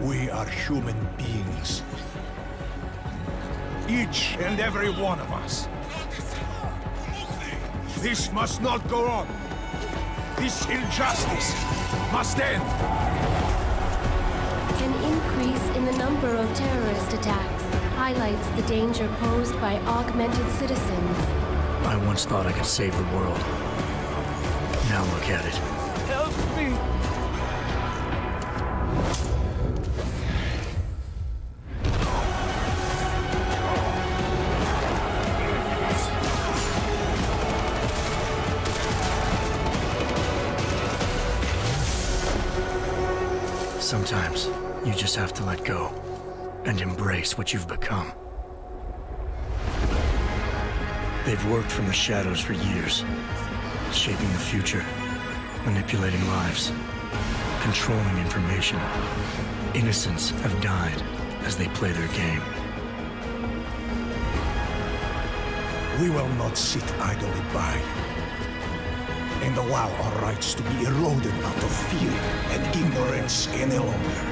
We are human beings. Each and every one of us. This must not go on. This injustice must end. An increase in the number of terrorist attacks highlights the danger posed by augmented citizens. I once thought I could save the world. Now look at it. Help me! Sometimes, you just have to let go and embrace what you've become. They've worked from the shadows for years, shaping the future, manipulating lives, controlling information. Innocents have died as they play their game. We will not sit idly by and allow our rights to be eroded out of fear and ignorance any longer.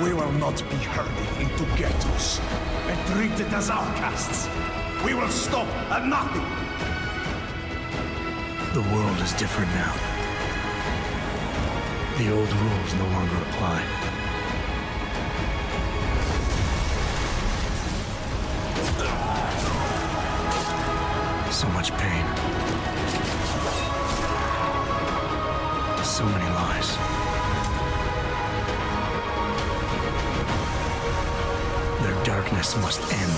We will not be herded into ghettos and treated as outcasts. We will stop at nothing. The world is different now. The old rules no longer apply. So much pain. So many lies. Their darkness must end.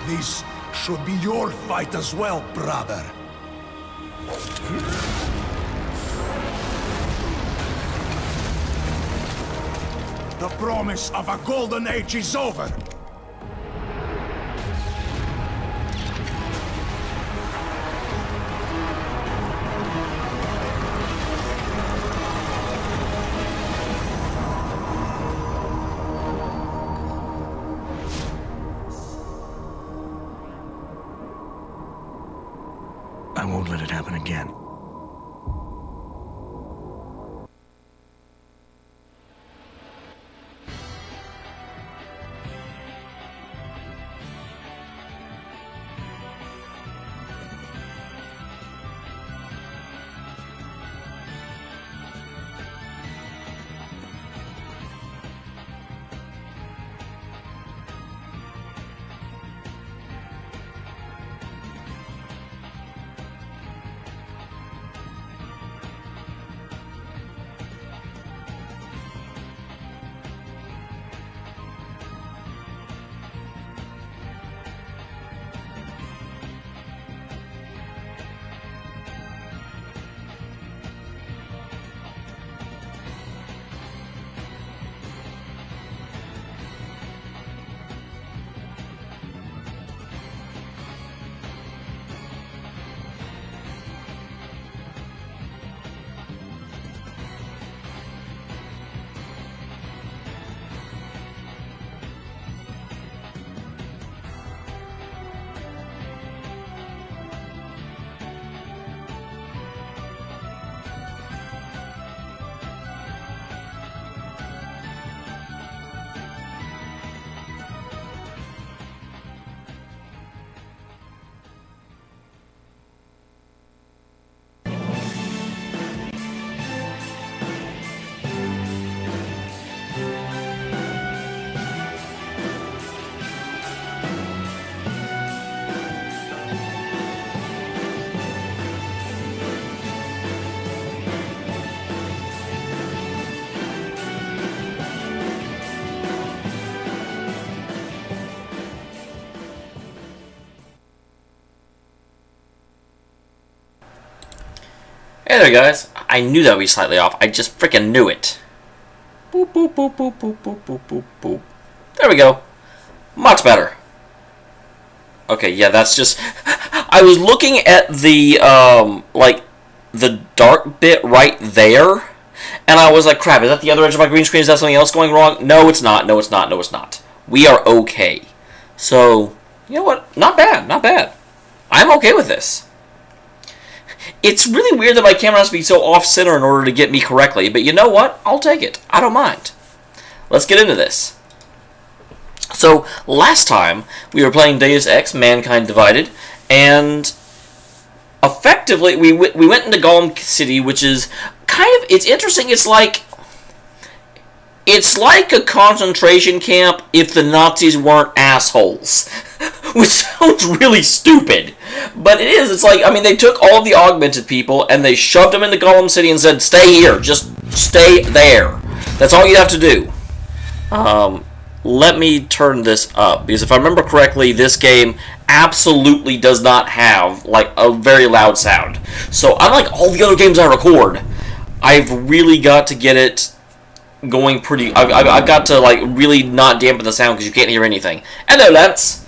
This should be your fight as well, brother. The promise of a golden age is over. I won't let it happen again. Hey there guys, I knew that would be slightly off, I just freaking knew it. Boop boop boop boop boop boop boop boop boop. There we go. Much better. Okay, yeah, that's just I was looking at the like the dark bit right there. And I was like, crap, is that the other edge of my green screen? Is that something else going wrong? No, it's not. No, it's not. No, it's not. We are okay. So, you know what? Not bad. Not bad. I'm okay with this. It's really weird that my camera has to be so off-center in order to get me correctly. But you know what? I'll take it. I don't mind. Let's get into this. So, last time, we were playing Deus Ex, Mankind Divided, and effectively, we went into Golem City, which is kind of, it's interesting, it's like a concentration camp if the Nazis weren't assholes. Which sounds really stupid. But it is, it's like, I mean, they took all of the augmented people, and they shoved them into Golem City and said, stay here, just stay there. That's all you have to do. Let me turn this up, because if I remember correctly, this game absolutely does not have, like, a very loud sound. So, unlike all the other games I record, I've really got to get it going pretty... I've got to, like, really not dampen the sound, because you can't hear anything. Hello, Lance!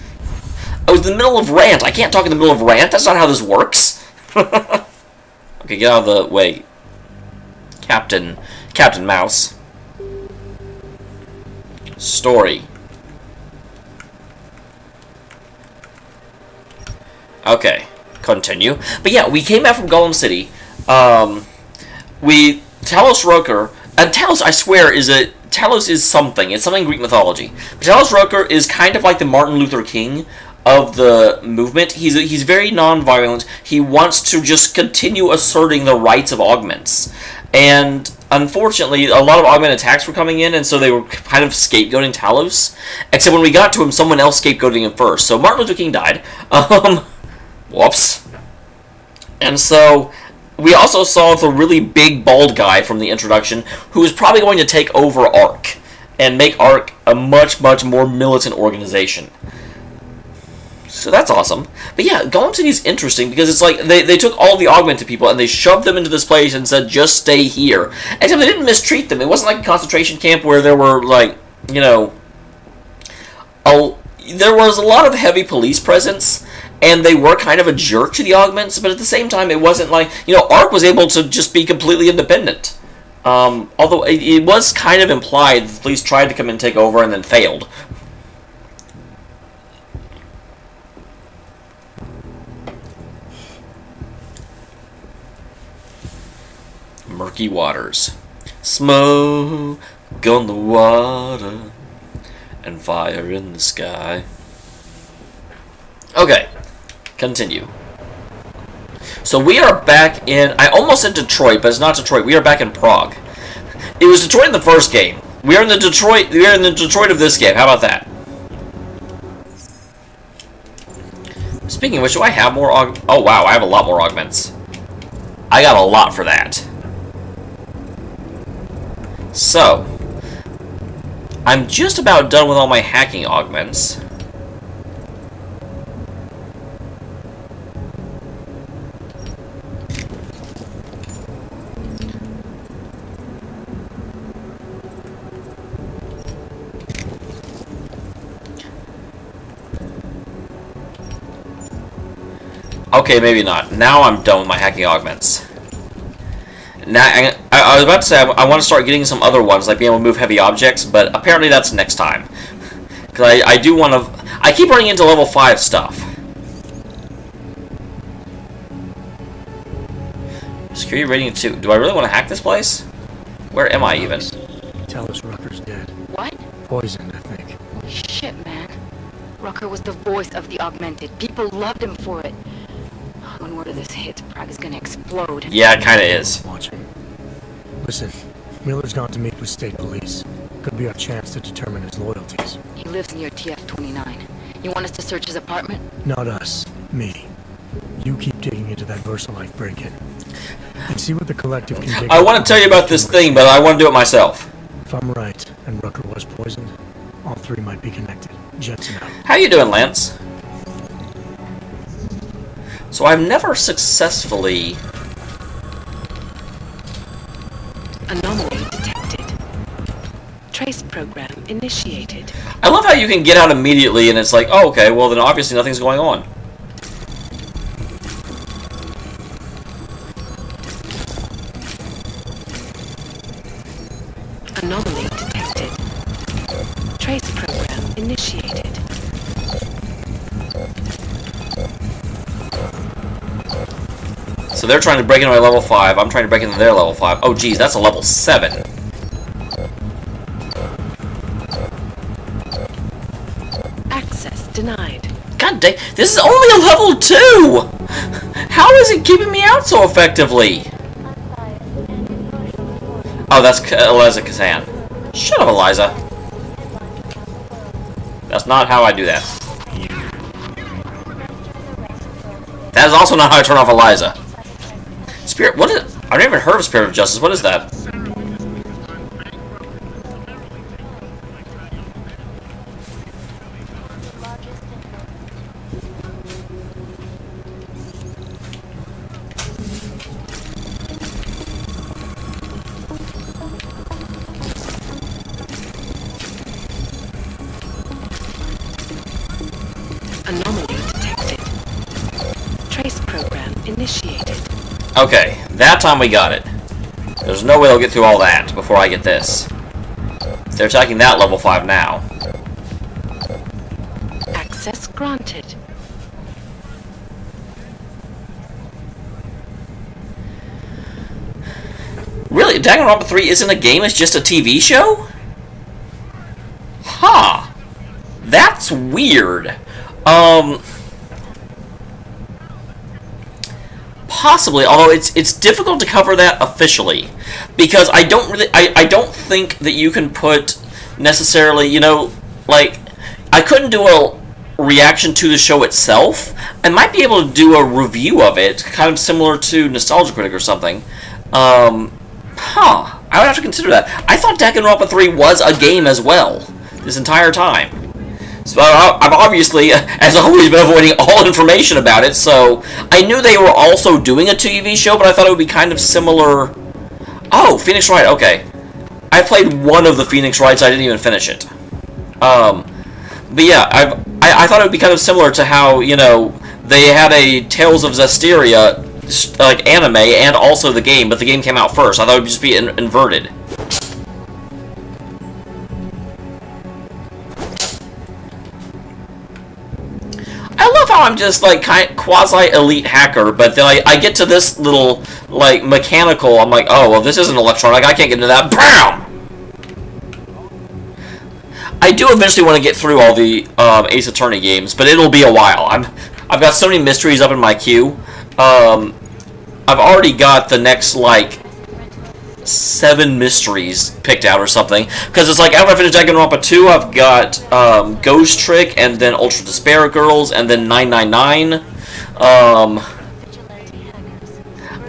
I was in the middle of rant. I can't talk in the middle of rant. That's not how this works. Okay, get out of the way. Captain Mouse. Story. Okay, continue. But yeah, we came back from Golem City. Talos Roker, and Talos, I swear, Talos is something. It's something in Greek mythology. But Talos Roker is kind of like the Martin Luther King of the movement. He's very non-violent. He wants to just continue asserting the rights of augments. And unfortunately, a lot of augment attacks were coming in, and so they were kind of scapegoating Talos. Except when we got to him, someone else scapegoating him first. So Martin Luther King died. Whoops. And so we also saw the really big bald guy from the introduction, who is probably going to take over ARC and make ARC a much, much more militant organization. So that's awesome. But yeah, Golem City is interesting because it's like they took all the augmented people and they shoved them into this place and said, just stay here. Except they didn't mistreat them. It wasn't like a concentration camp where there were, like, you know... there was a lot of heavy police presence, and they were kind of a jerk to the augments, but at the same time, it wasn't like... You know, ARC was able to just be completely independent. Although it was kind of implied that the police tried to come and take over and then failed. Murky waters. Smoke on the water and fire in the sky. Okay, continue. So we are back in... I almost said Detroit, but it's not Detroit. We are back in Prague. It was Detroit in the first game. We are in the Detroit of this game. How about that? Speaking of which, do I have more oh wow, I have a lot more augments. I got a lot for that. So, I'm just about done with all my hacking augments. Okay, maybe not. Now I'm done with my hacking augments. Now, I was about to say I want to start getting some other ones, like being able to move heavy objects, but apparently that's next time. Because I do want to... I keep running into level 5 stuff. Security rating 2. Do I really want to hack this place? Where am I even? Talos Rucker's dead. What? Poisoned, I think. Shit, man. Rucker was the voice of the augmented. People loved him for it. When word of this hits, Prague is gonna explode. Yeah, it kinda is. Watching. Listen, Miller's gone to meet with state police. Could be our chance to determine his loyalties. He lives near TF-29. You want us to search his apartment? Not us. Me. You keep digging into that VersaLife break-in. And see what the collective can dig. I want to tell you about this thing, but I want to do it myself. If I'm right, and Rucker was poisoned, all three might be connected. Jetson out. How you doing, Lance? So I've never successfully... Anomaly detected. Trace program initiated. I love how you can get out immediately and it's like, oh, okay, well then obviously nothing's going on. So they're trying to break into my level 5. I'm trying to break into their level 5. Oh, geez, that's a level 7. Access denied. God dang, this is only a level 2! How is it keeping me out so effectively? Oh, that's Eliza Kazan. Shut up, Eliza. That's not how I do that. That is also not how I turn off Eliza. Spirit, what is... I've never even heard of Spirit of Justice. What is that? Anomaly detected. Trace program initiated. Okay, that time we got it. There's no way they'll get through all that before I get this. They're attacking that level 5 now. Access granted. Really? Danganronpa 3 isn't a game, it's just a TV show? Huh. That's weird. Possibly, although it's difficult to cover that officially, because I don't think that you can put necessarily, you know, like, I couldn't do a reaction to the show itself. I might be able to do a review of it, kind of similar to Nostalgia Critic or something. I would have to consider that. I thought Danganronpa 3 was a game as well, this entire time. So I've obviously, as always, been avoiding all information about it, so I knew they were also doing a TV show, but I thought it would be kind of similar... Oh, Phoenix Wright, okay. I played one of the Phoenix Wrights, I didn't even finish it. But yeah, I thought it would be kind of similar to how, you know, they had a Tales of Zestiria, like, anime, and also the game, but the game came out first. I thought it would just be inverted. I love how I'm just, like, quasi-elite hacker, but then I get to this little, like, mechanical, I'm like, oh, well, this isn't electronic, I can't get into that. BAM! I do eventually want to get through all the Ace Attorney games, but it'll be a while. I've got so many mysteries up in my queue. I've already got the next, like, 7 mysteries picked out or something, because it's like, after I finish Danganronpa 2, I've got Ghost Trick, and then Ultra Despair Girls, and then 999.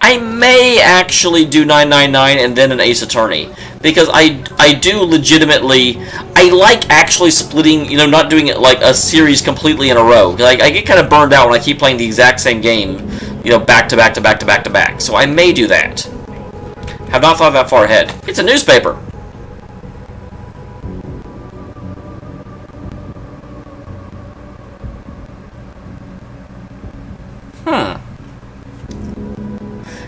I may actually do 999 and then an Ace Attorney, because I do legitimately, I like actually splitting, you know, not doing it like a series completely in a row. Like, I get kind of burned out when I keep playing the exact same game, you know, back to back to back to back to back. So I may do that. Have not thought that far ahead. It's a newspaper.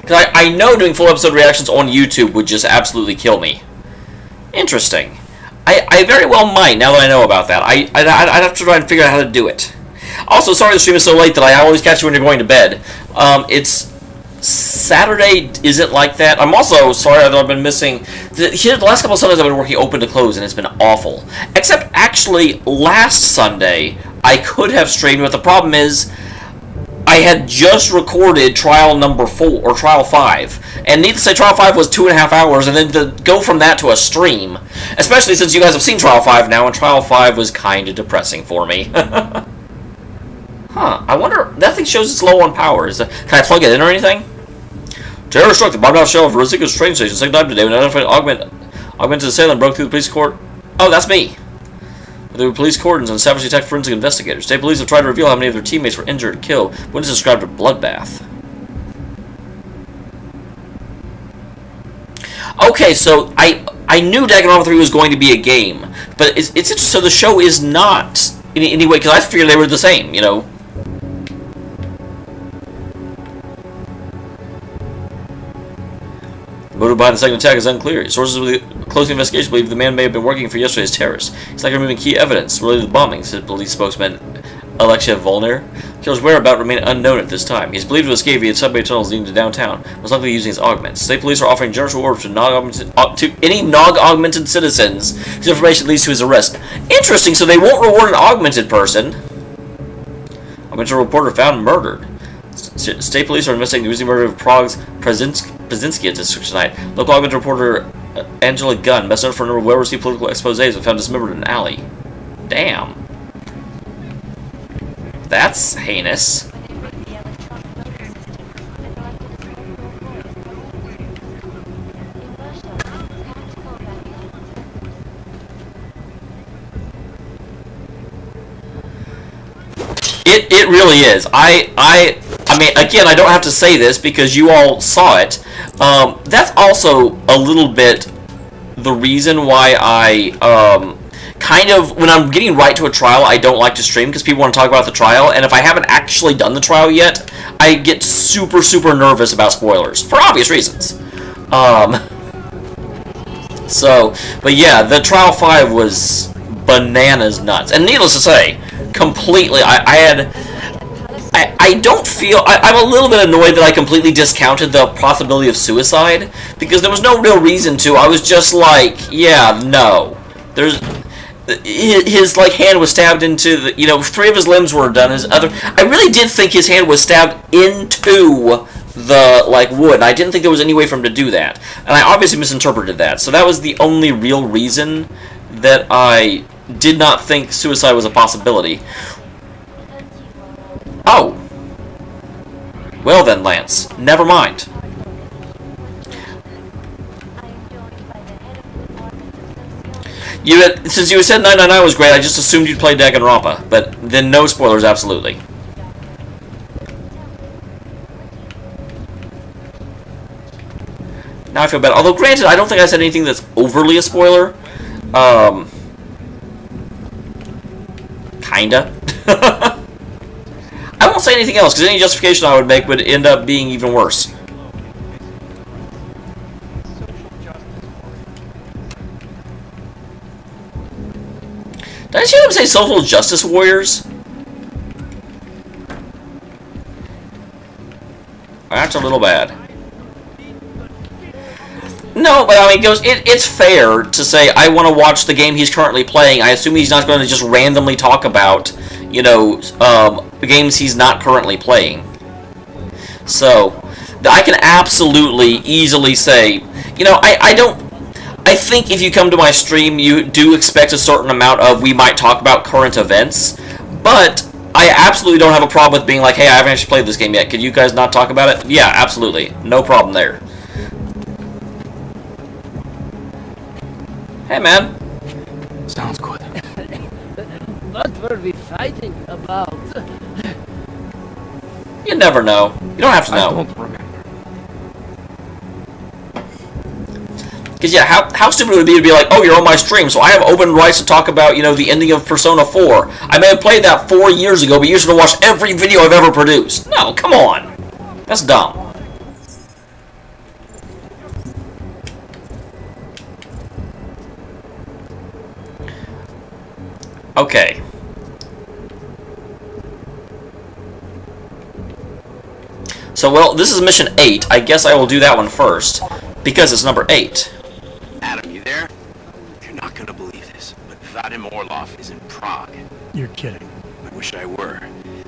Because I know doing full episode reactions on YouTube would just absolutely kill me. Interesting. I very well might, now that I know about that. I'd have to try and figure out how to do it. Also, sorry the stream is so late that I always catch you when you're going to bed. It's Saturday isn't like that. I'm also sorry that I've been missing. The last couple of Sundays I've been working open to close, and it's been awful. Except, actually, last Sunday, I could have streamed, but the problem is, I had just recorded trial number 4, or trial 5. And needless to say, trial 5 was 2.5 hours, and then to go from that to a stream, especially since you guys have seen trial 5 now, and trial 5 was kind of depressing for me. Huh, I wonder, that thing shows it's low on power. Can I plug it in or anything? Terror struck the bottom shell of Rosika's train station second time today when an augmented assailant broke through the police court. Oh, that's me. There were police cordons and savagely attacked forensic investigators. State police have tried to reveal how many of their teammates were injured or killed. Witnesses described a bloodbath. Okay, so I knew Danganronpa 3 was going to be a game, but it's interesting. So the show is not in any way, because I figured they were the same, you know. The motive behind the second attack is unclear. Sources with the closing investigation believe the man may have been working for yesterday's terrorists. He's like removing key evidence related to the bombing, said police spokesman Alexia Volner. Killer's whereabouts remain unknown at this time. He's believed to escape via subway tunnels leading to downtown, most likely using his augments. State police are offering generous rewards to any Nog-augmented citizens whose information leads to his arrest. Interesting, so they won't reward an augmented person. Augmented reporter found murdered. State police are investigating the recent murder of Prague's Brzezinski district tonight. Local augmented reporter Angela Gunn, best known for a number of well-received political exposés, was found dismembered in an alley. Damn. That's heinous. It really is. I mean, again, I don't have to say this because you all saw it. That's also a little bit the reason why I kind of, when I'm getting right to a trial, I don't like to stream because people want to talk about the trial, and if I haven't actually done the trial yet, I get super, super nervous about spoilers, for obvious reasons. But yeah, the Trial 5 was bananas nuts, and needless to say, completely, I don't feel, I'm a little bit annoyed that I completely discounted the possibility of suicide, because there was no real reason to. I was just like, yeah, no. His like hand was stabbed into the, 3 of his limbs were done. I really did think his hand was stabbed into the like wood. And I didn't think there was any way for him to do that, and I obviously misinterpreted that. So that was the only real reason that I did not think suicide was a possibility. Oh, well then, Lance. Never mind. Since you said 999 was great, I just assumed you'd play Danganronpa, but then no spoilers, absolutely. Now I feel bad. Although, granted, I don't think I said anything that's overly a spoiler. Kinda. I won't say anything else, because any justification I would make would end up being even worse. Did I see them say social justice warriors? That's a little bad. No, but I mean, it's fair to say I want to watch the game he's currently playing. I assume he's not going to just randomly talk about, the games he's not currently playing. So, I can absolutely, easily say, I think if you come to my stream, you do expect a certain amount of, we might talk about current events, but I absolutely don't have a problem with being like, hey, I haven't actually played this game yet. Could you guys not talk about it? Yeah, absolutely. No problem there. Hey, man. Sounds good. What were we fighting about? You never know. You don't have to know. I don't remember. Because, yeah, how stupid would it be to be like, oh, you're on my stream, so I have open rights to talk about, the ending of Persona 4. I may have played that 4 years ago, but you should have watched every video I've ever produced. No, come on. That's dumb. Okay. So, well, this is mission 8. I guess I will do that one first, because it's number 8. Adam, you there? You're not gonna believe this, but Vadim Orlov is in Prague. You're kidding. I wish I were.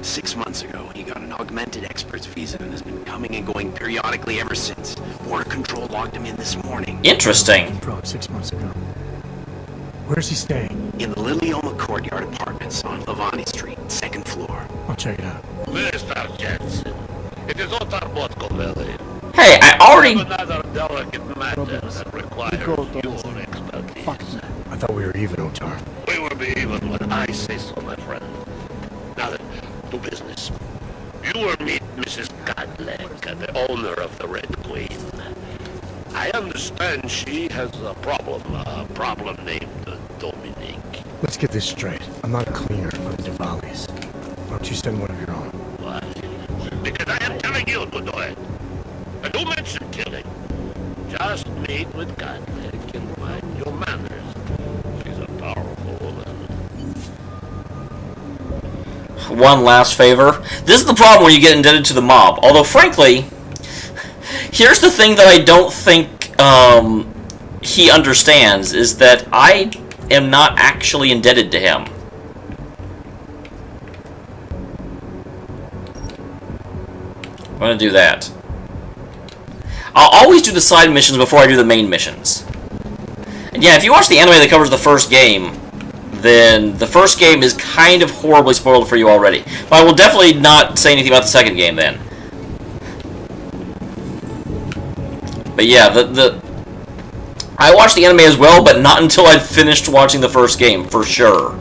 6 months ago, he got an augmented expert's visa and has been coming and going periodically ever since. Border Control logged him in this morning. Interesting. Prague 6 months ago. Where's he staying? In the Lilioma Courtyard Apartments on Lavani Street, 2nd floor. I'll check it out. Mr. Jensen, it is not our Moscow. Hey, I already... Another delicate matter that requires your expertise. I thought we were even, Otar. We will be even when I say so, my friend. Now then, to business. You will meet Mrs. Godlek, the owner of the Red Queen. I understand she has a problem named Dominique. Let's get this straight. I'm not a cleaner for the Diwalis. Why don't you send one of your own? What? Because I am telling you to do it. And don't mention killing. Just meet with Godlek and mind your manners. She's a powerful woman. one last favor. This is the problem when you get indebted to the mob. Although, frankly, here's the thing that I don't think he understands, is that I am not actually indebted to him. I'm going to do that. I'll always do the side missions before I do the main missions. And yeah, if you watch the anime that covers the first game, then the first game is kind of horribly spoiled for you already. But I will definitely not say anything about the second game then. But yeah, I watched the anime as well, but not until I'd finished watching the first game, for sure.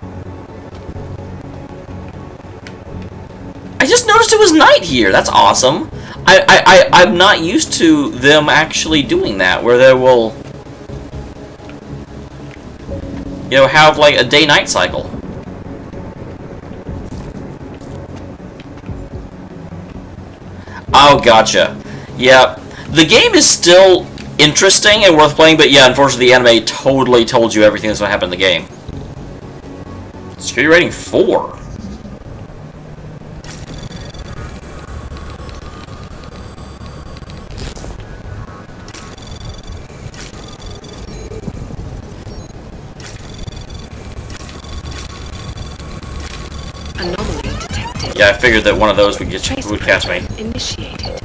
I just noticed it was night here. That's awesome. I'm not used to them actually doing that, where they will, you know, have like a day-night cycle. Oh, gotcha. Yeah, the game is still interesting and worth playing, but yeah, unfortunately the anime totally told you everything that's going to happen in the game. Security rating 4. Anomaly detected. Yeah, I figured that one of those would catch me. Initiated.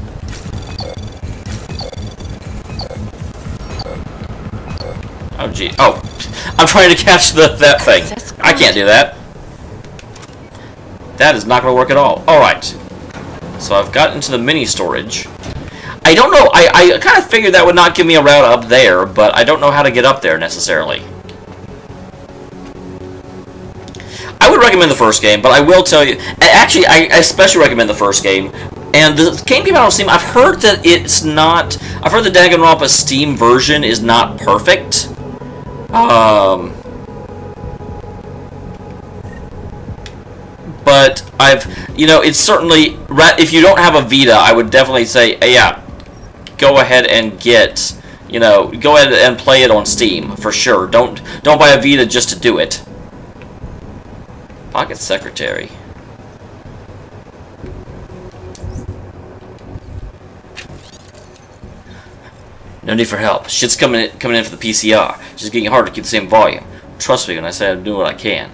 Oh, gee. Oh, I'm trying to catch that thing. I can't do that. That is not going to work at all. Alright. So I've got into the mini storage. I don't know. I kind of figured that would not give me a route up there, but I don't know how to get up there necessarily. I would recommend the first game, but I will tell you... Actually, I especially recommend the first game. And the game came out on Steam. I've heard that it's not... I've heard the Danganronpa Steam version is not perfect. But you know, it's certainly, if you don't have a Vita, I would definitely say, yeah, go ahead and get, you know, go ahead and play it on Steam, for sure. Don't buy a Vita just to do it. Pocket Secretary. No need for help. Shit's coming in for the PCR. It's just getting harder to keep the same volume. Trust me when I say I'm doing what I can.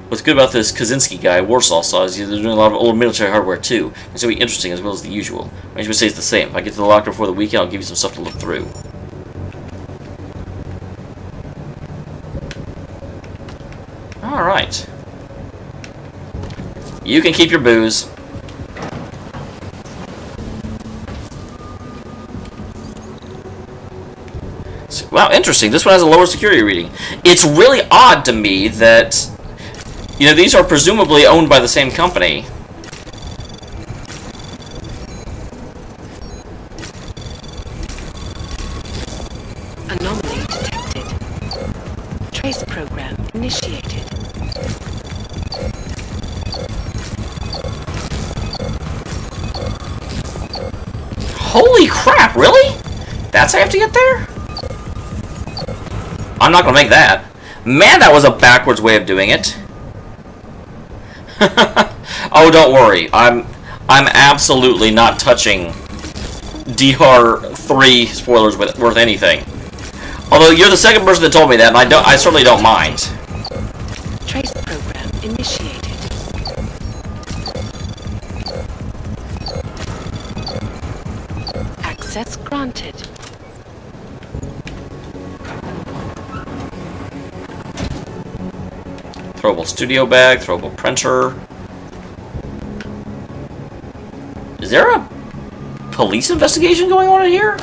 What's good about this Kaczynski guy, Warsaw saw, is they're doing a lot of old military hardware too. It's going to be interesting as well as the usual. Arrangement stays the same. If I get to the locker before the weekend, I'll give you some stuff to look through. Alright. You can keep your booze. Wow, interesting. This one has a lower security reading. It's really odd to me that, you know, these are presumably owned by the same company. Anomaly detected. Trace program initiated. Holy crap, really? That's how I have to get there? I'm not gonna make that. Man, that was a backwards way of doing it. Oh, don't worry. I'm absolutely not touching DR3 spoilers worth anything. Although you're the second person that told me that, and I certainly don't mind. Trace program initiated. Access granted. Throwable studio bag, throwable printer. Is there a police investigation going on in here?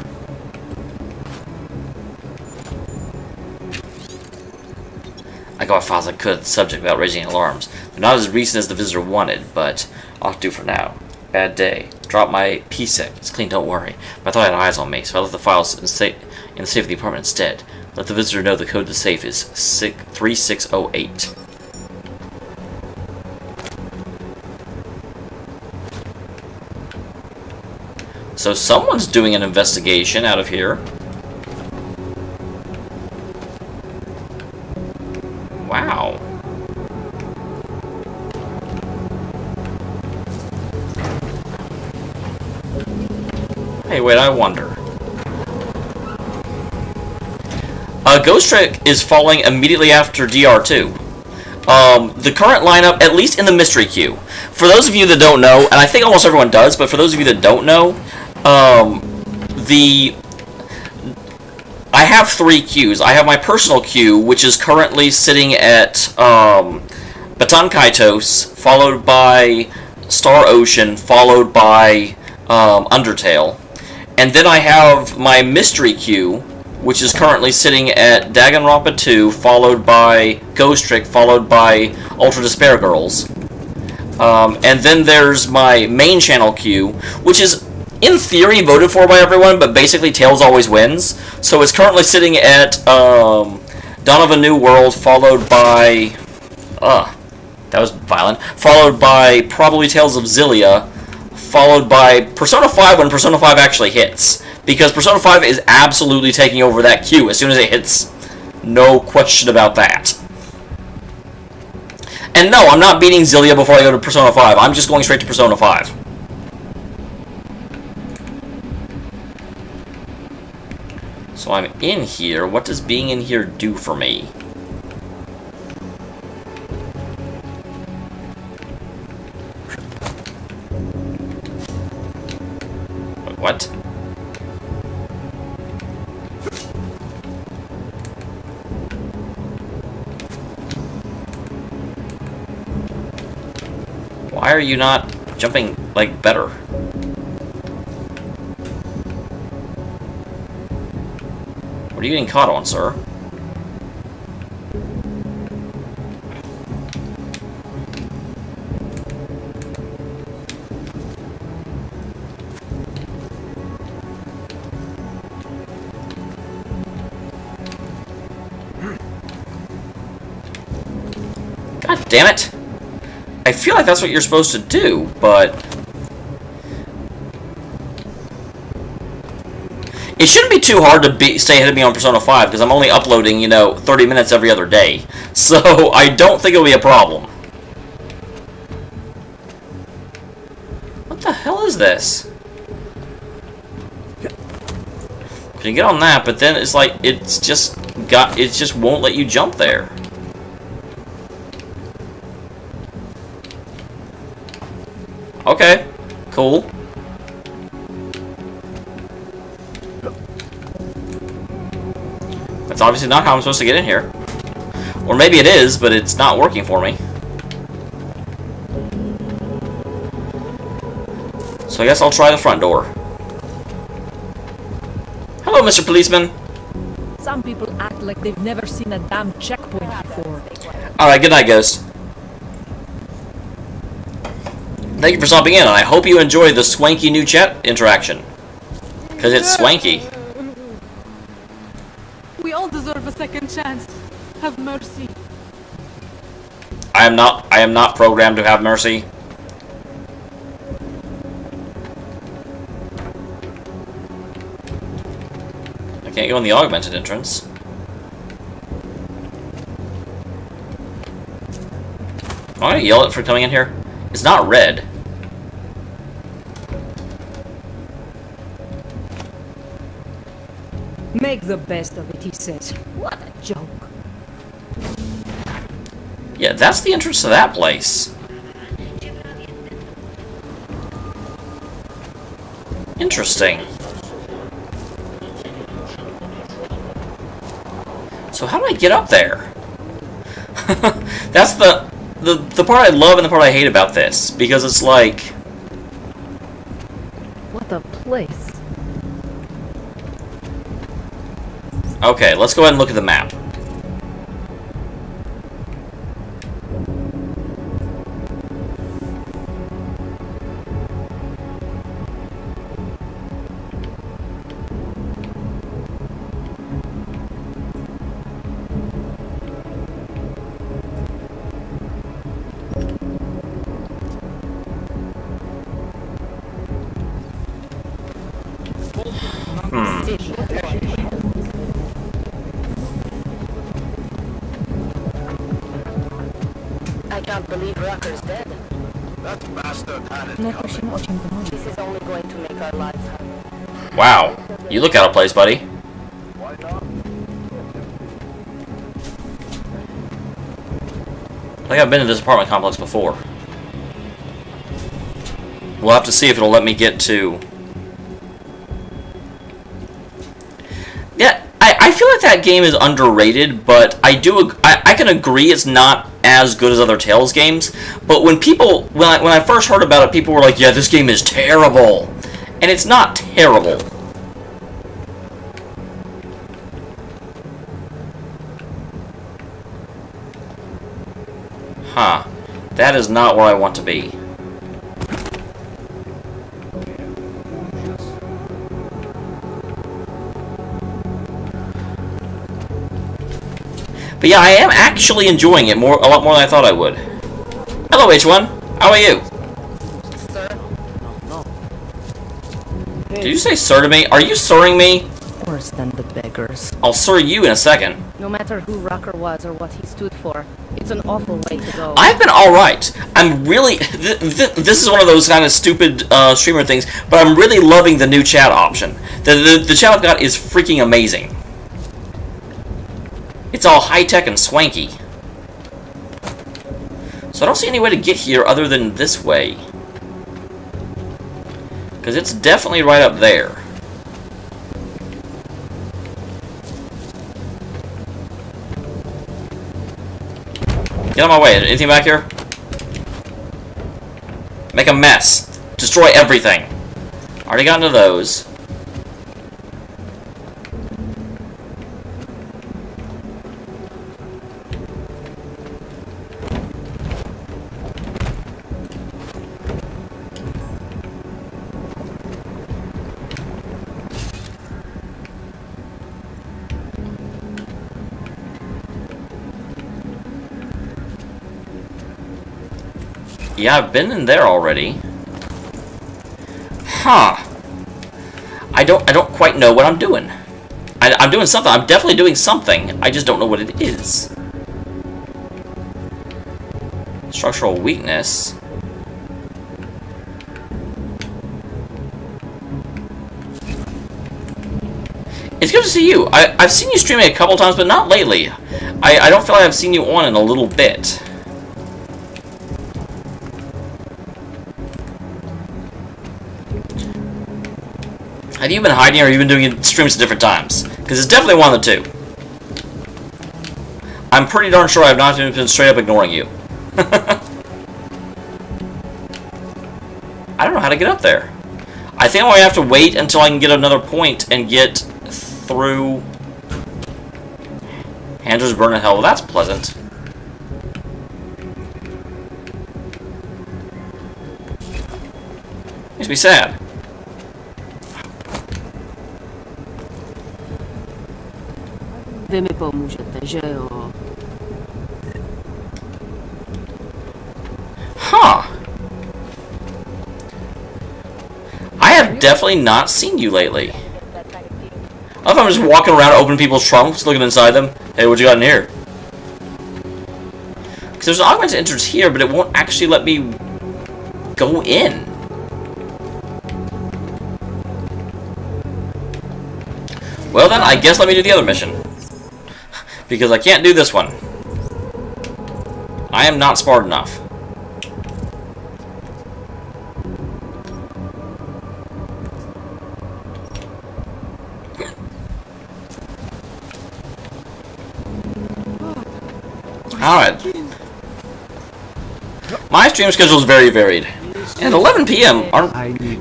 I got as far as I could at the subject without raising alarms. They're not as recent as the visitor wanted, but I'll have to do for now. Bad day. Drop my PSEC. It's clean, don't worry. But I thought I had eyes on me, so I left the files in the safe of the apartment instead. Let the visitor know the code to the safe is 3608. So someone's doing an investigation out of here. Wow. Hey, wait, I wonder. Ghost Trick is falling immediately after DR2. The current lineup, at least in the mystery queue, for those of you that don't know, and I think almost everyone does, but for those of you that don't know, I have 3 queues. I have my personal queue, which is currently sitting at Baton Kaitos, followed by Star Ocean, followed by Undertale. And then I have my mystery queue, which is currently sitting at Danganronpa 2, followed by Ghost Trick, followed by Ultra Despair Girls. And then there's my main channel queue, which is, in theory, voted for by everyone, but basically Tails always wins. So it's currently sitting at Dawn of a New World, followed by... that was violent. Followed by probably Tales of Xillia, followed by Persona 5 when Persona 5 actually hits. Because Persona 5 is absolutely taking over that queue as soon as it hits. No question about that. And no, I'm not beating Xillia before I go to Persona 5. I'm just going straight to Persona 5. So I'm in here. What does being in here do for me? Wait, what? Why are you not jumping, like, better? What are you getting caught on, sir? God damn it! I feel like that's what you're supposed to do, but... It shouldn't be too hard to stay ahead of me on Persona 5, because I'm only uploading, 30 minutes every other day. So, I don't think it'll be a problem. What the hell is this? You can get on that, but then it's like, it just won't let you jump there. Okay, cool. That's obviously not how I'm supposed to get in here. Or maybe it is, but it's not working for me. So I guess I'll try the front door. Hello, Mr. Policeman. Some people act like they've never seen a damn checkpoint before. Alright, good night, Ghost. Thank you for stopping in, and I hope you enjoy the swanky new chat interaction. Because it's swanky. We all deserve a second chance. Have mercy. I am not programmed to have mercy. I can't go in the augmented entrance. Am I gonna yell at for coming in here? It's not red. Make the best of it, he says. What a joke. Yeah, that's the entrance to that place. Interesting. So how do I get up there? That's the part I love and the part I hate about this, because it's like... What a place. Okay, let's go ahead and look at the map. I can't believe Rocker's dead. That bastard had it coming. This is only going to make our lives harder. Wow. You look out of place, buddy. Why not? I think I've been in this apartment complex before. We'll have to see if it'll let me get to... Yeah, I feel like that game is underrated, but I can agree it's not as good as other Tales games. But when I first heard about it, people were like, yeah, this game is terrible. And it's not terrible. Huh. That is not where I want to be. But yeah, I am actually enjoying it a lot more than I thought I would. Hello, H1. How are you? Sir? Did you say sir to me? Are you sirring me? Worse than the beggars. I'll sir you in a second. No matter who Rucker was or what he stood for, it's an awful way to go. I've been alright. I'm really... this is one of those kind of stupid streamer things, but I'm really loving the new chat option. The chat I've got is freaking amazing. It's all high-tech and swanky. So I don't see any way to get here other than this way. Because it's definitely right up there. Get out of my way. Anything back here? Make a mess. Destroy everything. Already got into those. Yeah, I've been in there already. Huh. I don't quite know what I'm doing. I'm doing something. I'm definitely doing something. I just don't know what it is. Structural weakness. It's good to see you. I've seen you streaming a couple times, but not lately. I don't feel like I've seen you on in a little bit. Have you been hiding, or have you been doing streams at different times? Because it's definitely one of the two. I'm pretty darn sure I've not been straight up ignoring you. I don't know how to get up there. I think I'm going to have to wait until I can get another point and get through... Andrew's burning hell. Well, that's pleasant. Makes me sad. Vy mi pomůžete, že jo? Huh. I have definitely not seen you lately. I don't know if I'm just walking around opening people's trunks, looking inside them. Hey, what you got in here? Because there's an augmented entrance here, but it won't actually let me go in. Well then, I guess let me do the other mission. Because I can't do this one. I am not smart enough. Alright. My stream schedule is very varied. And 11 p.m.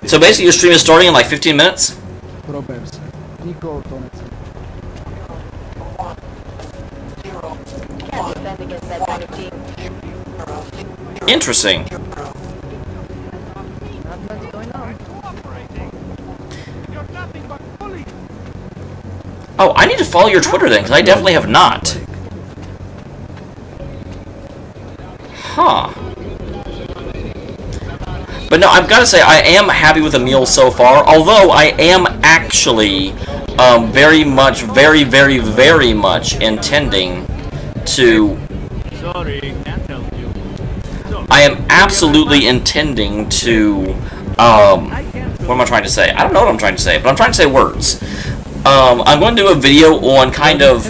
So basically your stream is starting in like 15 minutes? Interesting. Oh, I need to follow your Twitter then, because I definitely have not. Huh. But no, I've got to say, I am happy with the meal so far, although I am actually very much intending to... Sorry, can't help you. I am absolutely intending to, what am I trying to say? I don't know what I'm trying to say, but I'm trying to say words. I'm going to do a video on kind of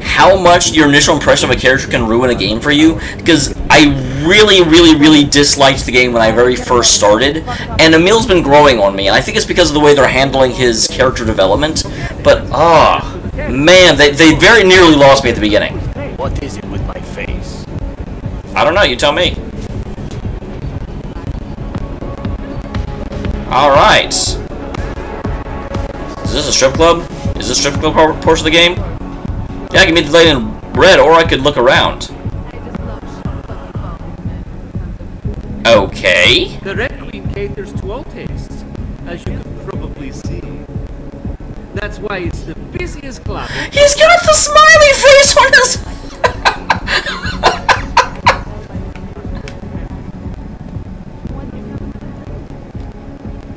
how much your initial impression of a character can ruin a game for you, because I really disliked the game when I very first started, and Emil's been growing on me, and I think it's because of the way they're handling his character development, but, man, they very nearly lost me at the beginning. What is it with my face? I don't know, you tell me. Alright. Is this a strip club? Is this a strip club portion of the game? Yeah, I can meet the lady in red, or I could look around. Okay. The Red Queen caters to all tastes, as you can probably see. That's why it's the busiest club. He's got the smiley face on his...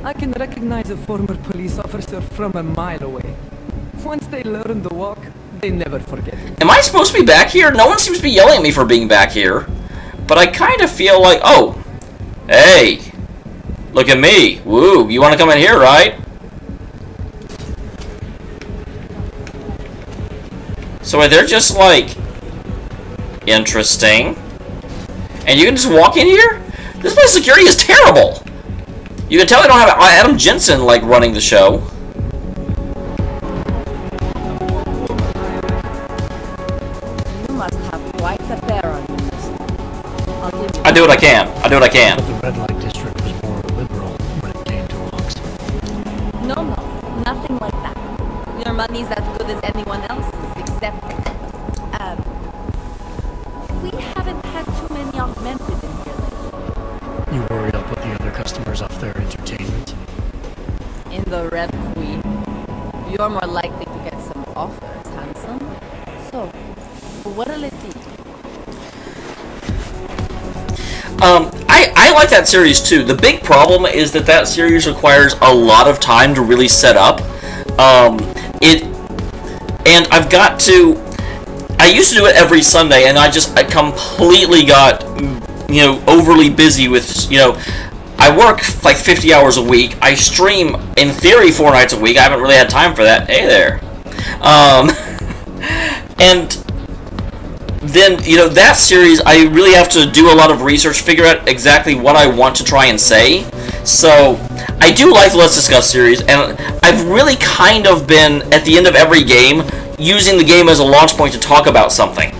I can recognize a former police officer from a mile away. Once they learn to walk, they never forget it. Am I supposed to be back here? No one seems to be yelling at me for being back here. But I kind of feel like... Oh! Hey! Look at me! Woo! You want to come in here, right? So they're just like... Interesting. And you can just walk in here? This place security is terrible! You can tell they don't have Adam Jensen, like, running the show. You must have quite a pair on you. I do what I can. I do what I can. But the red light district was more liberal when it came to Augs. No, nothing like that. Your money's as good as anyone else's, except, we haven't had too many augmented in here lately. You worried I'll put the other customers off their entertainment? In the Red Queen, you're more likely to get some offers, handsome. So, what'll it be? I like that series too. The big problem is that series requires a lot of time to really set up. And I've got to... I used to do it every Sunday, and I completely got, you know, overly busy with, you know... I work like 50 hours a week. I stream, in theory, 4 nights a week. I haven't really had time for that. Hey there. And... then, you know, that series, I really have to do a lot of research, figure out exactly what I want to try and say. So, I do like the Let's Discuss series, and I've really kind of been, at the end of every game, using the game as a launch point to talk about something.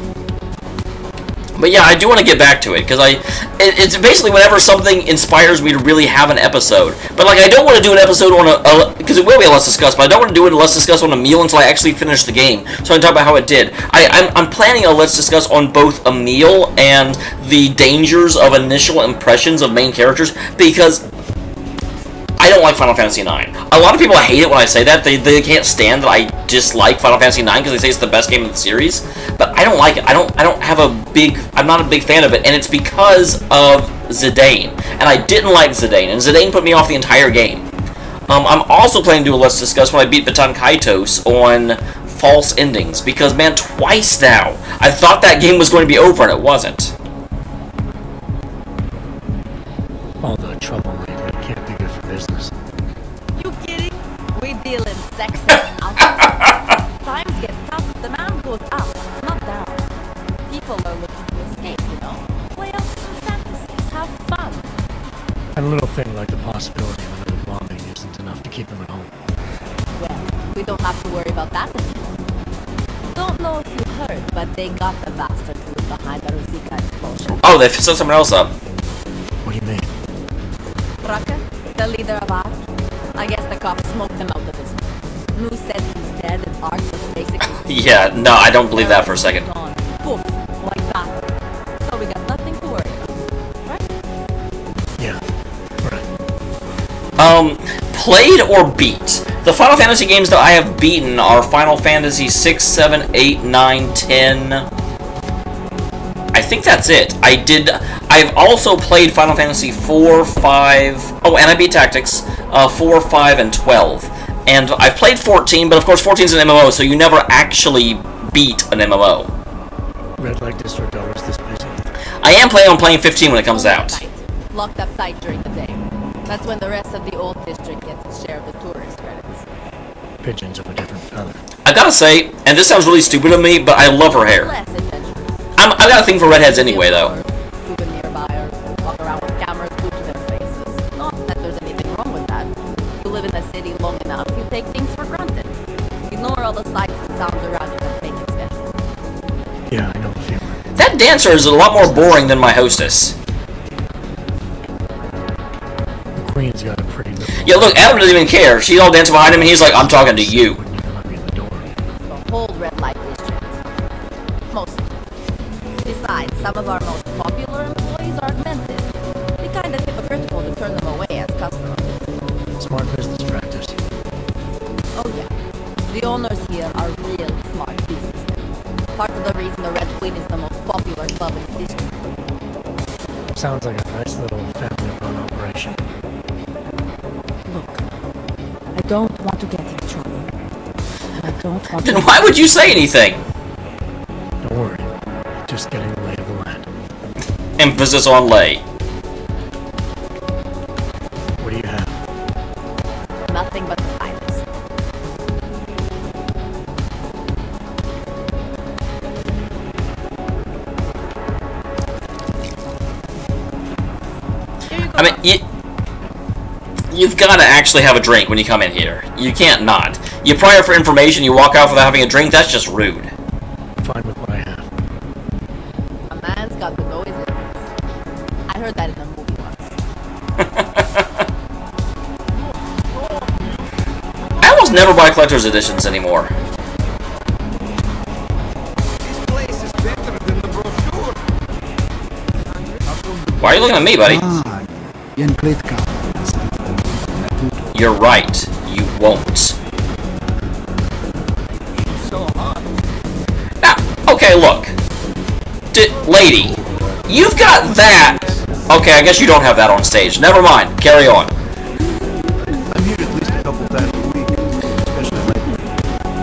But yeah, I do want to get back to it, because it's basically whenever something inspires me to really have an episode. But, like, I don't want to do an episode on because it will be a Let's Discuss, but I don't want to do it a Let's Discuss on Emil until I actually finish the game, so I can talk about how it did. I'm planning a Let's Discuss on both Emil and the dangers of initial impressions of main characters, because I don't like Final Fantasy IX. A lot of people hate it when I say that. They can't stand that I dislike Final Fantasy IX because they say it's the best game in the series. But I don't like it. I'm not a big fan of it, and it's because of Zidane. And I didn't like Zidane, and Zidane put me off the entire game. I'm also planning to do a Let's Discuss when I beat Baton Kaitos on false endings, because, man, twice now, I thought that game was going to be over, and it wasn't. All the trouble lately can't be good for business. You kidding? We deal in sex and alcohol. Times get tough, demand goes up, not down. People are looking to escape, you know? Play out some fantasies, have fun. And a little thing like the possibility of another bombing isn't enough to keep them at home. Well, we don't have to worry about that anymore. Don't know if you heard, but they got the bastard who was behind the Rosika explosion. Oh, they set someone else up. What do you mean? Prague, the leader of Augs. I guess the cops smoked him out of his room. Lou said he's dead and Augs was basically... Yeah, no, I don't believe that for a second. Gone. Poof, like that. So we got nothing to worry about, right? Yeah, right. Played or beat? The Final Fantasy games that I have beaten are Final Fantasy 6, 7, 8, 9, 10... I think that's it. I've also played Final Fantasy 4, 5... Oh, and I beat Tactics. 4, 5, and 12. And I've played 14, but of course 14 is an MMO, so you never actually beat an MMO. Red Light District always this busy? I am planning on playing 15 when it comes out. Locked up tight during the day. That's when the rest of the old district gets its share of the tourist credits. Pigeons of a different feather. I gotta say, and this sounds really stupid of me, but I love her hair. I've got a thing for redheads anyway, though. Souvenir buyers walk around with cameras glued to their faces. Not that there's anything wrong with that. You live in the city long enough, you take things for granted. Ignore all the sights and sounds around you that make it special. Yeah, I know the feeling. That dancer is a lot more boring than my hostess. The Queen's got a pretty little... Yeah, look, Adam doesn't even care. She's all dancing behind him, and he's like, I'm talking to you. The whole red light district. Mostly. Besides, some of our most popular employees are augmented. It'd be kind of hypocritical to turn them away as customers. Smart business practice. Oh yeah. The owners here are real smart businessmen. Part of the reason the Red Queen is the most popular club in the district. Sounds like a nice little family-run operation. Look, I don't want to get in trouble. And I don't want Then why would you say anything? Don't worry. Just getting the lay of the land. Emphasis on lay. What do you have? Nothing but the finest. I mean, you've got to actually have a drink when you come in here. You can't not. You pry for information, you walk out without having a drink, that's just rude. Fine with what I have. A man's got to know his limits. I heard that in a movie once. I almost never buy collector's editions anymore. Why are you looking at me, buddy? You're right. You won't. Now, okay, look. Lady, you've got that. Okay, I guess you don't have that on stage. Never mind. Carry on. I'm here at least a couple times a week, especially lately.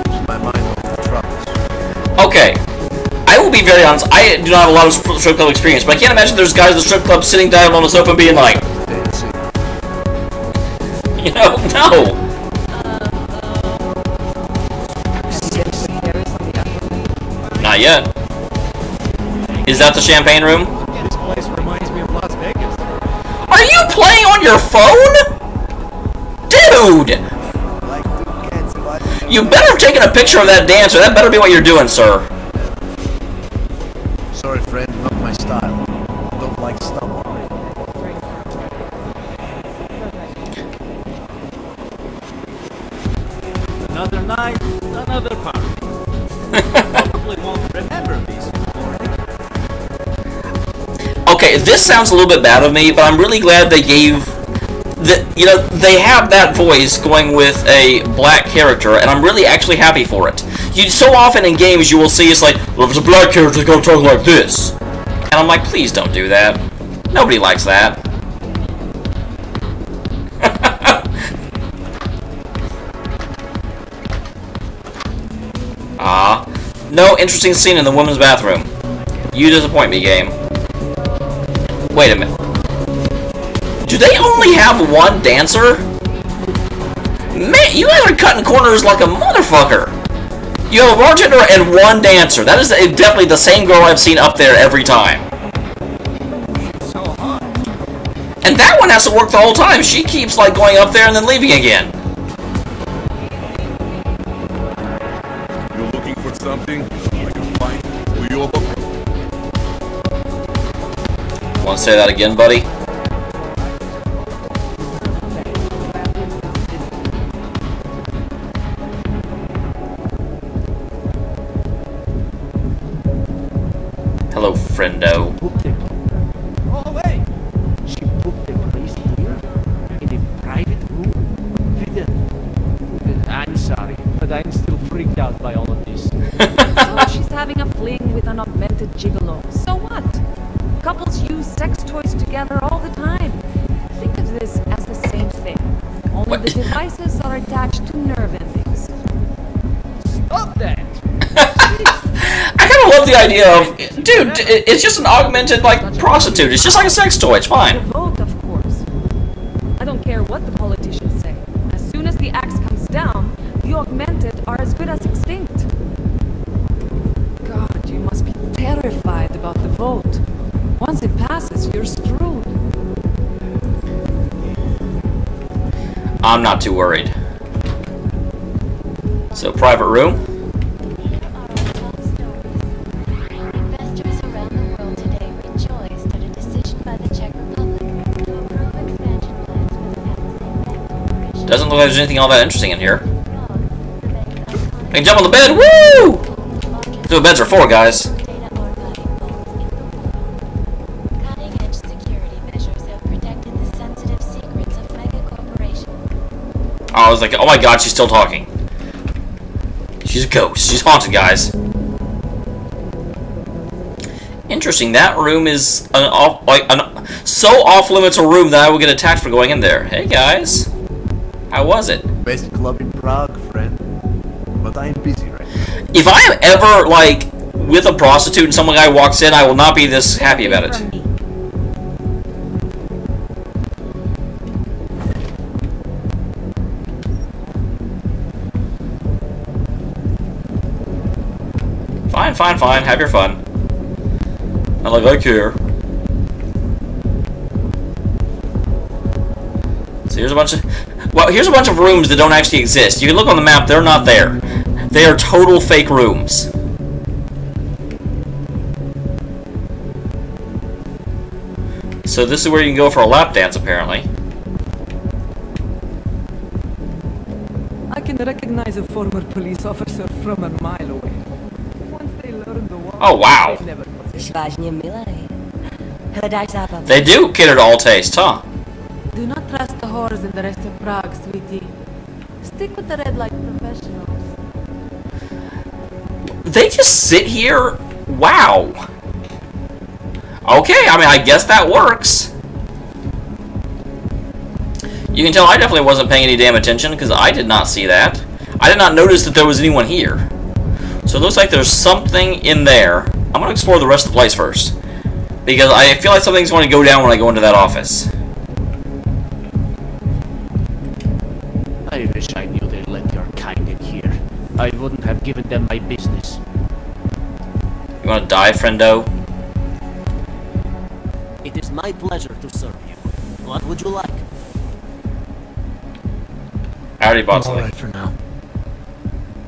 Keeps my mind off the troubles. Okay. I will be very honest, I do not have a lot of strip club experience, but I can't imagine there's guys at the strip club sitting down on the sofa and being like, you know, no. Not yet. Is that the champagne room? This place reminds me of Las Vegas. Are you playing on your phone? Dude! You better have taken a picture of that dancer. That better be what you're doing, sir. Sorry, friend, not my style. Don't like stumble. Another night, another party. Probably won't remember these. Okay, this sounds a little bit bad of me, but I'm really glad they gave you know, they have that voice going with a black character, and I'm really actually happy for it. So often in games you will see it's like, well, if it's a black character, it's gonna talk like this. And I'm like, please don't do that. Nobody likes that. No interesting scene in the women's bathroom. You disappoint me, game. Wait a minute. Do they only have one dancer? Man, you guys are cutting corners like a motherfucker. You have a bartender and one dancer. That is definitely the same girl I've seen up there every time. And that one has to work the whole time. She keeps like going up there and then leaving again. You're looking for something I can find for you. Want to say that again, buddy? Hello, friendo. Oh, wait! She booked a place here? In a private room? I'm sorry, but I'm still freaked out by all of this. So she's having a fling with an augmented gigolo. So what? Couples use sex toys together all the time. Think of this as the same thing. Only the devices are attached to nerve endings. Stop that! I kind of love love the idea of, dude, it's just an augmented, like, prostitute. It's just like a sex toy. It's fine. Vote, of course. I don't care what the politicians say. As soon as the axe comes down, the augmented are as good as extinct. God, you must be terrified about the vote. Once it passes, you're screwed. I'm not too worried. So, private room. Investors around the world today rejoiced at a decision by the Czech Republic to approve expansion plans for the capital. Doesn't look like there's anything all that interesting in here. I can jump on the bed. Woo! That's what beds are for, guys. Cutting-edge security measures have protected the sensitive secrets of mega corporations. Oh, I was like, oh my god, she's still talking. She's a ghost. She's haunted, guys. Interesting. That room is so off-limits a room that I will get attacked for going in there. Hey, guys. How was it? Best club in Prague, friend. But I am busy right now. If I am ever, like, with a prostitute and some guy walks in, I will not be this happy about it. Fine, fine, fine. Have your fun. Not like I care. So here's a bunch of... Well, here's a bunch of rooms that don't actually exist. You can look on the map, they're not there. They are total fake rooms. So this is where you can go for a lap dance, apparently. I can recognize a former police officer from a mile away. Once they learn the walk, oh, wow. They do cater to all tastes, huh? Do not trust the whores in the rest of Prague, sweetie. Stick with the red light professionals. They just sit here? Wow. Okay, I mean, I guess that works. You can tell I definitely wasn't paying any damn attention because I did not see that. I did not notice that there was anyone here. So it looks like there's something in there. I'm going to explore the rest of the place first. Because I feel like something's going to go down when I go into that office. I wish I knew they'd let your kind in here. I wouldn't have given them my business. You want to die, friendo? It is my pleasure to serve you. What would you like? I already bought something. Alright for now.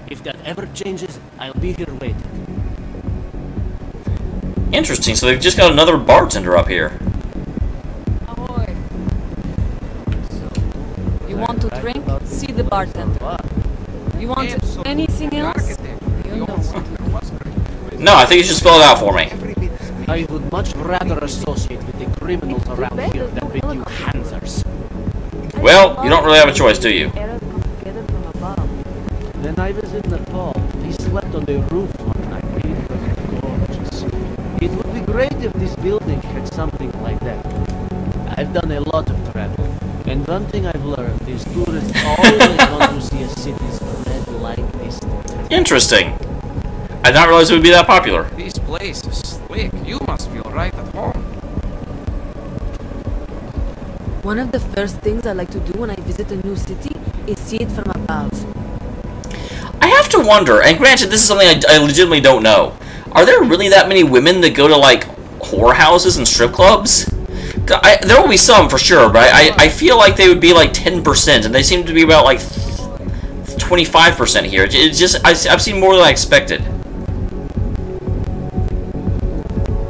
If that ever changes, I'll be here waiting. Interesting, so they've just got another bartender up here. Ahoy. You want to drink? See the bartender. You want anything else? You know what. No, I think you should spell it out for me. I would much rather associate with the criminals around here than with you Hansers. Well, you don't really have a choice, do you? When I was in Nepal, we slept on the roof one night. It was gorgeous. It would be great if this building had something like that. I've done a lot of travel, and one thing I've learned is tourists always want to see a city's red light district. Interesting. I did not realize it would be that popular. This place is slick. You must feel right at home. One of the first things I like to do when I visit a new city is see it from above. I have to wonder, and granted, this is something I legitimately don't know. Are there really that many women that go to, like, whorehouses and strip clubs? There will be some, for sure, but I feel like they would be, like, 10%, and they seem to be about, like, 25% here. It's just, I've seen more than I expected.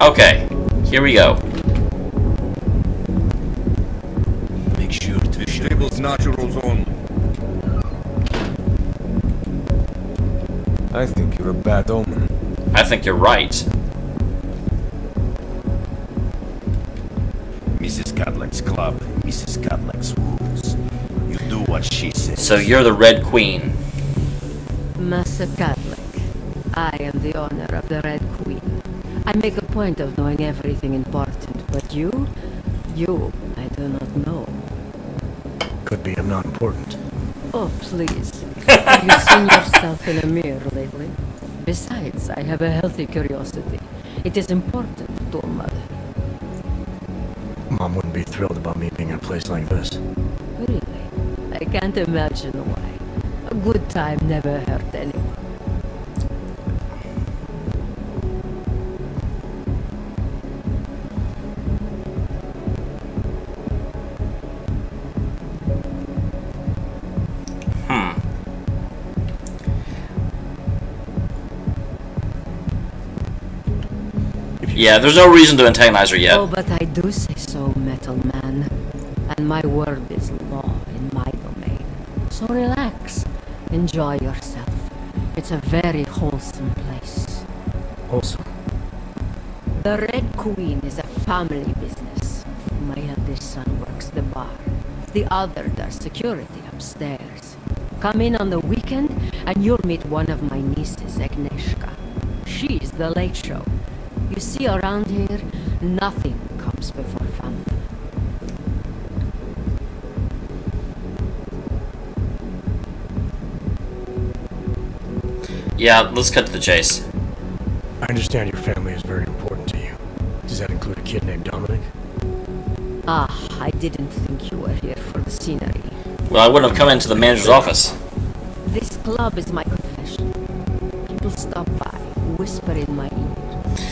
Okay, here we go. Make sure to show table's natural zone. I think you're a bad omen. I think you're right. Mrs. Cadleck's club, Mrs. Cadleck's rules. You do what she says. So you're the Red Queen. Master Cadleck, I am the owner of the Red Queen. I make a point of knowing everything important, but you, I do not know. Could be I'm not important. Oh, please. Have you seen yourself in a mirror lately? Besides, I have a healthy curiosity. It is important to a mother. Mom wouldn't be thrilled about me being in a place like this. Really? I can't imagine why. A good time never hurt anyone. Yeah, there's no reason to antagonize her yet. Oh, but I do say so, Metal Man. And my word is law in my domain. So relax. Enjoy yourself. It's a very wholesome place. Wholesome? The Red Queen is a family business. My eldest son works the bar. The other does security upstairs. Come in on the weekend and you'll meet one of my nieces, Agnieszka. She's the late show. You see, around here, nothing comes before family. Yeah, let's cut to the chase. I understand your family is very important to you. Does that include a kid named Dominic? Ah, I didn't think you were here for the scenery. Well, I wouldn't have come into the manager's office. This club is my confession. People stop by, whisper in my ear.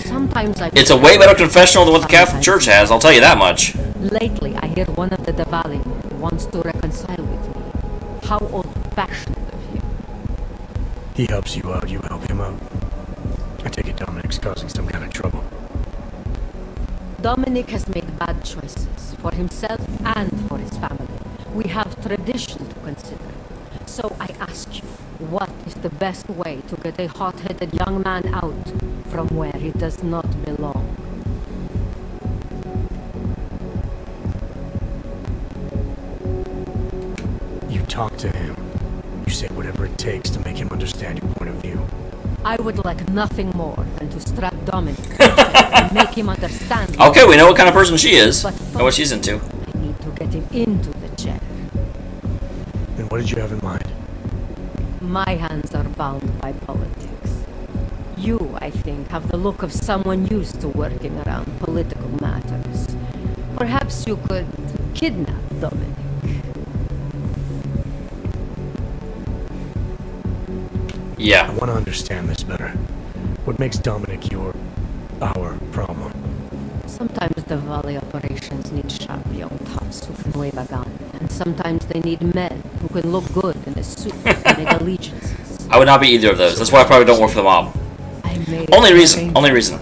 Sometimes I... It's a way better confessional than what the Catholic Church has, I'll tell you that much. Lately, I hear one of the Diwali wants to reconcile with me. How old-fashioned of him. He helps you out, you help him out. I take it Dominic's causing some kind of trouble. Dominic has made bad choices for himself and for his family. We have tradition to consider. So I ask you, what is the best way to get a hot-headed young man out from where he does not belong? You talk to him. You say whatever it takes to make him understand your point of view. I would like nothing more than to strap Dominic and make him understand. Okay, we know what kind of person she is, and what she's into. I need to get him into the chair. Then what did you have in mind? My hands are bound by politics. You, I think, have the look of someone used to working around political matters. Perhaps you could kidnap Dominic. Yeah. I want to understand this better. What makes Dominic our problem? Sometimes the Valley operations need sharp young tops who can wave a gun, and sometimes they need men who can look good in a suit and make allegiances. I would not be either of those. That's why I probably don't work for the mob. Only reason. Only reason.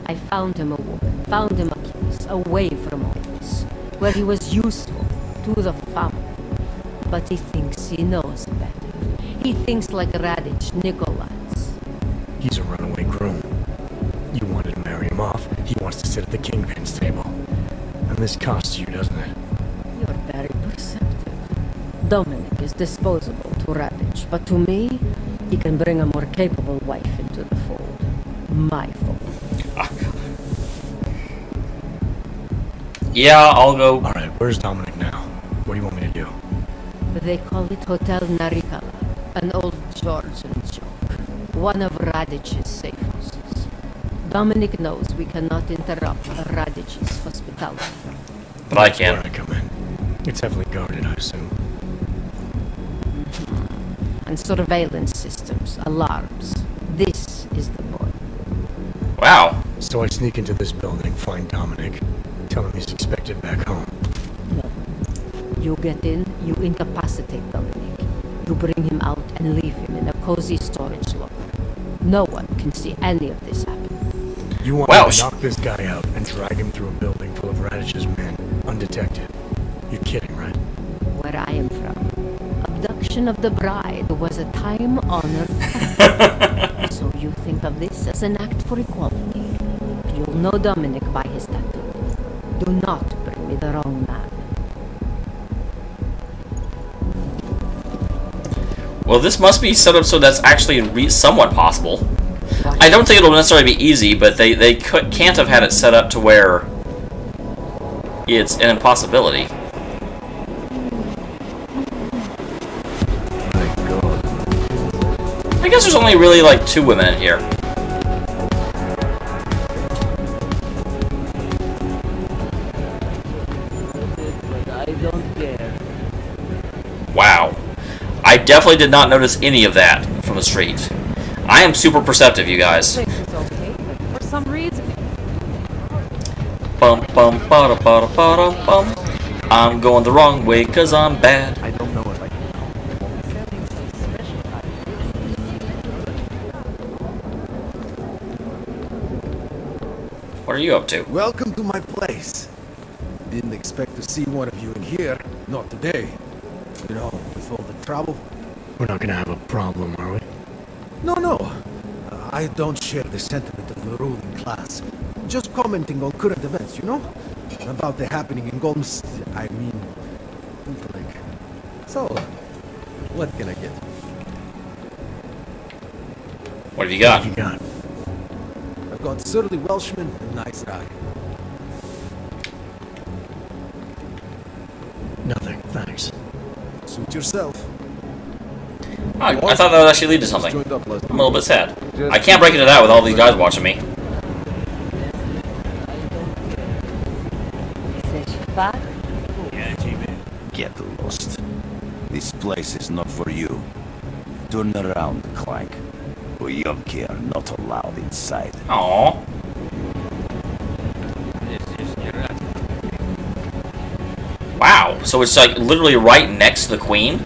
I found him a woman, found him a place away from all this, where he was useful to the family. But he thinks he knows better. He thinks like Radich Nikolats. He's a runaway groom. You wanted to marry him off. He wants to sit at the kingpin's table. And this costs you, doesn't it? You're very perceptive. Dominic is disposable to Radich, but to me, he can bring a more capable wife into the fold. My fold. Yeah, I'll go. Alright, where's Dominic now? What do you want me to do? They call it Hotel Narikala, an old Georgian joke. One of Radich's safe houses. Dominic knows we cannot interrupt Radich's hospitality. But I can. Where I come in. It's heavily guarded, I assume. And surveillance systems, alarms. This is the boy. Wow. So I sneak into this building, find Dominic, tell him he's expected back home. No. You get in, you incapacitate Dominic. You bring him out and leave him in a cozy storage locker. No one can see any of this happen. You want Well, to knock this guy out and drag him through a building full of Radich's men, undetected. You're kidding, right? Where I am from, abduction of the bride was a time-honored custom. So you think of this as an act for equality. You'll know Dominic by his tattoo. Do not bring me the wrong man. Well, this must be set up so that's actually somewhat possible. I don't think it'll necessarily be easy, but they can't have had it set up to where it's an impossibility. I guess there's only really like 2 women in here. But I don't care. Wow. I definitely did not notice any of that from the street. I am super perceptive, you guys. It's okay, but for some reason. Bum bum bada bada bada bum. I'm going the wrong way cause I'm bad. I don't know if I can. What are you up to? Welcome to my place. Didn't expect to see one of you in here. Not today. You know, with all the trouble. We're not gonna have a problem, are we? No. I don't share the sentiment of the ruling class. Just commenting on current events, you know? About the happening in Golms... I mean... Like... So... What can I get? What have you got? What have you got? I've got surly Welshman and nice guy. Nothing, thanks. Suit yourself. Oh, I thought that would actually lead to something. I'm a little bit sad. I can't break into that with all these guys watching me. Get lost. This place is not for you. Turn around, Clank. We young are not allowed inside. Aww. Wow, so it's like literally right next to the Queen?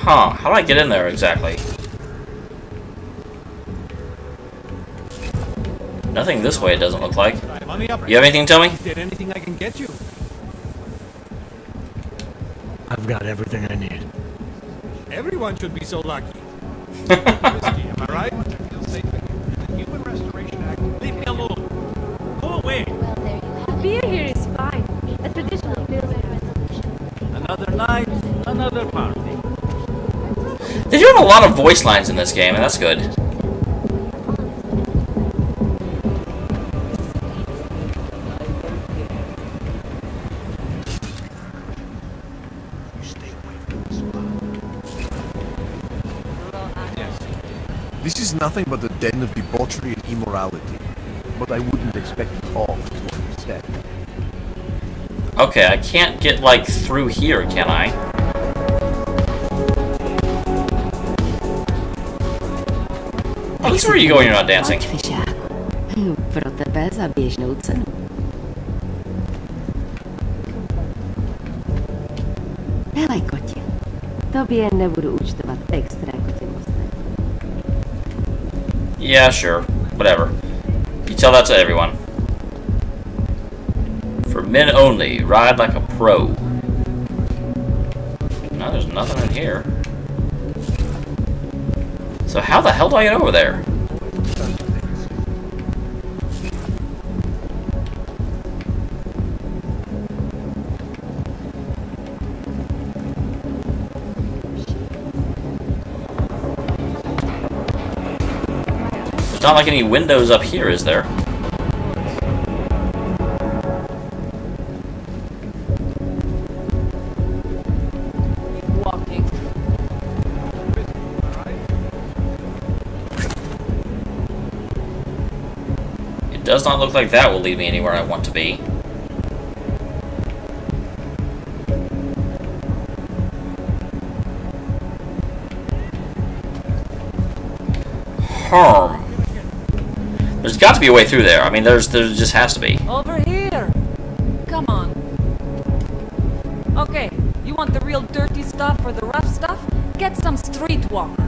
Huh, how do I get in there exactly? Nothing this way, it doesn't look like. You have anything to tell me? Is there anything I can get you? I've got everything I need. Everyone should be so lucky. Am I right? Human Restoration Act. Leave me alone. Go away. Beer here is fine. A traditional Pilsner resolution. Another night, another party. They're doing a lot of voice lines in this game, and that's good. This is nothing but a den of debauchery and immorality. But I wouldn't expect Augs to understand. Okay, I can't get, like, through here, can I? Oh, this is where you go when you're not dancing. Pro tebe za běžnou cenu. Hele, kotě, tobě nebudu účtovat extra jako těm ostatním. Yeah, sure. Whatever. You tell that to everyone. For men only, ride like a pro. No, there's nothing in here. So how the hell do I get over there? There's not like any windows up here, is there? Walking. It does not look like that will lead me anywhere I want to be. Harm. There's got to be a way through there. I mean, there just has to be. Over here. Come on. Okay, you want the real dirty stuff or the rough stuff? Get some streetwalker.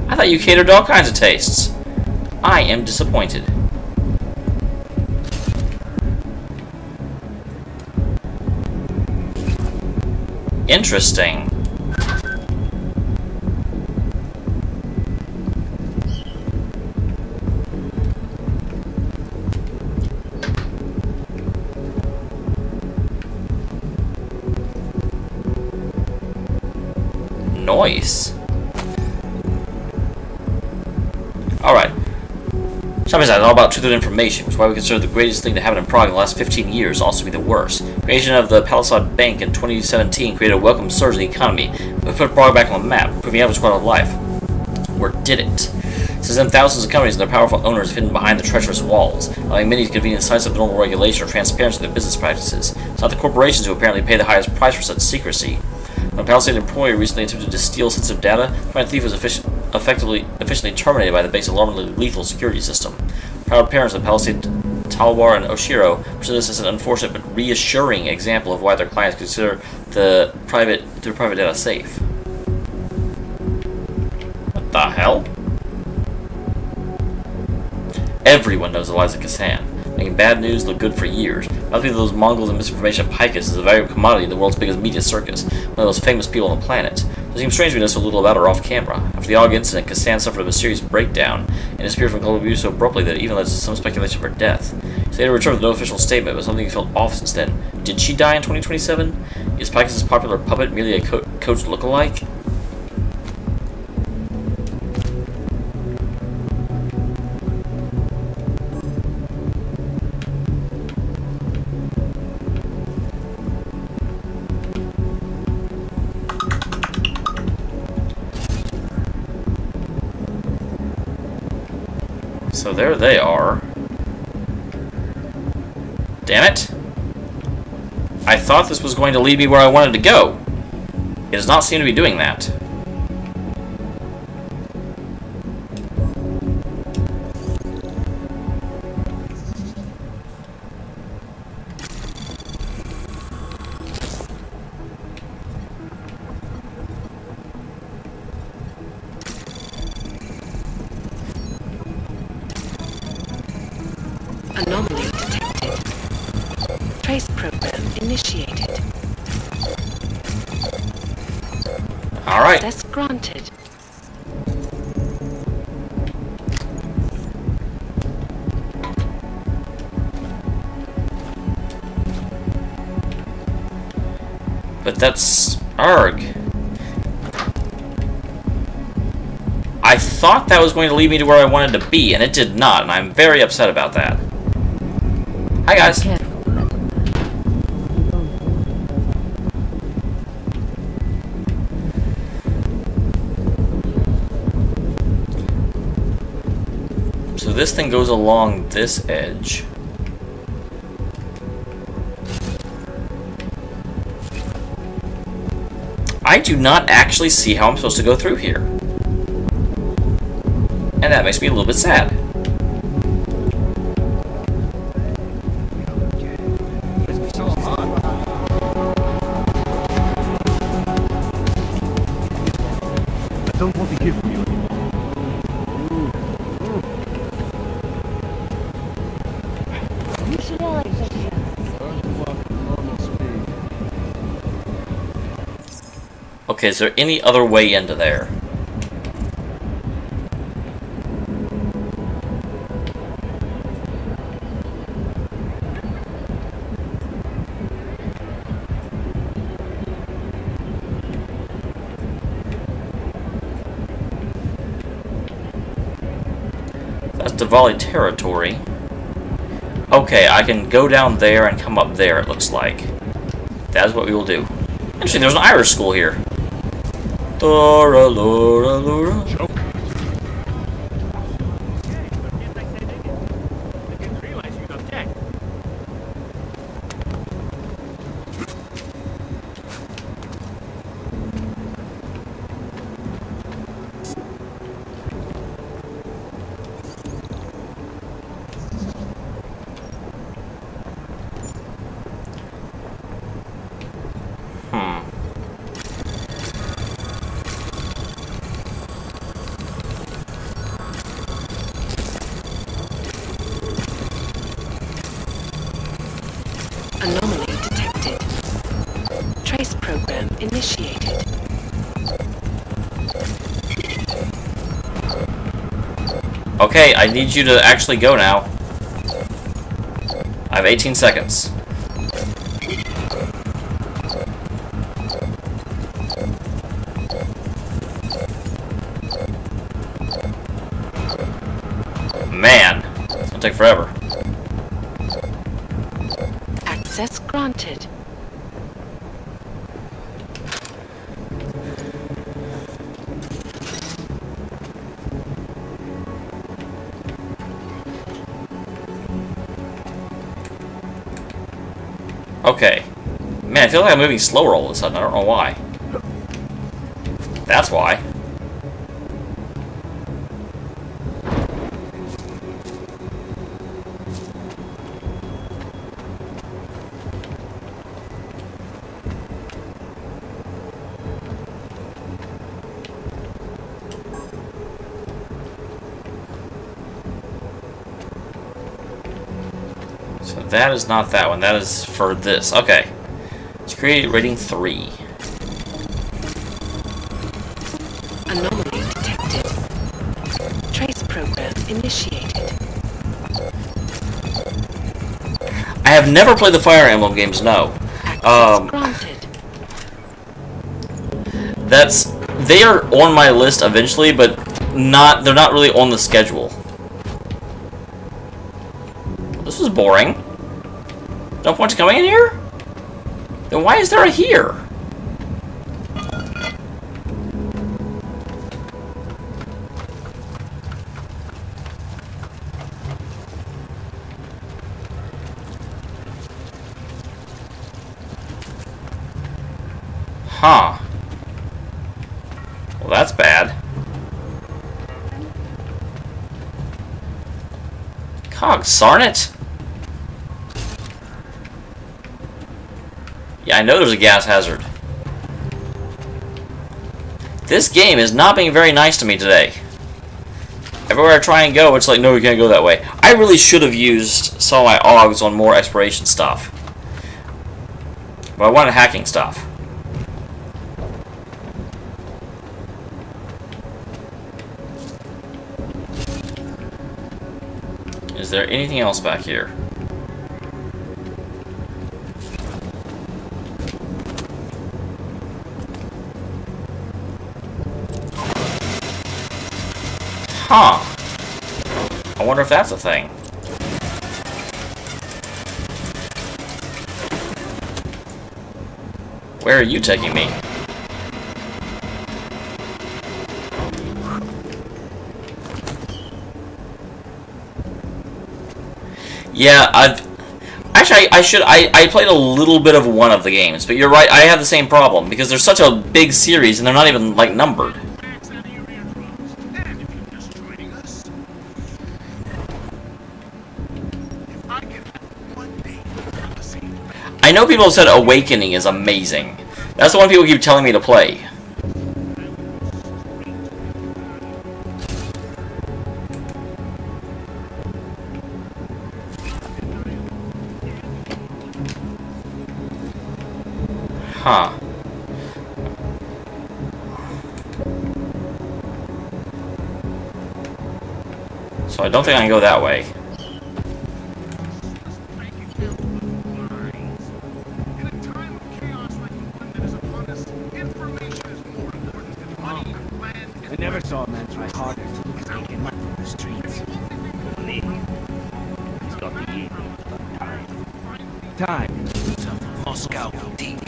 I thought you catered to all kinds of tastes. I am disappointed. Interesting. Noise. Alright. Sometimes I know about truth and information, which is why we consider the greatest thing to happen in Prague in the last 15 years also to be the worst. Creation of the Palisade Bank in 2017 created a welcome surge in the economy. We put Prague back on the map, proving average quality of life. Or did it? Since then, thousands of companies and their powerful owners have hidden behind the treacherous walls, allowing many convenient sites of normal regulation or transparency of their business practices. It's not the corporations who apparently pay the highest price for such secrecy. When a Palisade employee recently attempted to steal sensitive data, the prime thief was efficiently terminated by the bank's alarmingly lethal security system. Proud parents of Palisade Talwar and Oshiro presented this as an unfortunate but reassuring example of why their clients consider their private data safe. What the hell? Everyone knows Eliza Kassan, making bad news look good for years. Not to be those Mongols and misinformation Picus is a valuable commodity in the world's biggest media circus, one of the most famous people on the planet. It seems strange we know so little about her off camera. After the Augs incident, Kassan suffered a mysterious breakdown and disappeared from global view so abruptly that it even led to some speculation of her death. She later returned with no official statement, but something felt off since then. Did she die in 2027? Is Picus' popular puppet merely a coach look-alike? So there they are. Damn it! I thought this was going to lead me where I wanted to go. It does not seem to be doing that. Anomaly detected. Trace program initiated. Alright. Access granted. But that's Arg. I thought that was going to lead me to where I wanted to be, and it did not, and I'm very upset about that. Hi, guys. So this thing goes along this edge. I do not actually see how I'm supposed to go through here. And that makes me a little bit sad. I don't want to hear from you anymore. Okay, is there any other way into there? That's Diwali territory. Okay, I can go down there and come up there, it looks like. That is what we will do. Interesting, there's an Irish school here. Dora, Laura, Laura. Anomaly detected. Trace program initiated. Okay, I need you to actually go now. I have 18 seconds. take forever. Access granted. Okay. Man, I feel like I'm moving slower all of a sudden. I don't know why. That's why. So that is not that one. That is for this. Okay. Security rating 3. Anomaly detected. Trace program initiated. I have never played the Fire Emblem games, no. Granted. They are on my list eventually, but they're not really on the schedule. This is boring. No point to coming in here? Then why is there a here? Huh. Well, that's bad. Cogs, darn it. Yeah, I know there's a gas hazard. This game is not being very nice to me today. Everywhere I try and go, it's like, no, we can't go that way. I really should have used some of my Augs on more exploration stuff. But I wanted hacking stuff. Is there anything else back here? Huh. I wonder if that's a thing. Where are you taking me? Yeah, I played a little bit of one of the games, but you're right, I have the same problem, because there's such a big series and they're not even, like, numbered. I know people have said Awakening is amazing. That's the one people keep telling me to play. Huh. So I don't think I can go that way. I never saw a man try harder to make money from the streets. He's got the evening of time. Time. Moscow deep.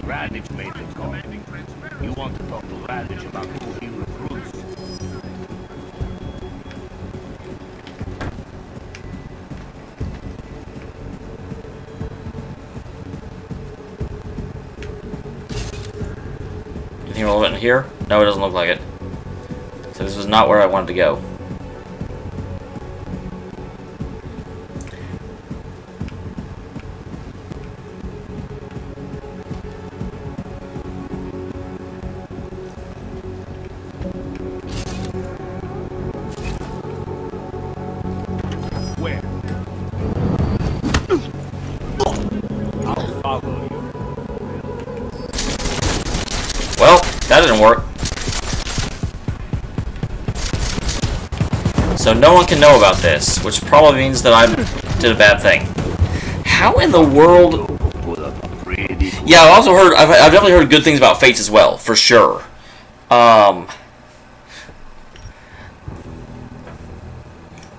Radich made the call. You want to talk to Radich about who he recruits? Anything relevant in here? No, it doesn't look like it. So this was not where I wanted to go. Where? I'll follow you. Well, that didn't work. So no one can know about this, which probably means that I did a bad thing. How in the world? Yeah, I've also heard. I've definitely heard good things about Fates as well, for sure.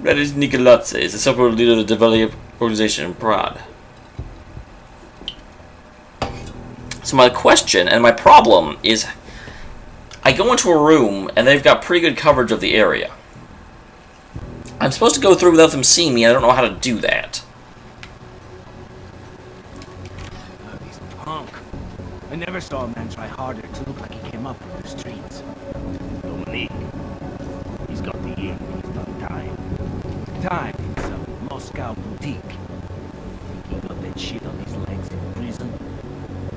That is Nikolazze, is the separate leader of the development organization in Prague. So my question and my problem is, I go into a room and they've got pretty good coverage of the area. I'm supposed to go through without them seeing me. I don't know how to do that. He's punk. I never saw a man try harder to look like he came up from the streets. Dominique. He's got the ink. He's done time. Time in some Moscow boutique. He got that shit on his legs in prison.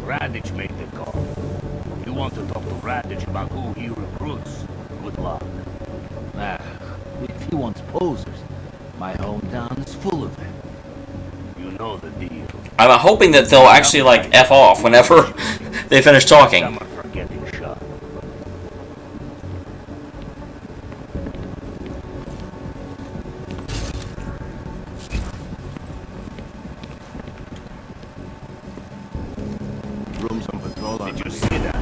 Radic made the call. You want to talk to Radic about who he recruits? Good luck. If he wants posers, my hometown is full of them. You know the deal. I'm hoping that they'll actually, like, F off whenever they finish talking. Some are getting shot. Rooms on patrol. Did you see that?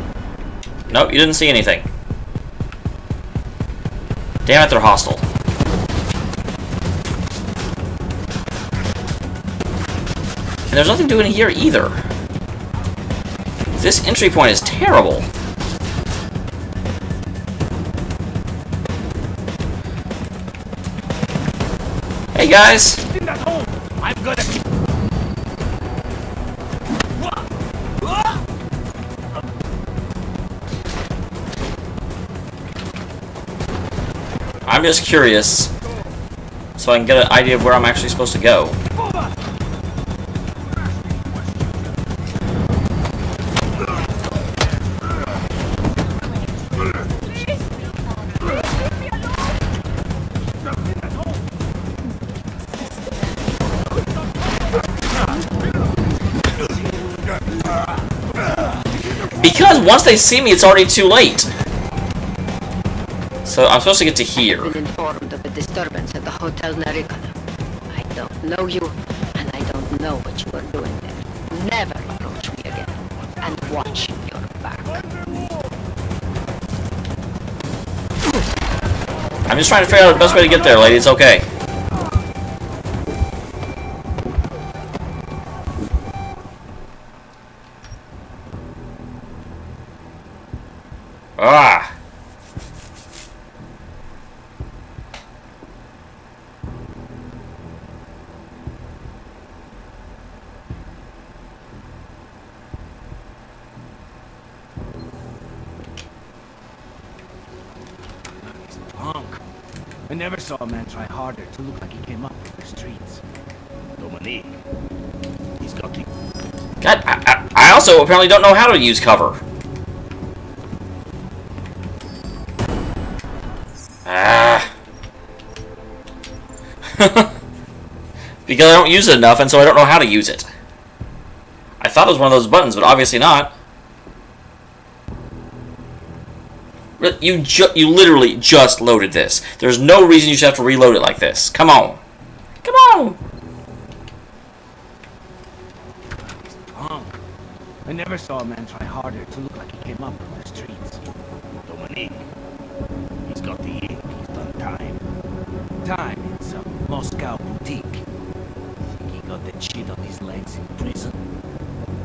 Nope, you didn't see anything. Damn it, they're hostile. And there's nothing doing here either. This entry point is terrible. Hey guys! I'm gonna keep... I'm just curious, so I can get an idea of where I'm actually supposed to go. Because once they see me, it's already too late. So I'm supposed to get to here. I've been informed of a disturbance at the Hotel Narikana. I don't know you, and I don't know what you are doing there. Never approach me again, and watch your back. I'm just trying to figure out the best way to get there, lady. It's okay. Ah! I never saw a man try harder to look like he came up from the streets. Dominique. He's got the... God, I also apparently don't know how to use cover. Ah. Because I don't use it enough, and so I don't know how to use it. I thought it was one of those buttons, but obviously not. You literally just loaded this. There's no reason you should have to reload it like this. Come on. Come on. Punk. I never saw a man try harder to look like he came up from the streets. Dominique. He's got the ink. He's done time. Time in some Moscow boutique. He got that shit on his legs in prison.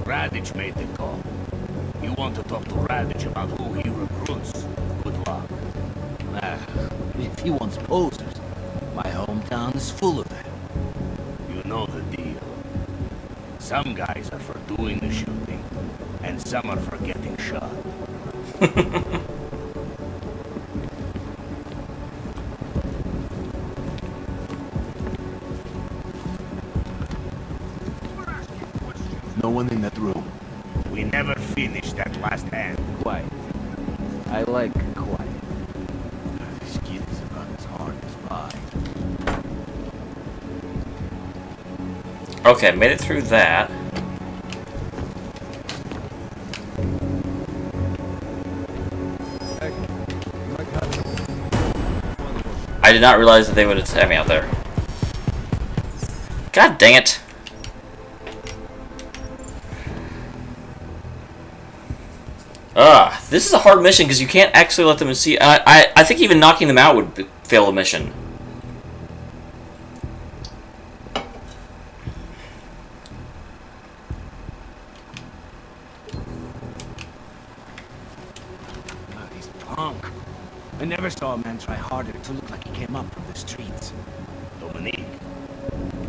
Radic made the call. You want to talk to Radic about who he recruits? Good luck. If he wants posers, my hometown is full of them. You know the deal. Some guys are for doing the shooting, and some are for getting shot. No one in that room. We never finished that last hand. Quiet. I like quiet. This kid is about as hard as mine. Okay, made it through that. I did not realize that they would have me out there. God dang it. This is a hard mission because you can't actually let them see. I think even knocking them out would fail the mission. saw a man try harder to look like he came up from the streets. Dominique.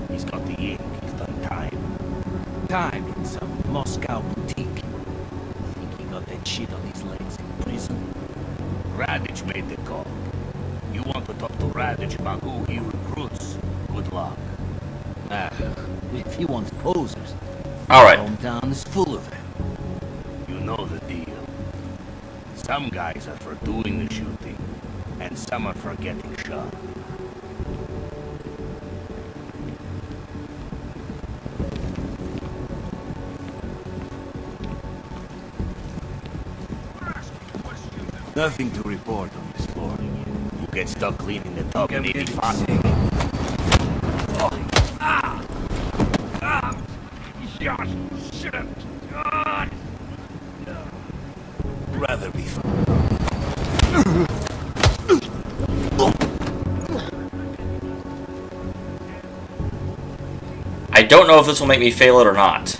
He's got the ink. He's done time. Time in some Moscow boutique. Think he got that shit on his legs in prison. Radich made the call. You want to talk to Radich about who he recruits? Good luck. If he wants posers, alright. Hometown is full of them. You know the deal. Some guys are for doing the shooting, and some are for getting shot. Nothing to report on this floor. You get stuck cleaning the tub in 85. Shut up. God. Rather be fun. I don't know if this will make me fail it or not.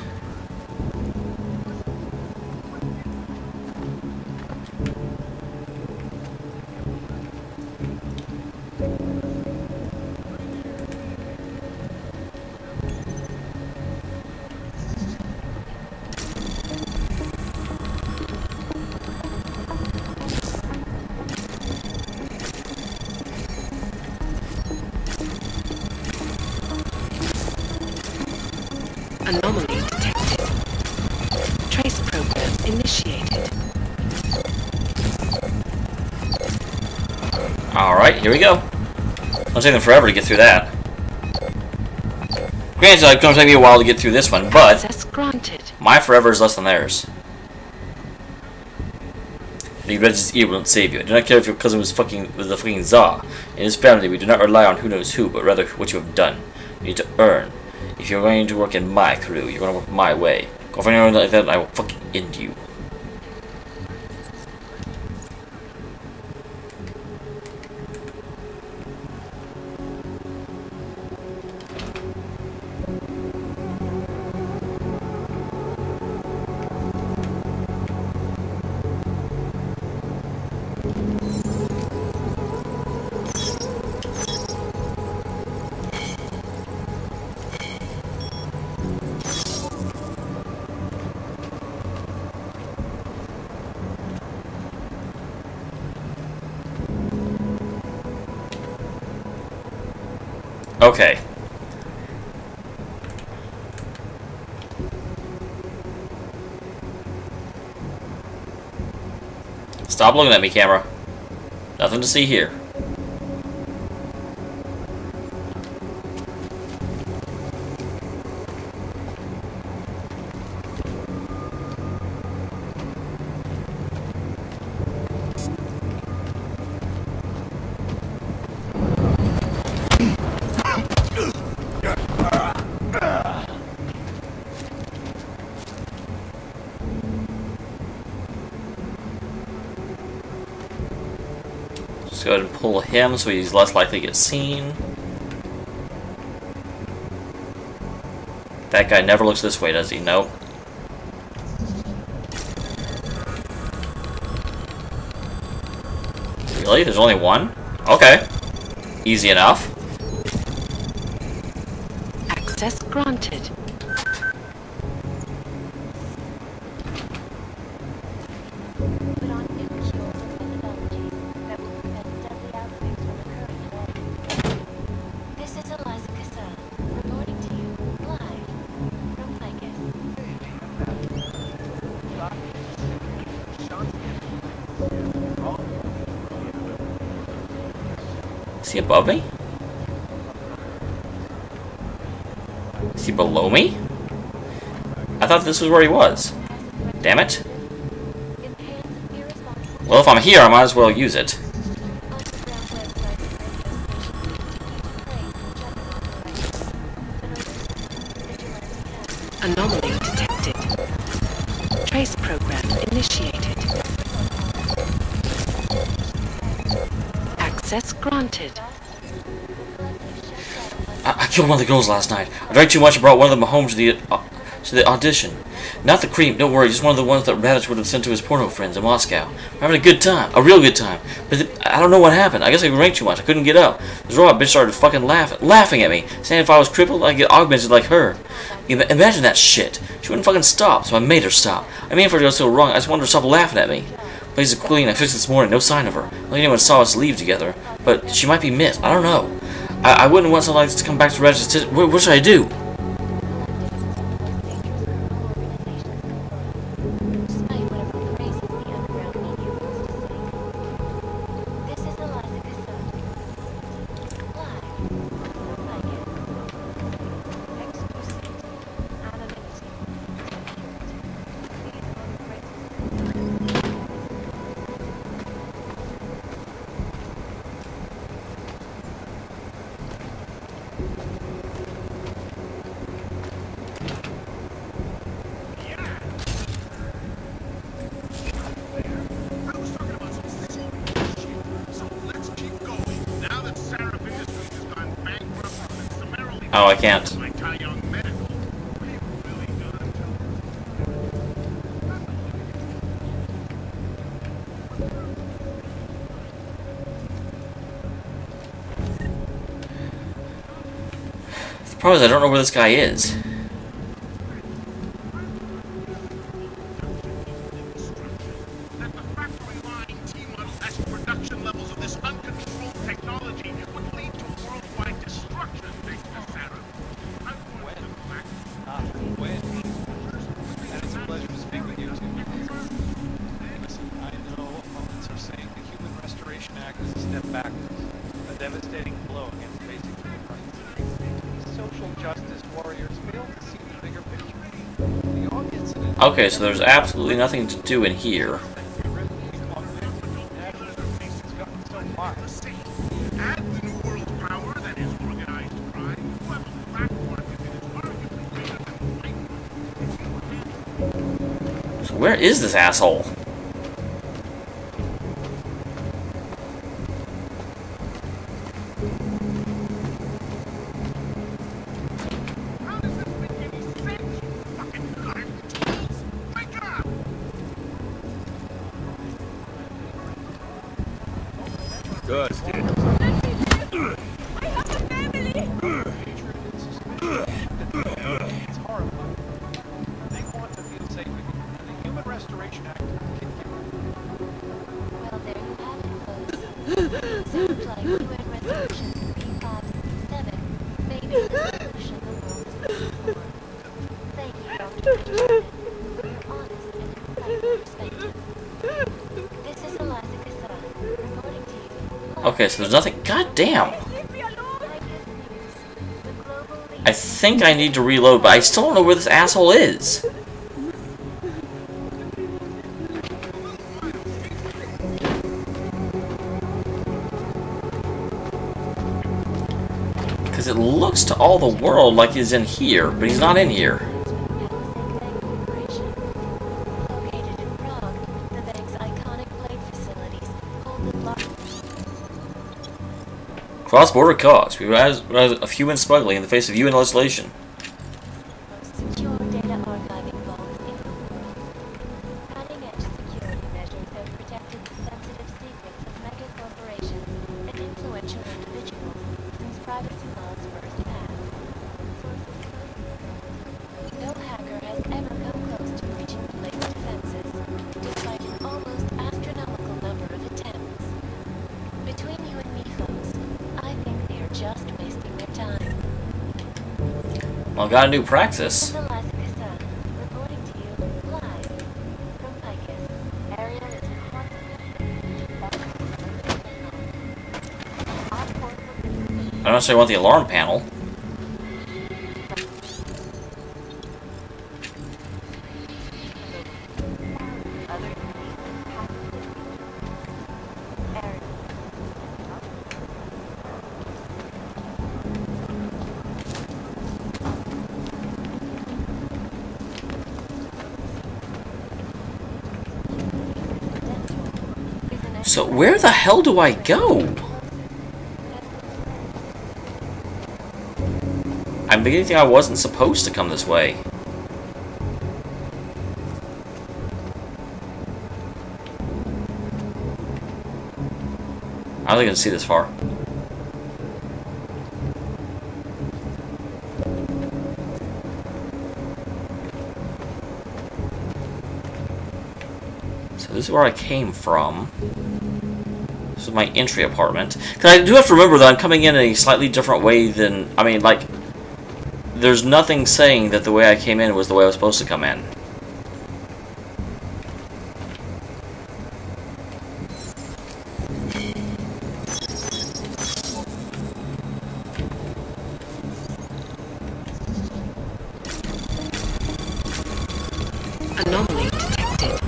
Anomaly detected. Trace program initiated. Alright, here we go. It'll take them forever to get through that. Granted, it's going to take me a while to get through this one, but Access granted. my forever is less than theirs. The Registered Evil won't save you. I do not care if your cousin was the fucking Tsar. In his family, we do not rely on who knows who, but rather what you have done. You need to earn. If you're going to work in my crew, you're going to work my way. Go for anyone like that, and I will fucking end you. Okay. Stop looking at me, camera. Nothing to see here. Go ahead and pull him so he's less likely to get seen. That guy never looks this way, does he? Nope. Really? There's only one? Okay. Easy enough. Access granted. Is he above me? Is he below me? I thought this was where he was. Damn it. Well, if I'm here, I might as well use it. Anomaly detected. Trace program initiated. Access granted. I killed one of the girls last night. I drank too much and brought one of them home to the audition. Not the cream, don't worry, just one of the ones that Radich would have sent to his porno friends in Moscow. We're having a good time, a real good time. But I don't know what happened. I guess I drank too much. I couldn't get up. This robot bitch started fucking laughing at me, saying if I was crippled, I'd get augmented like her. Imagine that shit. She wouldn't fucking stop, so I made her stop. I mean, if it was so wrong, I just wanted her to stop laughing at me. Place is clean. I fixed it this morning. No sign of her. Only anyone saw us leave together. But she might be missed. I don't know. I wouldn't want something like this to come back to register. What should I do? Oh, I can't. The problem is I don't know where this guy is. Okay, so there's absolutely nothing to do in here. So where is this asshole? Good, kid. Okay, so there's nothing. God damn! I think I need to reload, but I still don't know where this asshole is. Because it looks to all the world like he's in here, but he's not in here. Cross-border costs. We realize of human smuggling in the face of UN legislation. Secure data archiving involves cutting-edge security measures have protected the sensitive secrets of mega corporations and influential individuals since privacy laws first passed. No hacker has ever come close to breaching the Blade's defenses, despite an almost astronomical number of attempts. Between you and me, folks, I think they are just wasting their time. Well, got a new praxis. Reporting to you live from Picus. Ariel is I don't necessarily want the alarm panel. So where the hell do I go? I'm beginning to think I wasn't supposed to come this way. don't think I can see this far. So this is where I came from. This is my entry apartment. Because I do have to remember that I'm coming in a slightly different way than... I mean, like... There's nothing saying that the way I came in was the way I was supposed to come in. Anomaly detected.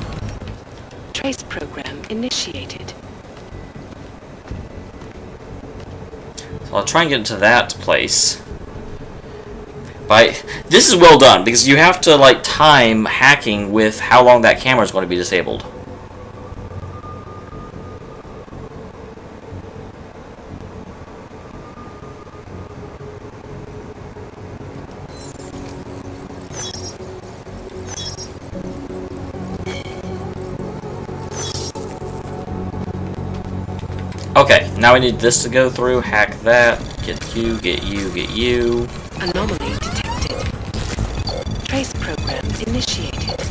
Trace program initiated. So I'll try and get into that place. But this is well done, because you have to, like, time hacking with how long that camera is going to be disabled. Okay, now we need this to go through, hack that, get you, get you, get you. Anomaly detected. Trace program initiated.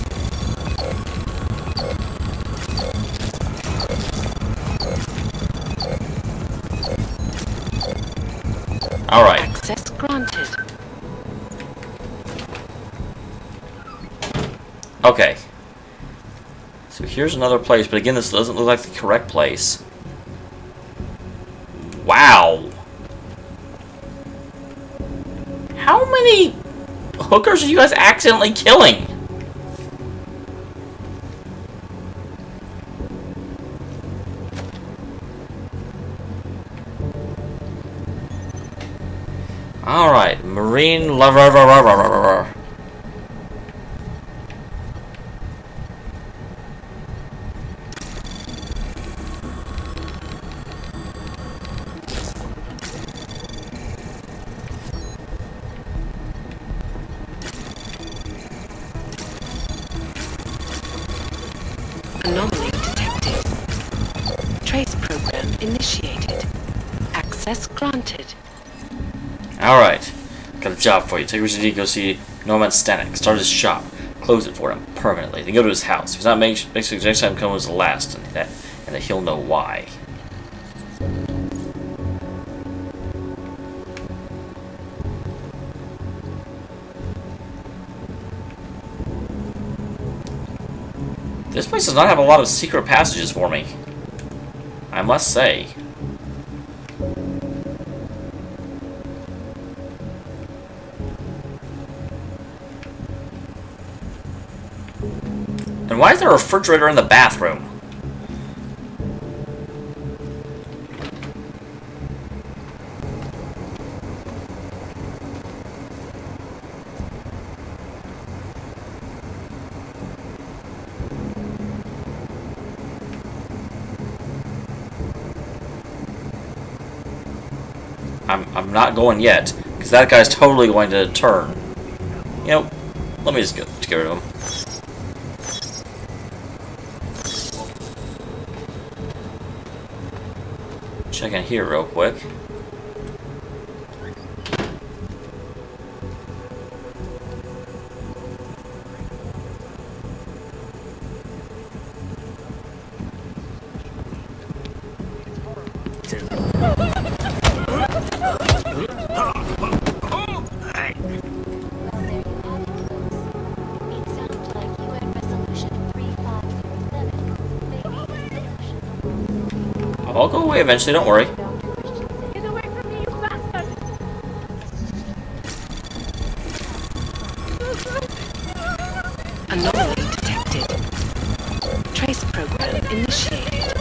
Alright. Access granted. Okay. So here's another place, but again, this doesn't look like the correct place. Wow. How many hookers are you guys accidentally killing? Alright, Marine lover. Anomaly detected. Trace program initiated. Access granted. Alright. Got a job for you. Take what you need to go see Norman Stanek. Start his shop. Close it for him permanently. Then go to his house. If he's not make sure the next time comes was the last, and that he'll know why. This place does not have a lot of secret passages for me, I must say. And why is there a refrigerator in the bathroom? I'm not going yet, because that guy's totally going to turn. You know, let me just get rid of him. Check in here real quick. I'll go away eventually, don't worry. Anomaly detected. Trace program initiated.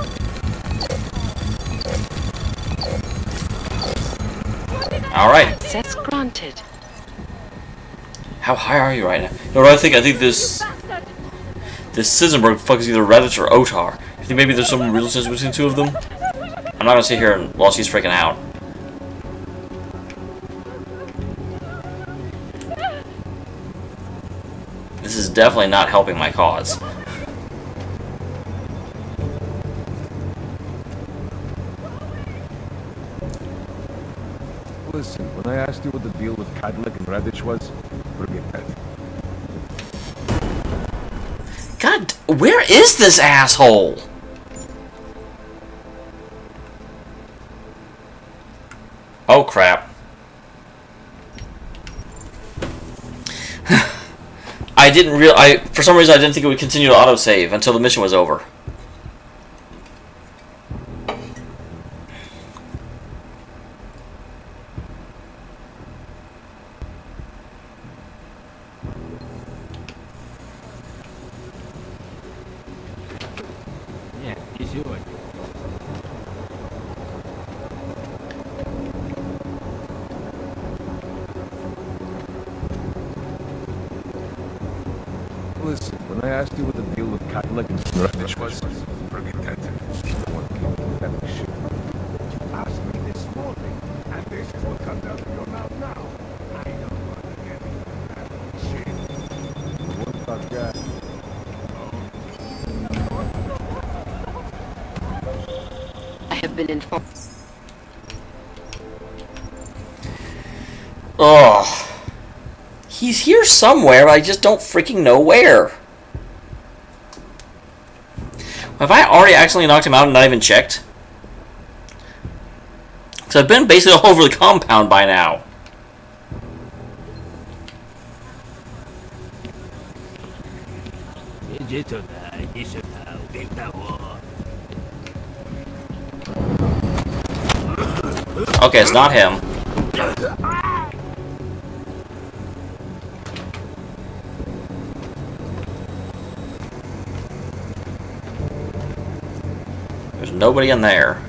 Alright. Access granted. How high are you right now? You know what I think? I think this Sisenberg fuck is either Reddit or Otar. You think maybe there's some relationship between the two of them? I'm not gonna sit here while she's freaking out. This is definitely not helping my cause. Listen, when I asked you what the deal with Cadillac and Radish was, forget that. God, where is this asshole? Oh crap. For some reason I didn't think it would continue to autosave until the mission was over. Yeah, he's yours. Listen, when I asked you what the deal with Cadillac and Radish was, forget that. No one came to that shit. You asked me this morning, and this is what comes out of your mouth now. I don't want to get into that shit. What about that? I have been informed. Ugh. He's here somewhere, but I just don't freaking know where. Have I already accidentally knocked him out and not even checked? Because I've been basically all over the compound by now. Okay, it's not him. There's nobody in there.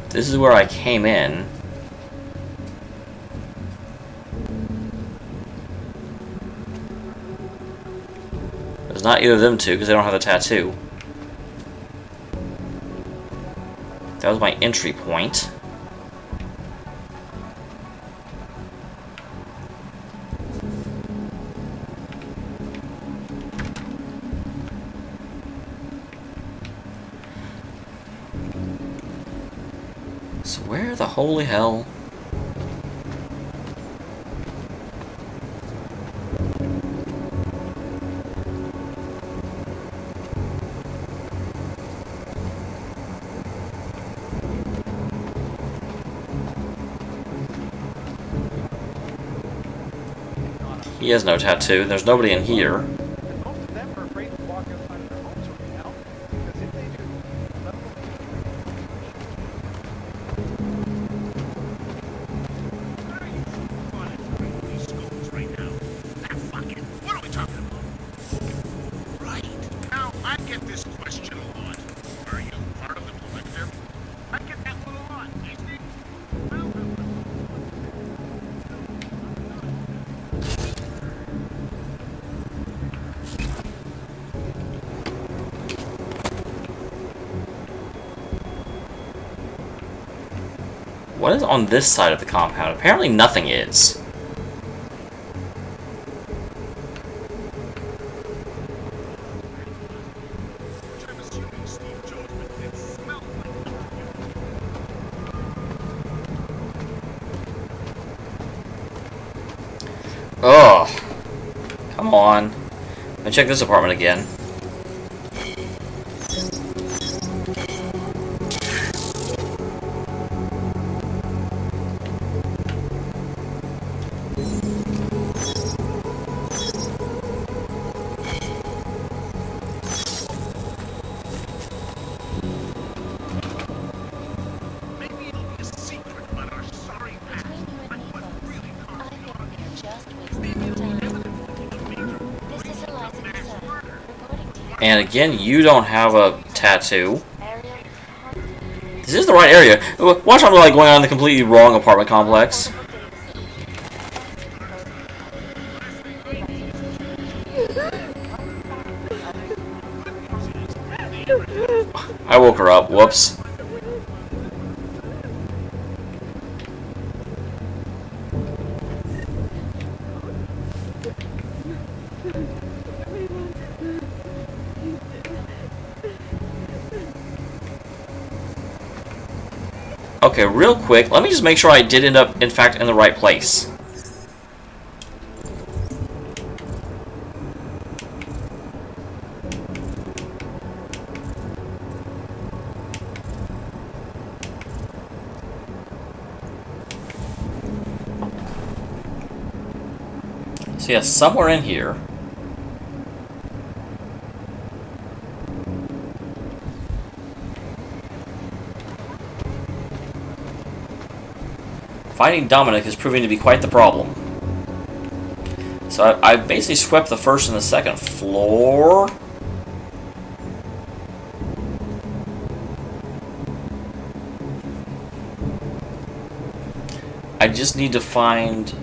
This is where I came in. There's not either of them two because they don't have the tattoo. That was my entry point. So where the holy hell? He has no tattoo. There's nobody in here. What is on this side of the compound? Apparently nothing is. Ugh. Come on. Let me check this apartment again. And again, you don't have a tattoo. This is the right area. Watch, I'm like going on the completely wrong apartment complex. I woke her up. Whoops. Okay, real quick, let me just make sure I did end up, in fact, in the right place. So yeah, somewhere in here. Finding Dominic is proving to be quite the problem. So I basically swept the first and the second floor. I just need to find...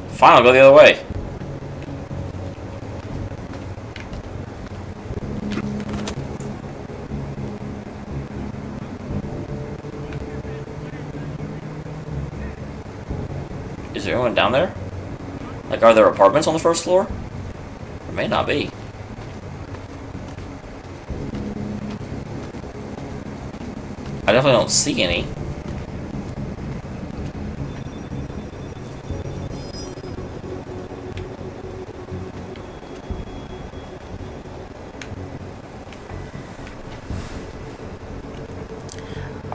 Fine, I'll go the other way. Is there anyone down there? Like, are there apartments on the first floor? There may not be. I definitely don't see any.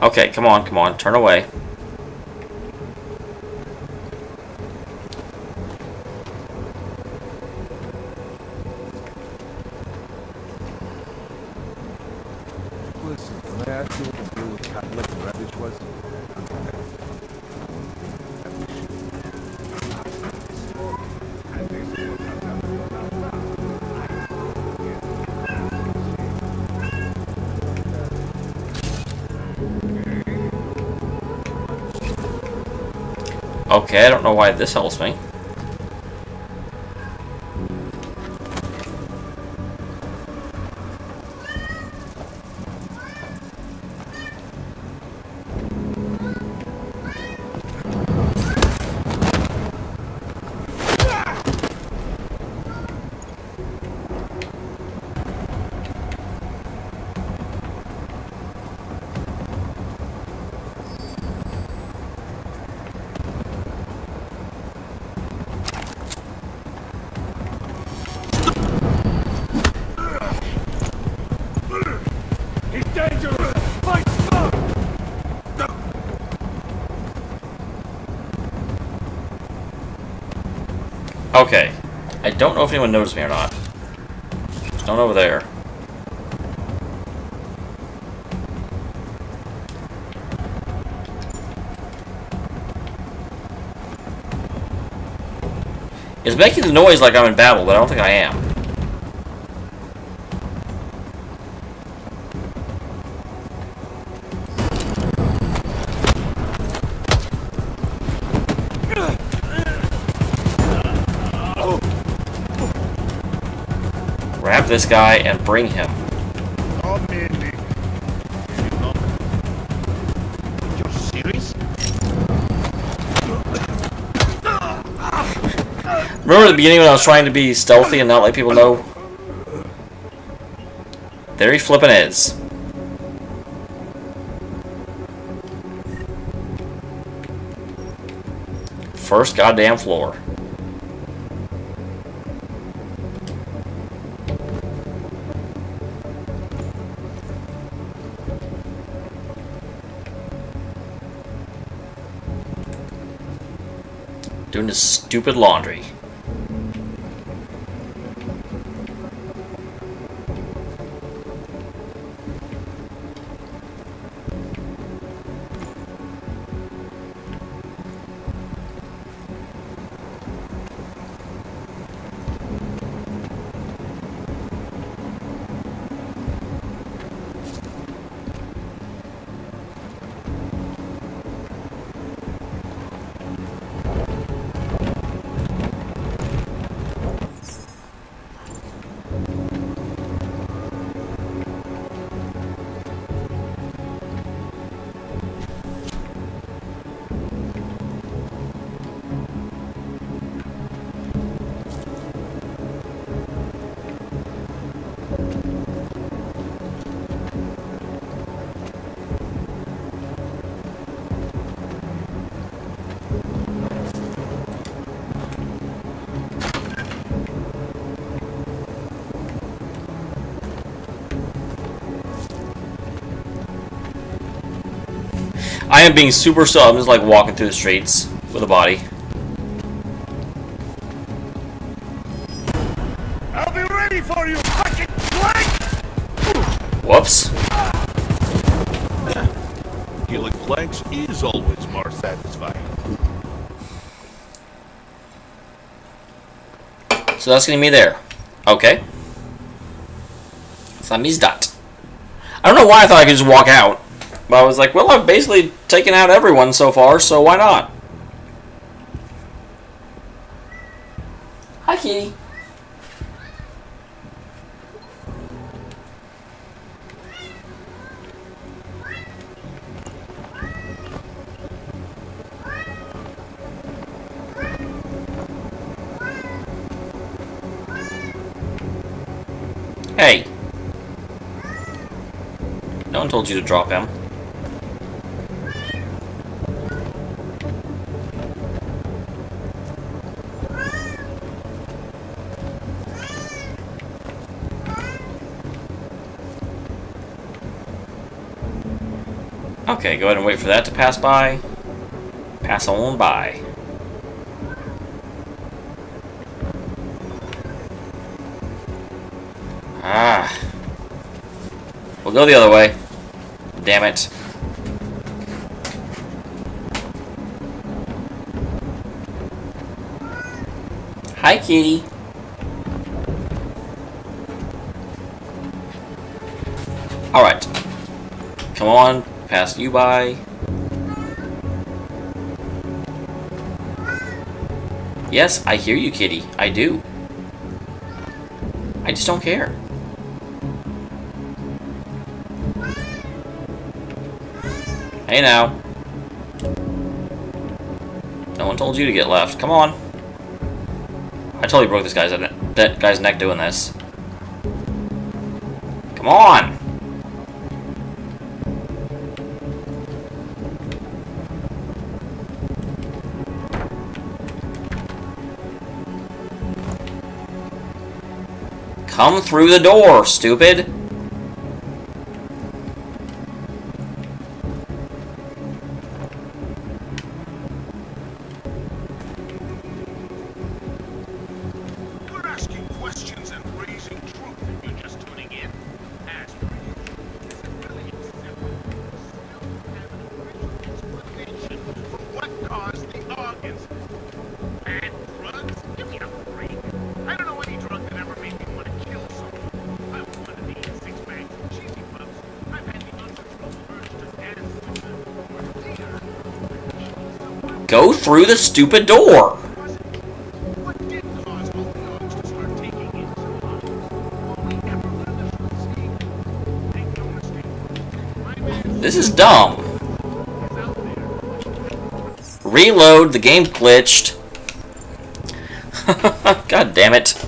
Okay, come on, turn away. Listen, when I asked you what the deal with Catholic and Ravage was, Okay, I don't know why this helps me. He's dangerous! Fight smart! Okay. I don't know if anyone noticed me or not. There's none over there. It's making the noise like I'm in battle, but I don't think I am. Grab this guy and bring him. You're serious? Remember at the beginning when I was trying to be stealthy and not let people know? There he flippin' is. First goddamn floor. Doing his stupid laundry. I am being super still. I'm just like walking through the streets with a body. I'll be ready for you, fucking blank! Whoops. Killing planks is always more satisfying. So that's gonna be there. Okay. So that means that. I don't know why I thought I could just walk out. But I was like, well, I've basically taken out everyone so far, so why not? Hi, kitty. Hey. No one told you to drop him. Okay, go ahead and wait for that to pass by. Pass on by. Ah. We'll go the other way. Damn it. Hi, kitty. Alright. Come on. Pass you by. Yes, I hear you, kitty. I do. I just don't care. Hey now. No one told you to get left. Come on. I totally broke this guy's neck doing this. Come on. Come through the door, stupid. We're asking questions and raising truth if you're just tuning in. As per usual, is it really acceptable to still have an original explanation for what caused the Augs incident? Bad drugs? Give me a break. I don't know any drug that ever made me want to kill someone. I don't want to be in 6 bags of cheesy puffs. I've had the uncontrollable urge to dance with them. Go through the stupid door. This is dumb. Reload, the game glitched. God damn it.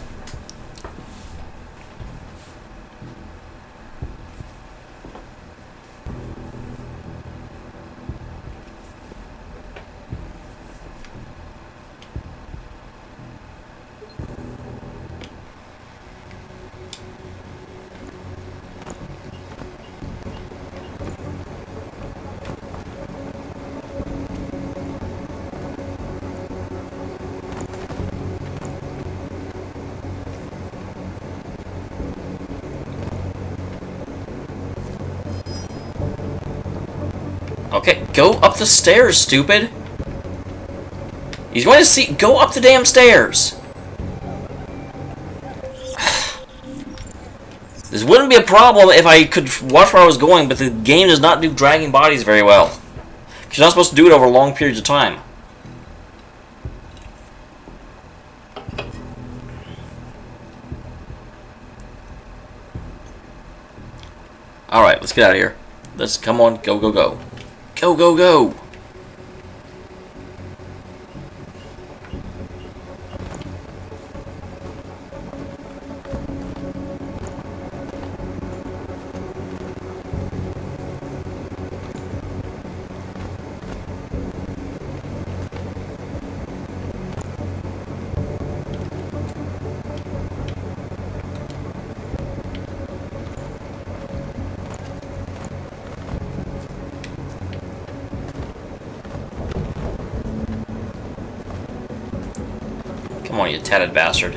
Okay, go up the stairs, stupid. He's going to see. Go up the damn stairs. This wouldn't be a problem if I could watch where I was going, but the game does not do dragging bodies very well. Because you're not supposed to do it over long periods of time. Alright, let's get out of here. Let's, come on, go, go, go. Go, go, go! Come on, you tatted bastard.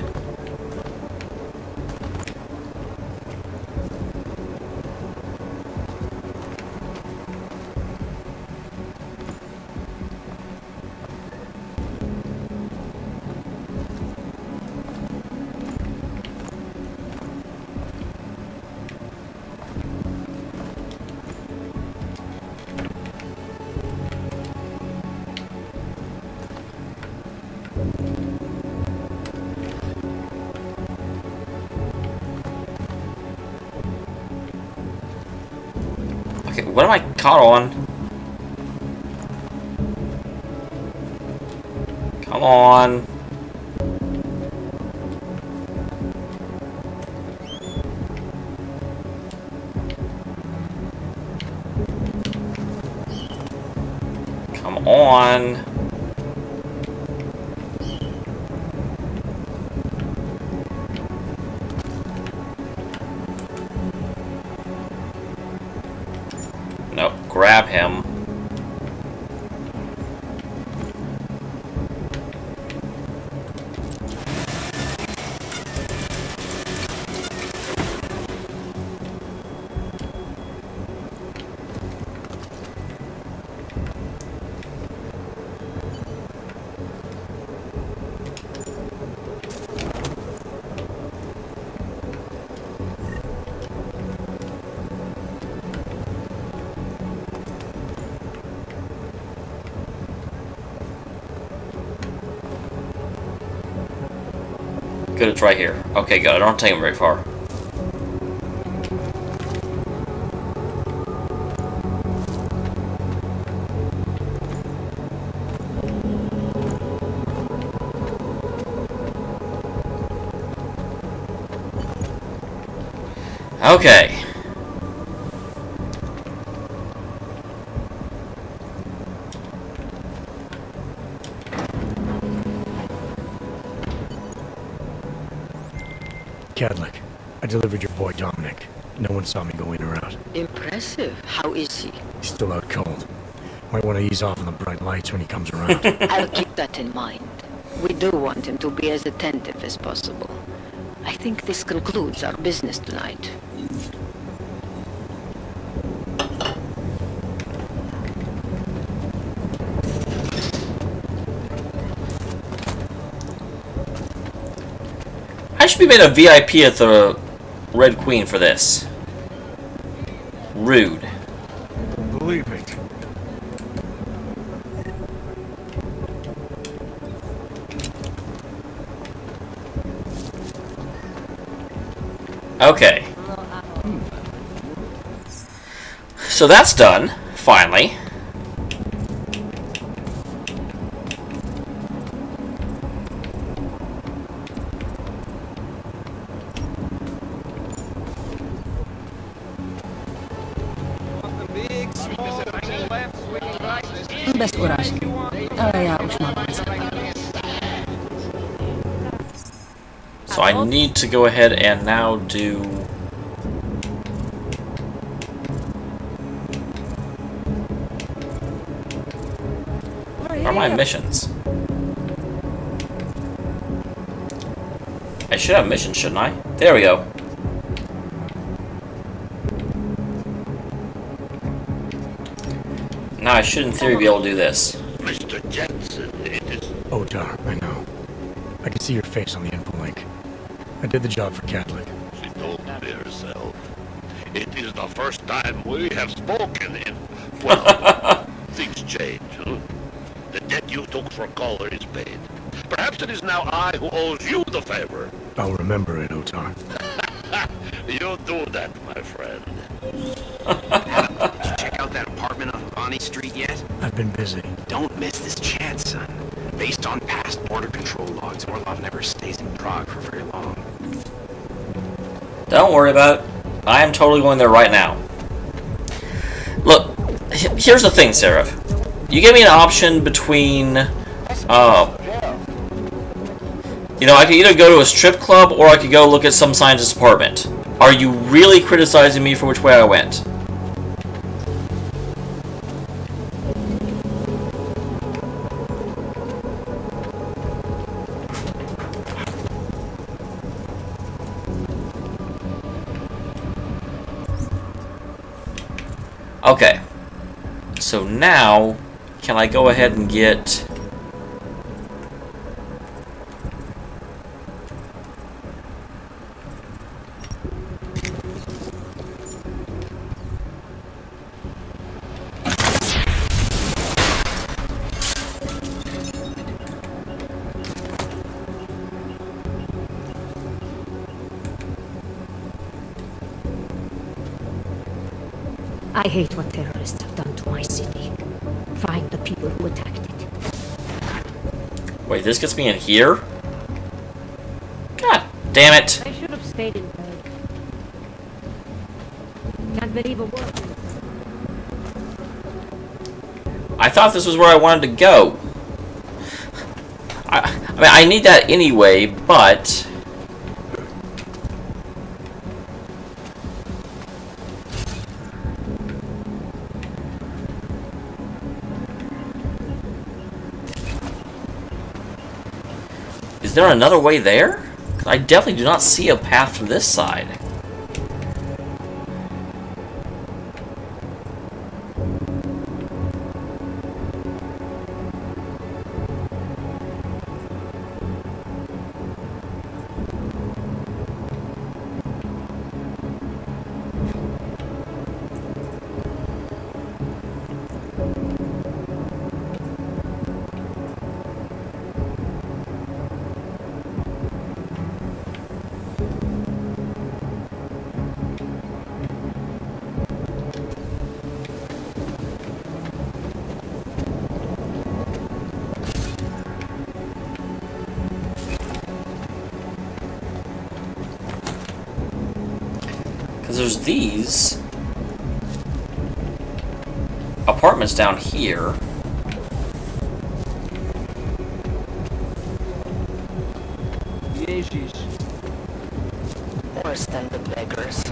Okay, what am I caught on? Come on. Come on. Nope, grab him. Good, it's right here. Okay, good. I don't take him very far. Okay. Cadlick, I delivered your boy Dominic. No one saw me go in or out. Impressive. How is he? He's still out cold. Might want to ease off on the bright lights when he comes around. I'll keep that in mind. We do want him to be as attentive as possible. I think this concludes our business tonight. I should be made a VIP at the Red Queen for this. Rude. Believe it. Okay. So that's done, finally. Bez urážky, ale já už mám So I need to go ahead and now do... Where are my missions? I should have missions, shouldn't I? There we go. Now I should, in theory, be able to do this. Mr. Jensen, it is... Otar, I know. I can see your face on the info link. I did the job for Cadlick. She told me herself. It is the first time we have spoken in... Well, things change, huh? The debt you took for Caller is paid. Perhaps it is now I who owes you the favor. I'll remember it, Otar. You do that, my friend. Did you check out that apartment on Bonnie Street yet? I've been busy. Don't miss this chance, son. Based on past border control logs, Orlov never stays in Prague for very long. Don't worry about it. I am totally going there right now. Look, here's the thing, Seraph. You give me an option between... you know, I could either go to a strip club or I could go look at some scientist's apartment. Are you really criticizing me for which way I went? Okay. So now, can I go ahead and get... I hate what terrorists have done to my city. Find the people who attacked it. Wait, this gets me in here? God damn it! I should have stayed in bed. Can't believe a word. I thought this was where I wanted to go. I mean, I need that anyway, but... Is there another way there? 'Cause I definitely do not see a path from this side. There's these apartments down here. Worse than the beggars.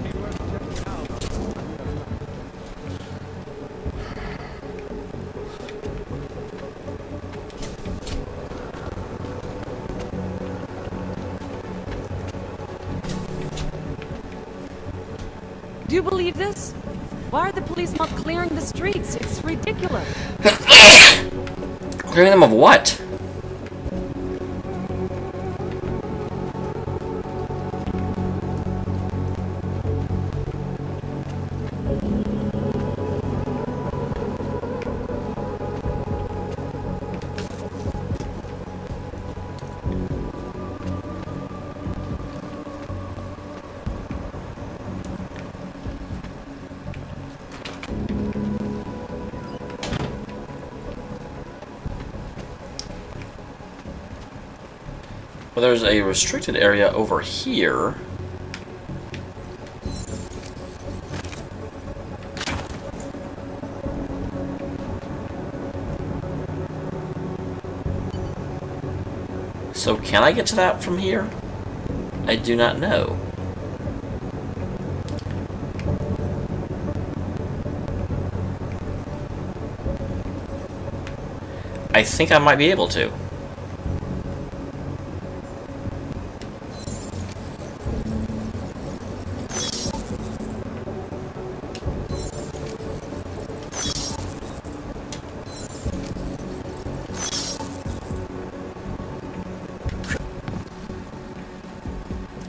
Do you believe this? Why are the police not clearing the streets? It's ridiculous. Clearing them of what? Well, there's a restricted area over here. So can I get to that from here? I do not know. I think I might be able to.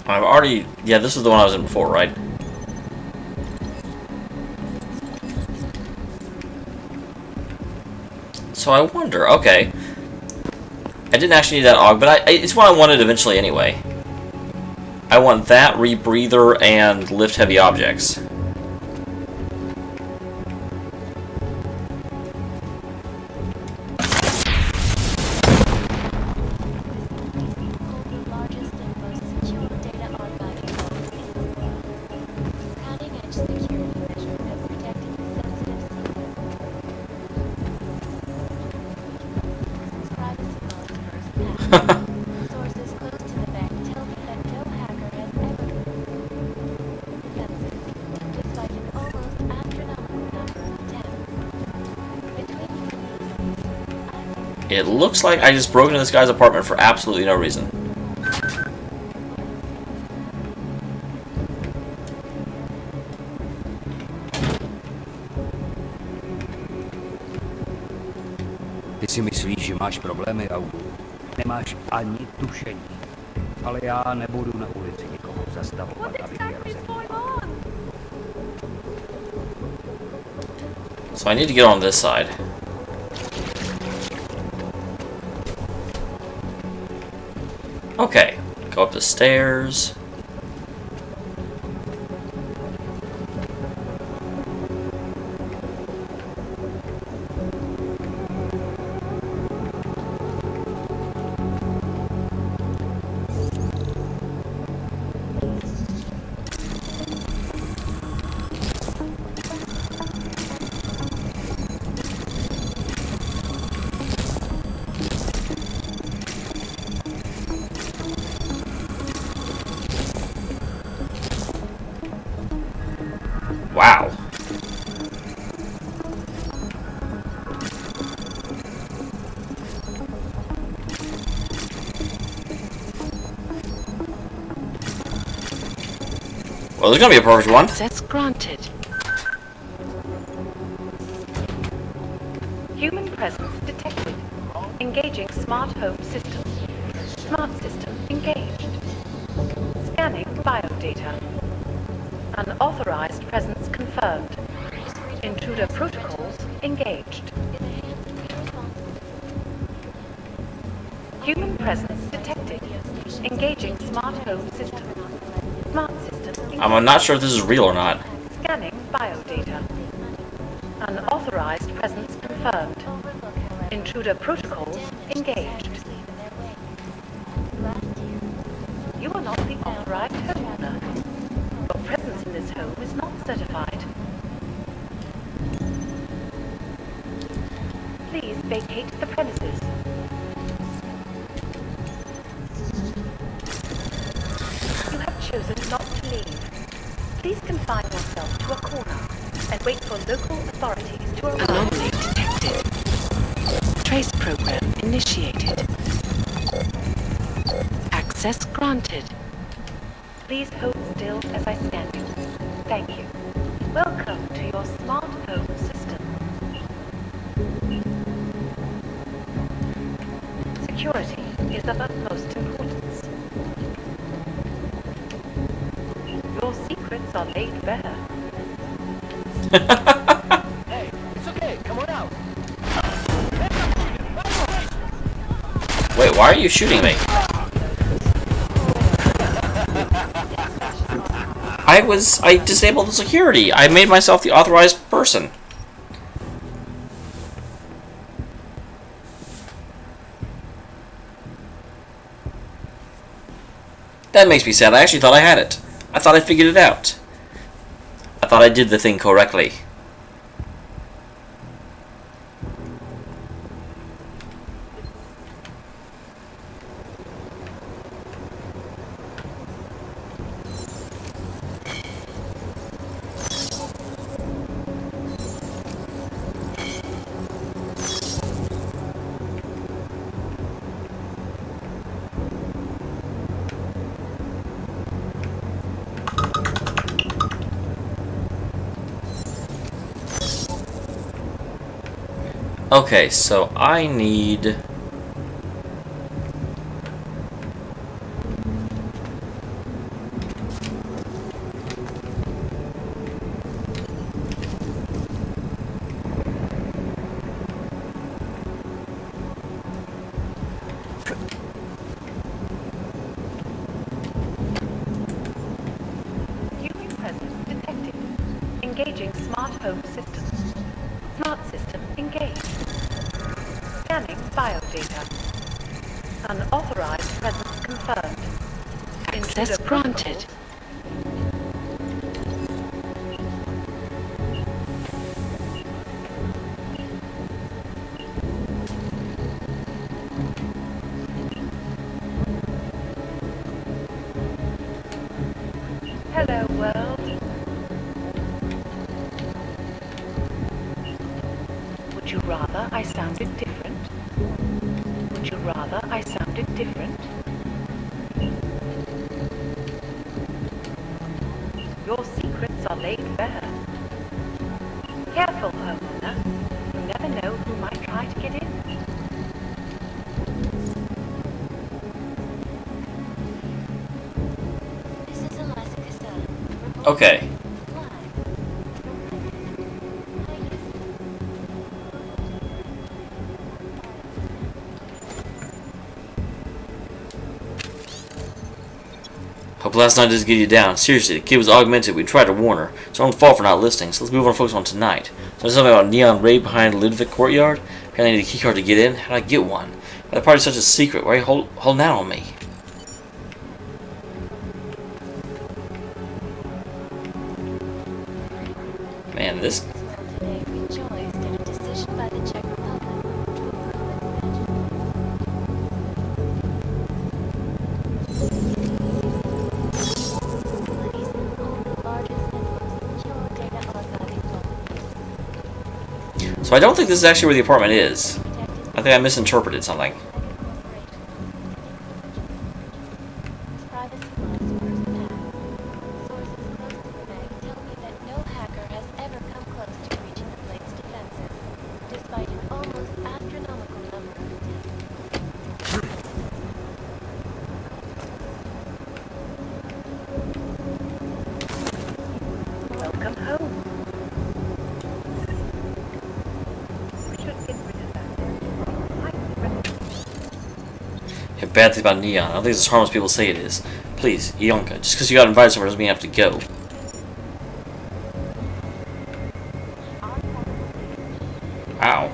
I've already... Yeah, this is the one I was in before, right? So I wonder, okay. I didn't actually need that AUG, but it's what I wanted eventually anyway. I want that, rebreather, and lift heavy objects. It looks like I just broke into this guy's apartment for absolutely no reason. Ty si myslíš, že máš problémy, Augu? Nemáš ani tušení. Ale já nebudu na ulici nikoho zastavovat, abych je rozebíral. So I need to get on this side. Okay, go up the stairs. Wow. Well, there's gonna be a perfect one. Access granted. Human presence detected. Engaging smart home system. Smart system engaged. Scanning biodata. Unauthorized presence confirmed. Intruder protocols engaged. Human presence detected. Engaging smart home system. Smart system engaged. I'm not sure if this is real or not. Scanning biodata. Unauthorized presence confirmed. Intruder protocols engaged. You are not the authorized homeowner. Your presence in this home is not certified. Please vacate the premises. You have chosen not to leave. Please confine yourself to a corner and wait for local authorities to arrive. Anomaly detected. Trace program initiated. Access granted. Please hold still as I scan you. Thank you. Welcome to your smart home system. Security is of utmost importance. Your secrets are laid bare. Hey, it's okay. Come on out. Wait, why are you shooting me? I disabled the security. I made myself the authorized person. That makes me sad. I actually thought I had it. I thought I figured it out. I thought I did the thing correctly. Okay, so I need... Human presence detected. Engaging smart home system. Smart system engaged. Scanning biodata. Unauthorized presence confirmed. Access granted. Hello, world. Would you rather I sounded different? Would you rather I sounded different? Your secrets are laid bare. Careful, homeowner. You never know who might try to get in. Okay. Hope last night doesn't get you down. Seriously, the kid was augmented. We tried to warn her. It's her own fault for not listening, so let's move on and focus on tonight. So there's something about a neon ray behind Ludwig courtyard. Apparently I need a keycard to get in. How did I get one? That party's such a secret. Why are you holding out on me? Man, this... Today rejoiced at a decision by the Czech Republic. So I don't think this is actually where the apartment is. I think I misinterpreted something. Welcome home. We should get rid of that. Yeah, bad things about Neon. I don't think it's as harmless as people say it is. Please, Yonka, just because you got invited somewhere doesn't mean you have to go. Ow.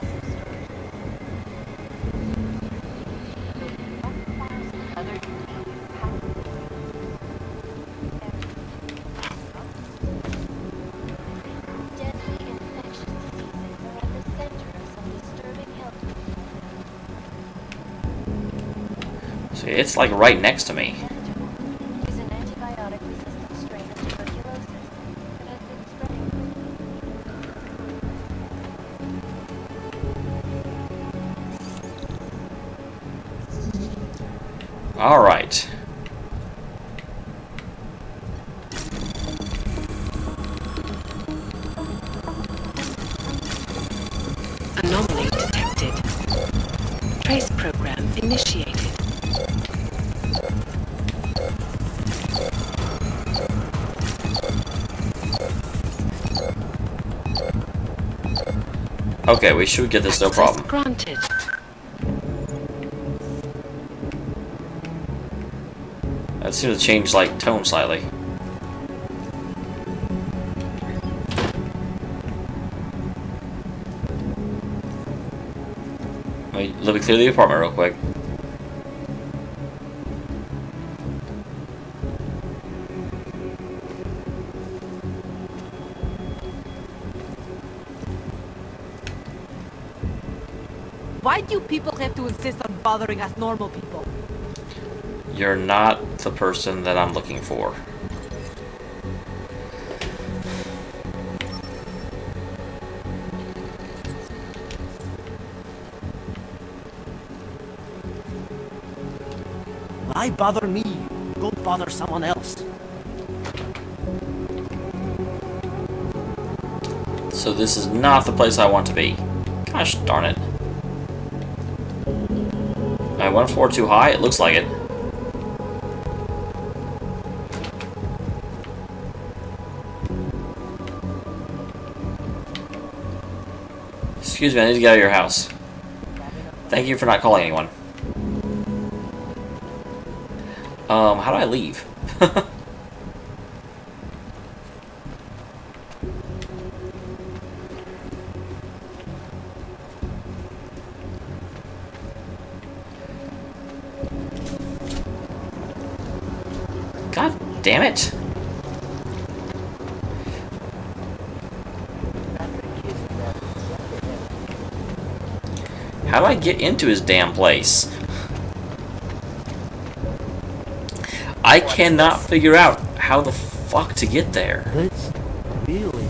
See, it's like right next to me. Is an antibiotic-resistant strain of tuberculosis that has been spreading. All right. Anomaly detected. Trace program initiated. Okay, we should get this no problem. Granted. That seems to change, like, tone slightly. Let me clear the apartment real quick. Why do you people have to insist on bothering us normal people? You're not the person that I'm looking for. Why bother me? Go bother someone else. So this is not the place I want to be. Gosh darn it. I went floor too high? It looks like it. Excuse me, I need to get out of your house. Thank you for not calling anyone. How do I leave? God damn it. How do I get into his damn place? I cannot figure out how the fuck to get there. That's really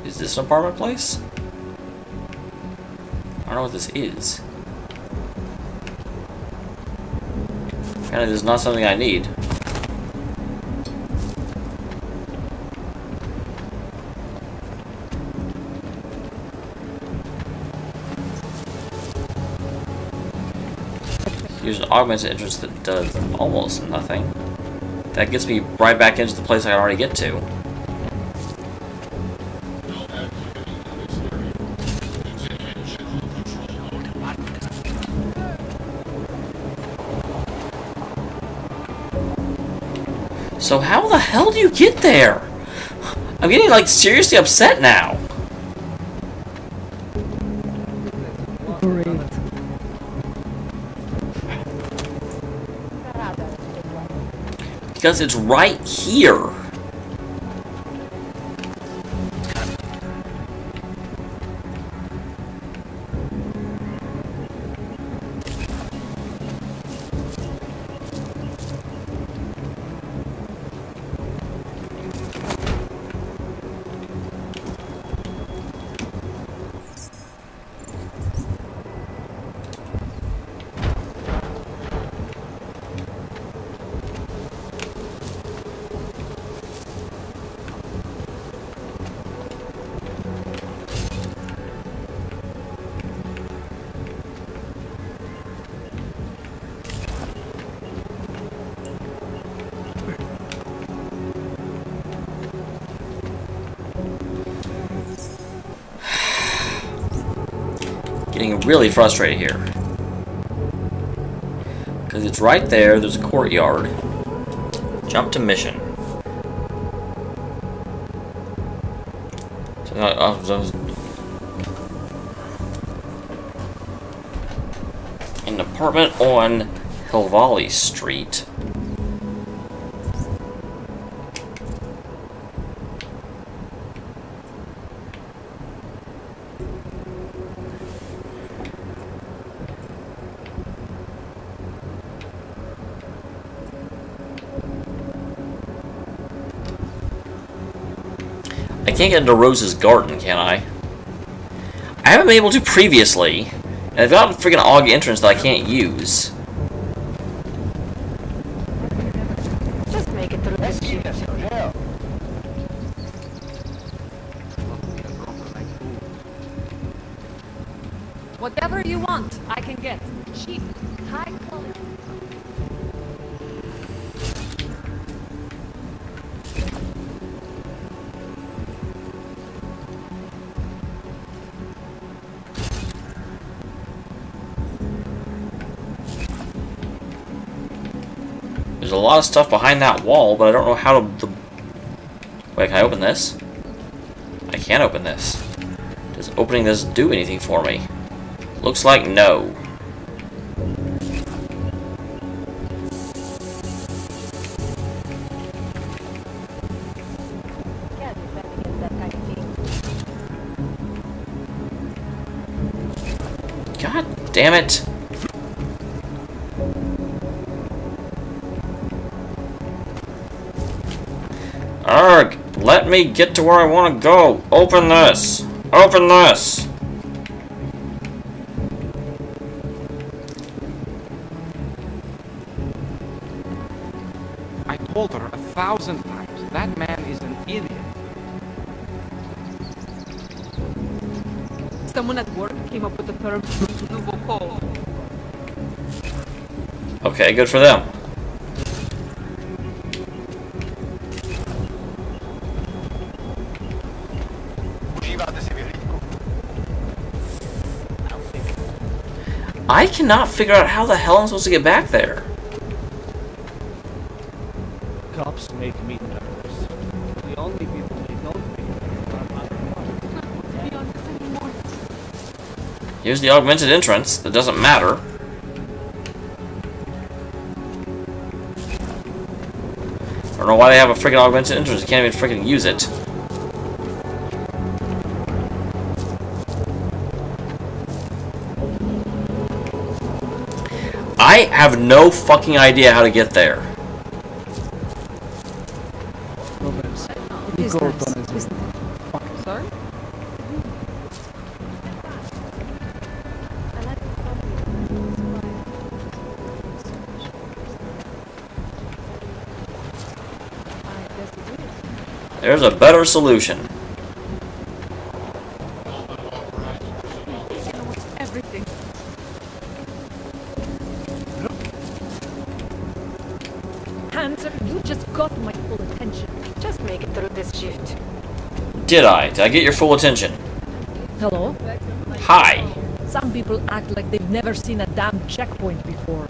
Is this an apartment place? I don't know what this is. Apparently this is not something I need. Use an augmented entrance that does almost nothing. That gets me right back into the place I can already get to. So how the hell do you get there? I'm getting, like, seriously upset now. Great. Because it's right here. Getting really frustrated here. Because it's right there, there's a courtyard. Jump to mission. An apartment on Hilvali Street. I can't get into Rose's garden, can I? I haven't been able to previously, and I've got a freaking Aug entrance that I can't use. Just make it through this shit. Whatever you want, I can get. Cheap, high quality. There's a lot of stuff behind that wall, but I don't know how to... Wait, can I open this? I can't open this. Does opening this do anything for me? Looks like no. God damn it! Arg! Let me get to where I want to go! Open this! Open this! I told her 1,000 times, that man is an idiot. Someone at work came up with the term nouveau code. Okay, good for them. I cannot figure out how the hell I'm supposed to get back there. Cops make me nervous. The only people they don't make nervous are other ones. Here's the augmented entrance. That doesn't matter. I don't know why they have a freaking augmented entrance. You can't even freaking use it. I have no fucking idea how to get there. Sorry? There's a better solution. Everything. answer. You just got my full attention. Just make it through this shift. Did I? Did I get your full attention? Hello? Hi. Some people act like they've never seen a damn checkpoint before.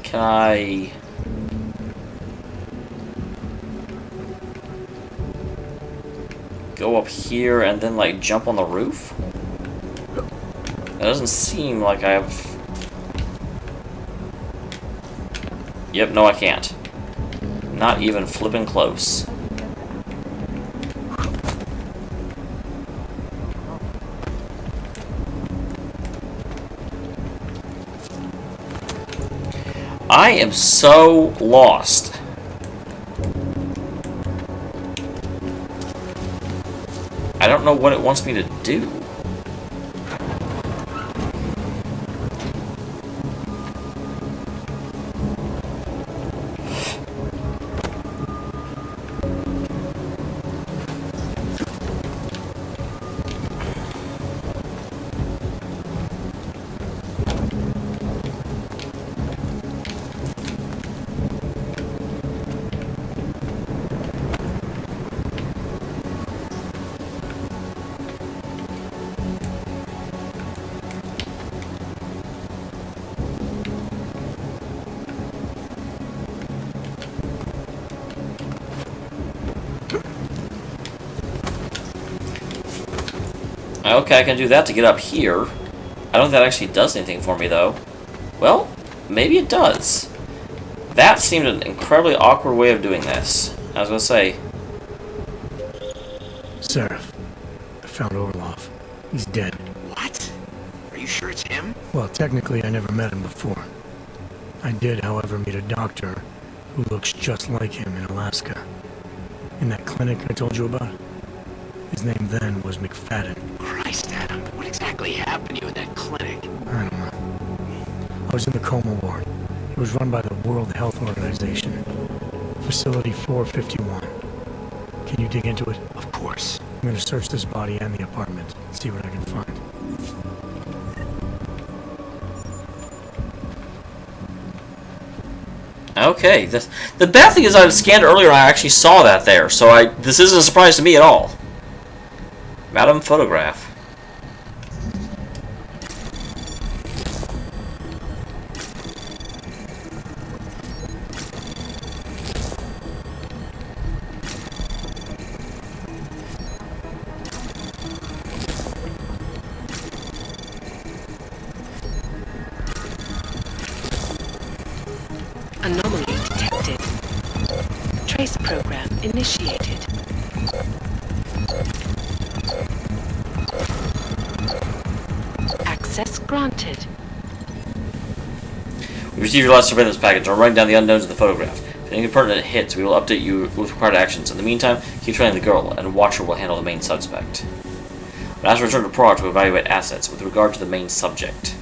Can I... go up here and then, like, jump on the roof? It doesn't seem like I have... Yep, no I can't. Not even flipping close. I am so lost. I don't know what it wants me to do. Okay, I can do that to get up here. I don't think that actually does anything for me, though. Well, maybe it does. That seemed an incredibly awkward way of doing this. I was gonna say... Seraph, I found Orlov. He's dead. What? Are you sure it's him? Well, technically I never met him before. I did, however, meet a doctor who looks just like him in Alaska. In that clinic I told you about. His name then was McFadden. Christ, Adam, what exactly happened to you in that clinic? I don't know. I was in the coma ward. It was run by the World Health Organization. Facility 451. Can you dig into it? Of course. I'm going to search this body and the apartment, see what I can find. Okay, the bad thing is I scanned earlier and I actually saw that there, so this isn't a surprise to me at all. Madam Photograph. Anomaly detected. Trace program initiated. Access granted. We received your last surveillance package. I'm writing down the unknowns of the photograph. If anything pertinent hits, we will update you with required actions. In the meantime, keep training the girl, and Watcher will handle the main suspect. But as we return to Prague to evaluate assets with regard to the main subject.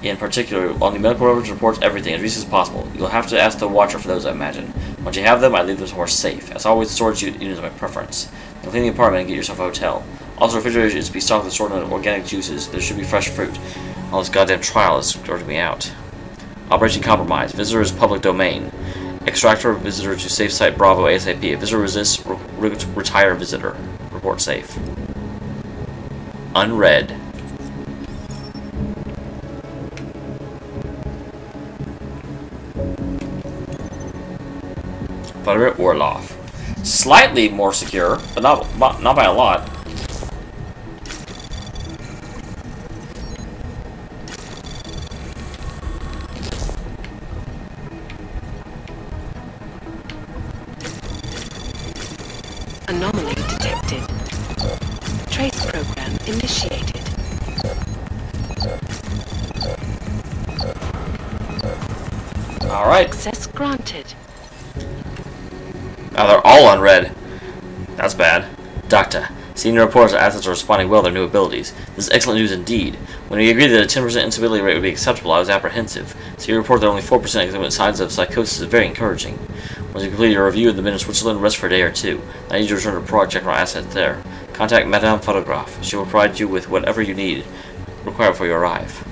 In particular, on the medical reports, everything as recent as possible. You'll have to ask the Watcher for those, I imagine. Once you have them, I leave them somewhere safe. As always, the storage unit is my preference. Now clean the apartment and get yourself a hotel. Also, refrigerator is to be stocked with assortment of organic juices. There should be fresh fruit. All this goddamn trial is ordering me out. Operation Compromise. Visitor is public domain. Extractor visitor to safe site Bravo ASAP. If visitor resists, retire visitor. Report safe. Unread. Vladimir Orlov. Slightly more secure, but not by a lot. Anomaly detected. Trace program initiated. Alright. Access granted. Now they're all unread. That's bad. Doctor, senior reports that assets are responding well to their new abilities. This is excellent news indeed. When we agreed that a 10% instability rate would be acceptable, I was apprehensive. So your report that only 4% exhibit signs of psychosis is very encouraging. Once you complete your review of the men in Switzerland, rest for a day or two. I need you to return to Prague, check our assets there. Contact Madame Photograph. She will provide you with whatever you need. required before you arrive.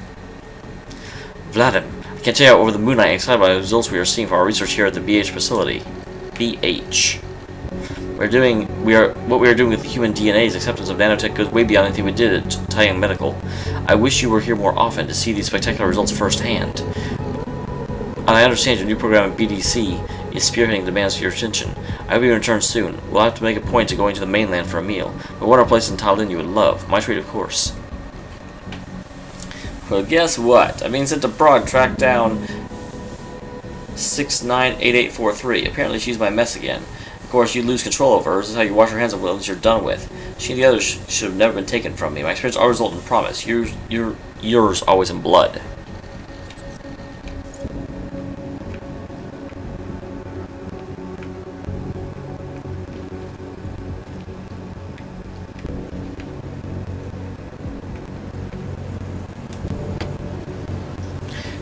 Vladim, I can't tell you how over the moon I am excited by the results we are seeing for our research here at the BH facility. BH. What we are doing with human DNA's acceptance of nanotech goes way beyond anything we did at Taiyang Medical. I wish you were here more often to see these spectacular results firsthand. And I understand your new program at BDC is spearheading demands for your attention. I hope you return soon. We'll have to make a point to going to the mainland for a meal, but what a place in Tallinn you would love. My treat, of course. Well, guess what? I'm being sent to Prague, track down 698843. Apparently she's my mess again. Of course, you lose control over her. This is how you wash your hands of villains you're done with. She and the others should have never been taken from me. My experience always result in promise. Yours always in blood.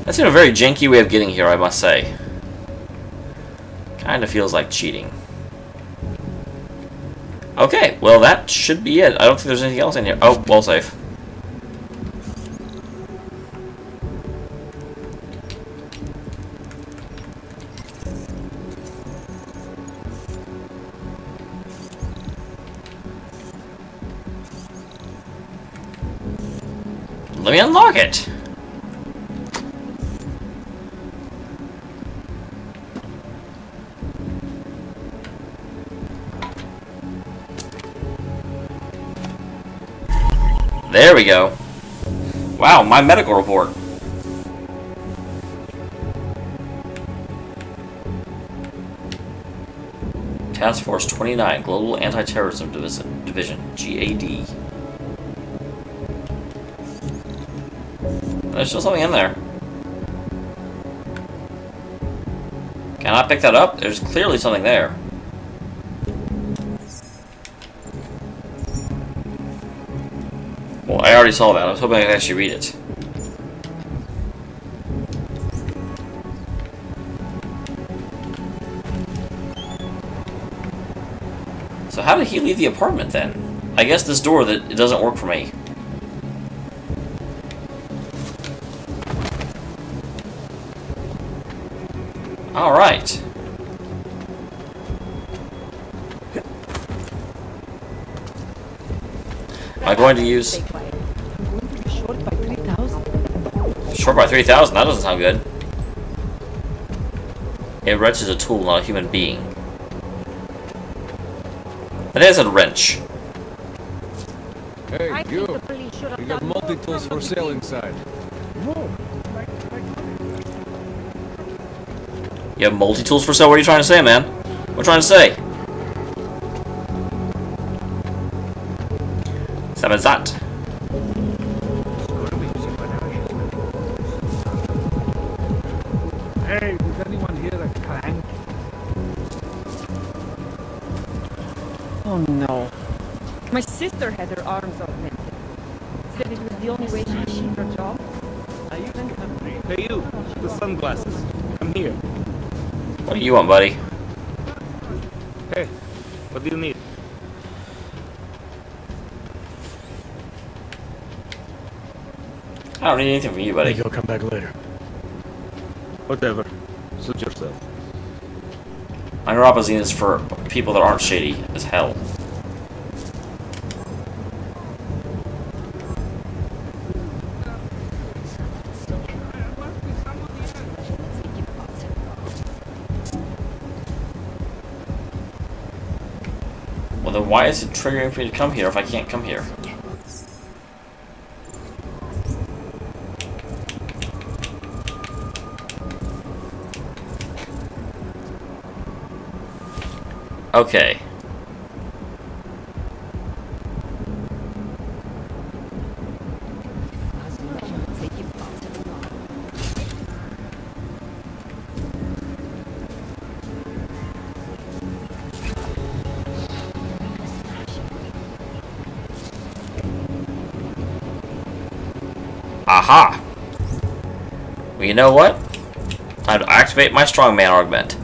That's a very janky way of getting here, I must say. Kinda feels like cheating. Okay, well that should be it. I don't think there's anything else in here. Oh, wall safe. Let me unlock it. There we go. Wow, my medical report. Task Force 29, Global Anti-Terrorism Division, GAD. There's still something in there. Can I pick that up? There's clearly something there. Well, I already saw that. I was hoping I could actually read it. So how did he leave the apartment then? I guess this door that it doesn't work for me. All right. Am I going to use... Short by 3,000? That doesn't sound good. A wrench is a tool, not a human being. That is a wrench. Hey, you! We got multi-tools for sale inside. You have multi-tools for sale? What are you trying to say, man? What are you trying to say? Samazat. Hey, does anyone hear a clank? Oh no. My sister had her arms augmented. Said it was the only way she'd keep her job. Hey you, the sunglasses. Come here. What do you want, buddy? Hey, what do you need? I don't need anything from you, buddy. You'll come back later. Whatever. Suit yourself. My neuropazine is for people that aren't shady as hell. Well, then why is it triggering for me to come here if I can't come here? Okay. Aha! Well, you know what? Time to activate my strongman augment.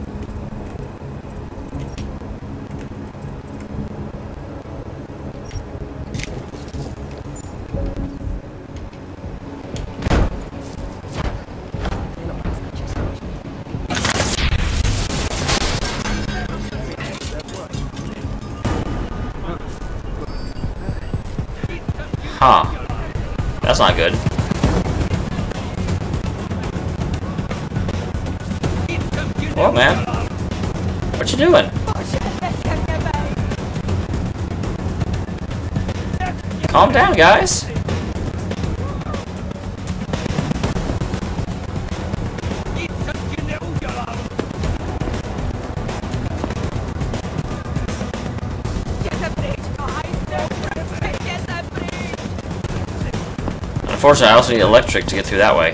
Huh. That's not good. Whoa, man. What you doing? Calm down, guys. Unfortunately, I also need electric to get through that way.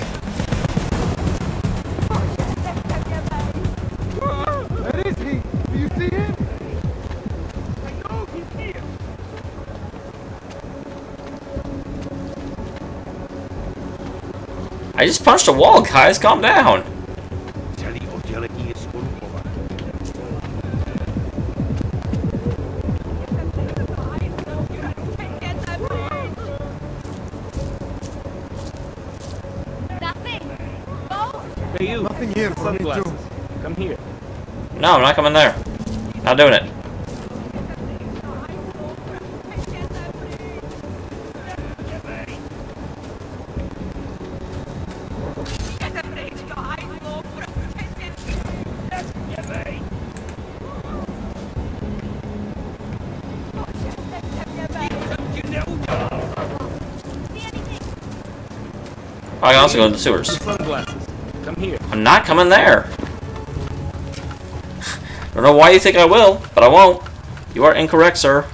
Where is he? Do you see him? I know he's here. I just punched a wall, guys. Calm down. Hey, you. Nothing here for me Sunglasses. too. Come here. No, I'm not coming there. Not doing it. I can also go to the sewers. Sunglasses. Come here. I'm not coming there. Don't know why you think I will, but I won't. You are incorrect, sir.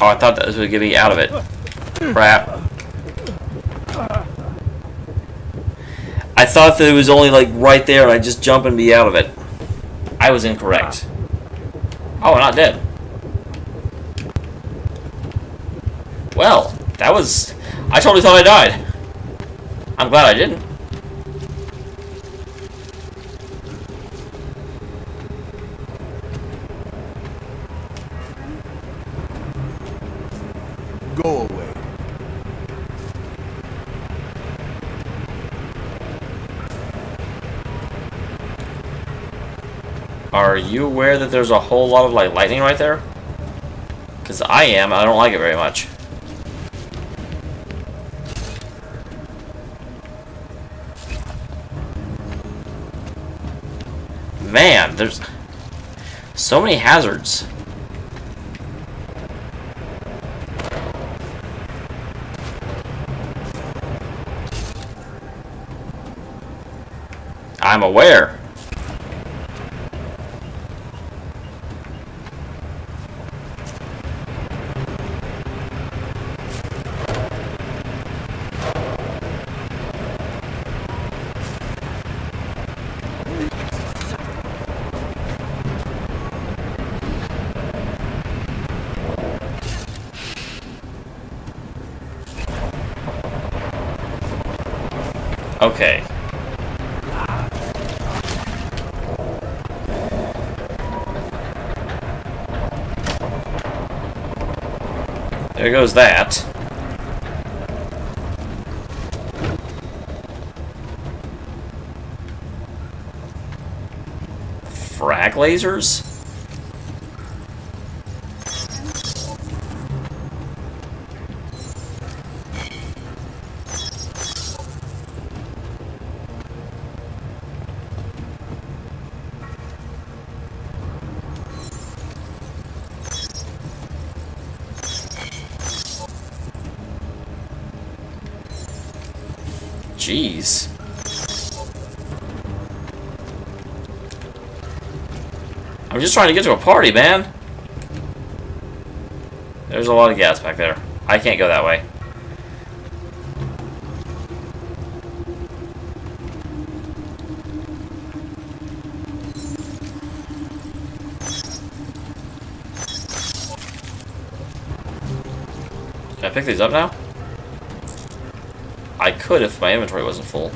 Oh, I thought that was going to get me out of it. Crap. I thought that it was only like right there and I'd just jump and be out of it. I was incorrect. Oh, I'm not dead. Well, that was... I totally thought I died. I'm glad I didn't. Go away. Are you aware that there's a whole lot of like lightning right there? Because I am, and I don't like it very much. Man, there's so many hazards. I'm aware. Okay. There goes that. Frag lasers? Jeez. I'm just trying to get to a party, man. There's a lot of gas back there. I can't go that way. Can I pick these up now? I could if my inventory wasn't full.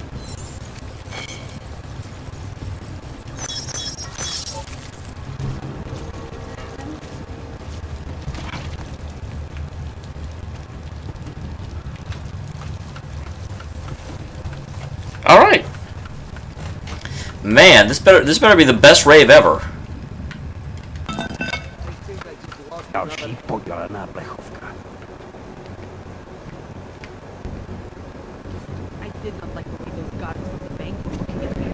All right. Man, this better be the best rave ever. Další podělaná plechovka. I did not like the way those guards from the bank were looking at me.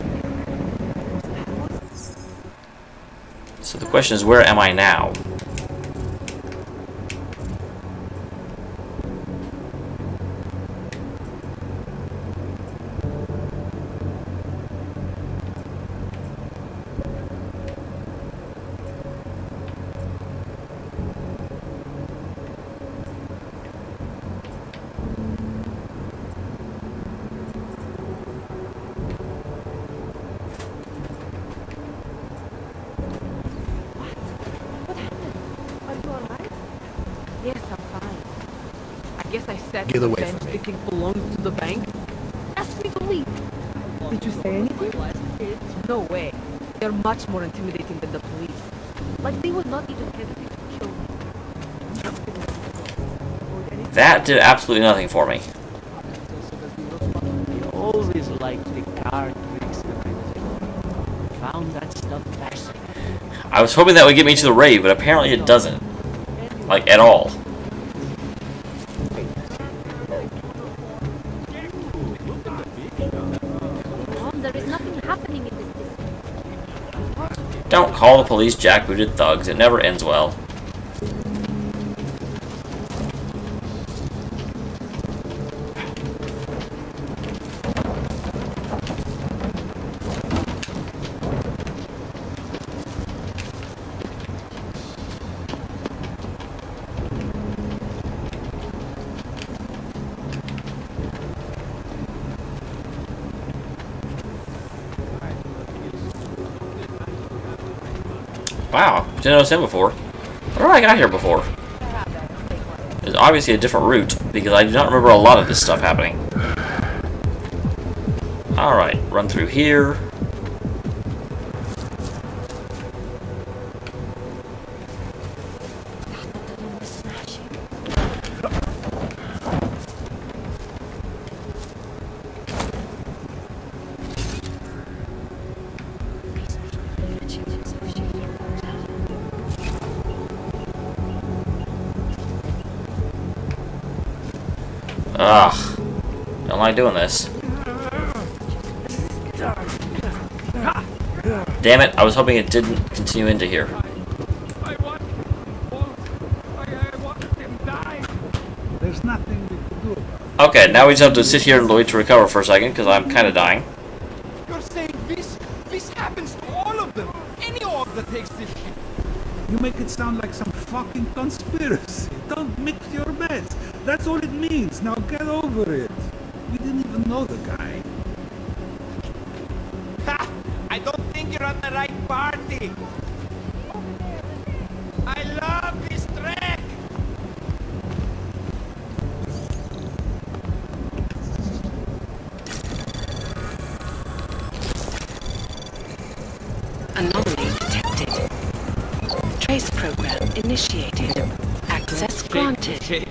So the question is, where am I now? Yes, I'm fine. I guess I sat Get on the away bench from me. thinking belongs to the bank. Ask me to leave. Did you say anything? No way. They're much more intimidating than the police. Like they would not even hesitate to kill me. That did absolutely nothing for me. He always liked the card tricks and everything. Found that stuff fascinating. I was hoping that would get me to the rave, but apparently it doesn't. Like, at all. There is nothing happening in this district. Don't call the police jackbooted thugs. It never ends well. Wow, didn't notice him before. Where have I got here before? There's obviously a different route, because I do not remember a lot of this stuff happening. Alright, run through here. Ugh. Don't like doing this. Damn it, I was hoping it didn't continue into here. There's nothing we can do. Okay, now we just have to sit here and wait to recover for a second, because I'm kind of dying. You're saying this happens to all of them. Any org that takes this shit. You make it sound like some fucking conspiracy. Don't mix your bets. That's all it means. Now get over it. We didn't even know the guy. Ha! I don't think you're on the right party. I love this track. Anomaly detected. Trace program initiated. Access granted.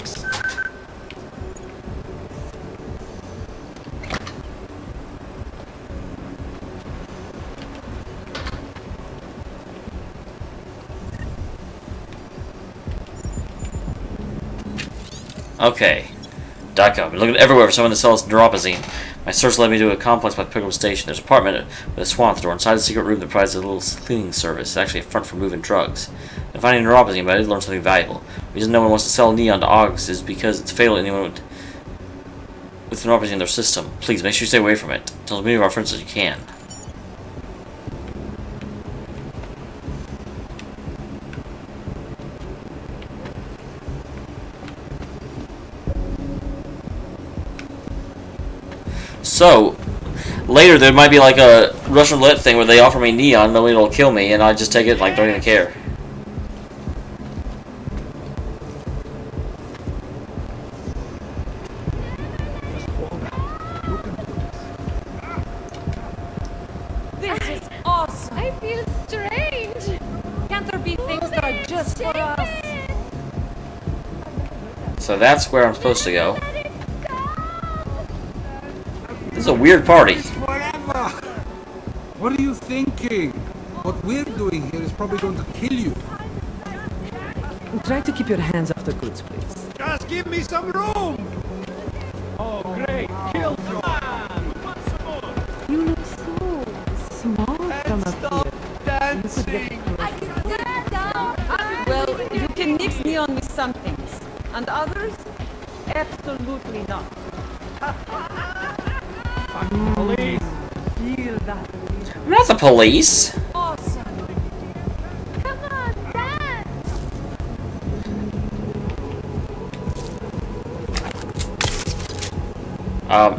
Okay. .com. I've been looking everywhere for someone that sells neuropazine. My search led me to a complex by Pilgrim Station. There's an apartment with a swan at the door. Inside a secret room that provides a little cleaning service. It's actually a front for moving drugs. I'm finding neuropazine, but I did learn something valuable. The reason no one wants to sell neon to Augs is because it's fatal to anyone with neuropazine in their system. Please, make sure you stay away from it. Tell as many of our friends as you can. So, later there might be like a Russian roulette thing where they offer me neon, knowing it'll kill me, and I just take it and like don't even care. This is awesome. I feel strange. Can't there be things that are just for us? So that's where I'm supposed to go. There's a weird party. Forever. What are you thinking? What we're doing here is probably going to kill you. Try to keep your hands off the goods, please. Just give me some room! Oh, great. Killjoy! You look so small from up here. Dancing! Well, you can mix neon with some things. And others? Absolutely not. Police! Feel that. We're not the police. Awesome. Come on, dance!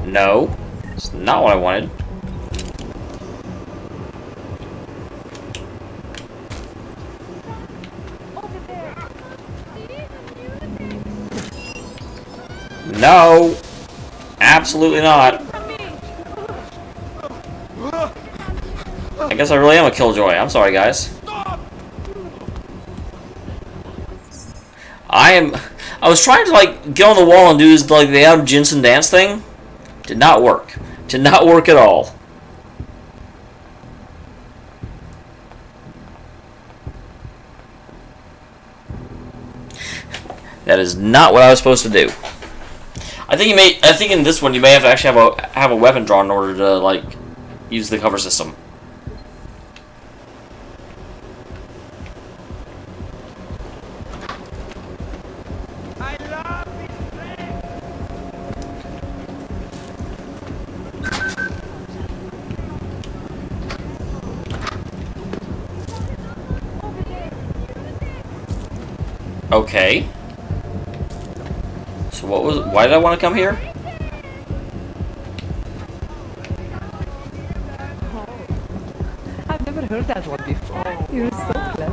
No. It's not what I wanted. No. Absolutely not. I guess I really am a killjoy. I'm sorry, guys. I was trying to, like, get on the wall and do this, like, the Adam Jensen dance thing. Did not work. Did not work at all. That is not what I was supposed to do. I think in this one you may have to actually have a weapon drawn in order to, like, use the cover system. Okay. So why did I want to come here? I've never heard that one before. You're so clever.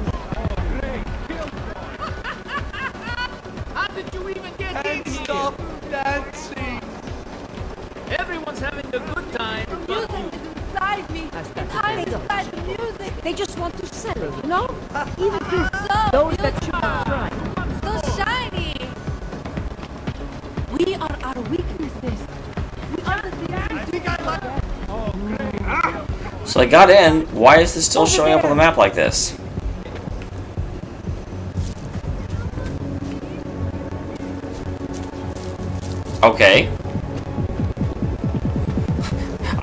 How did you even get in here? Stop dancing! Everyone's having a good time. The music is inside me. I'm inside the music. They just want to sell it, you know? Even through those that you can try. So shiny. We are our weaknesses. We are the things we do. So I got in. Why is this still showing up on the map like this? Okay.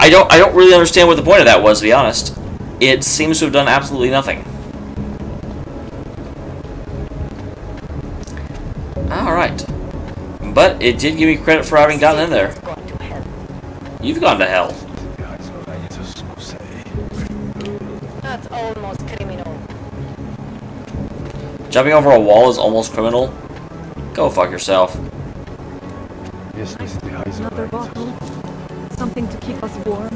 I don't really understand what the point of that was, to be honest. It seems to have done absolutely nothing. Alright. But it did give me credit for having gotten in there. You've gone to hell. That's almost criminal. Jumping over a wall is almost criminal. Go fuck yourself. Another bottle. Something to keep us warm.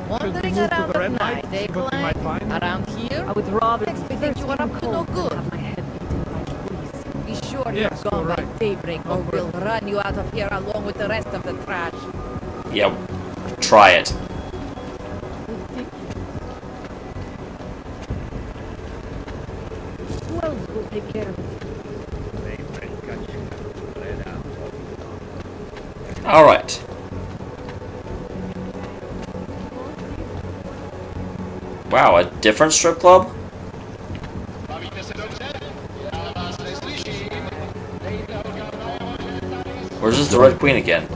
Wandering around at night, eh, Clank? Around here? I would rather Makes me think you are up to no good. Be sure you're gone by daybreak or we'll run you out of here along with the rest of the trash. Yeah, try it. Who else will take care of it? Alright. Wow, a different strip club? Where's this the Red Queen again?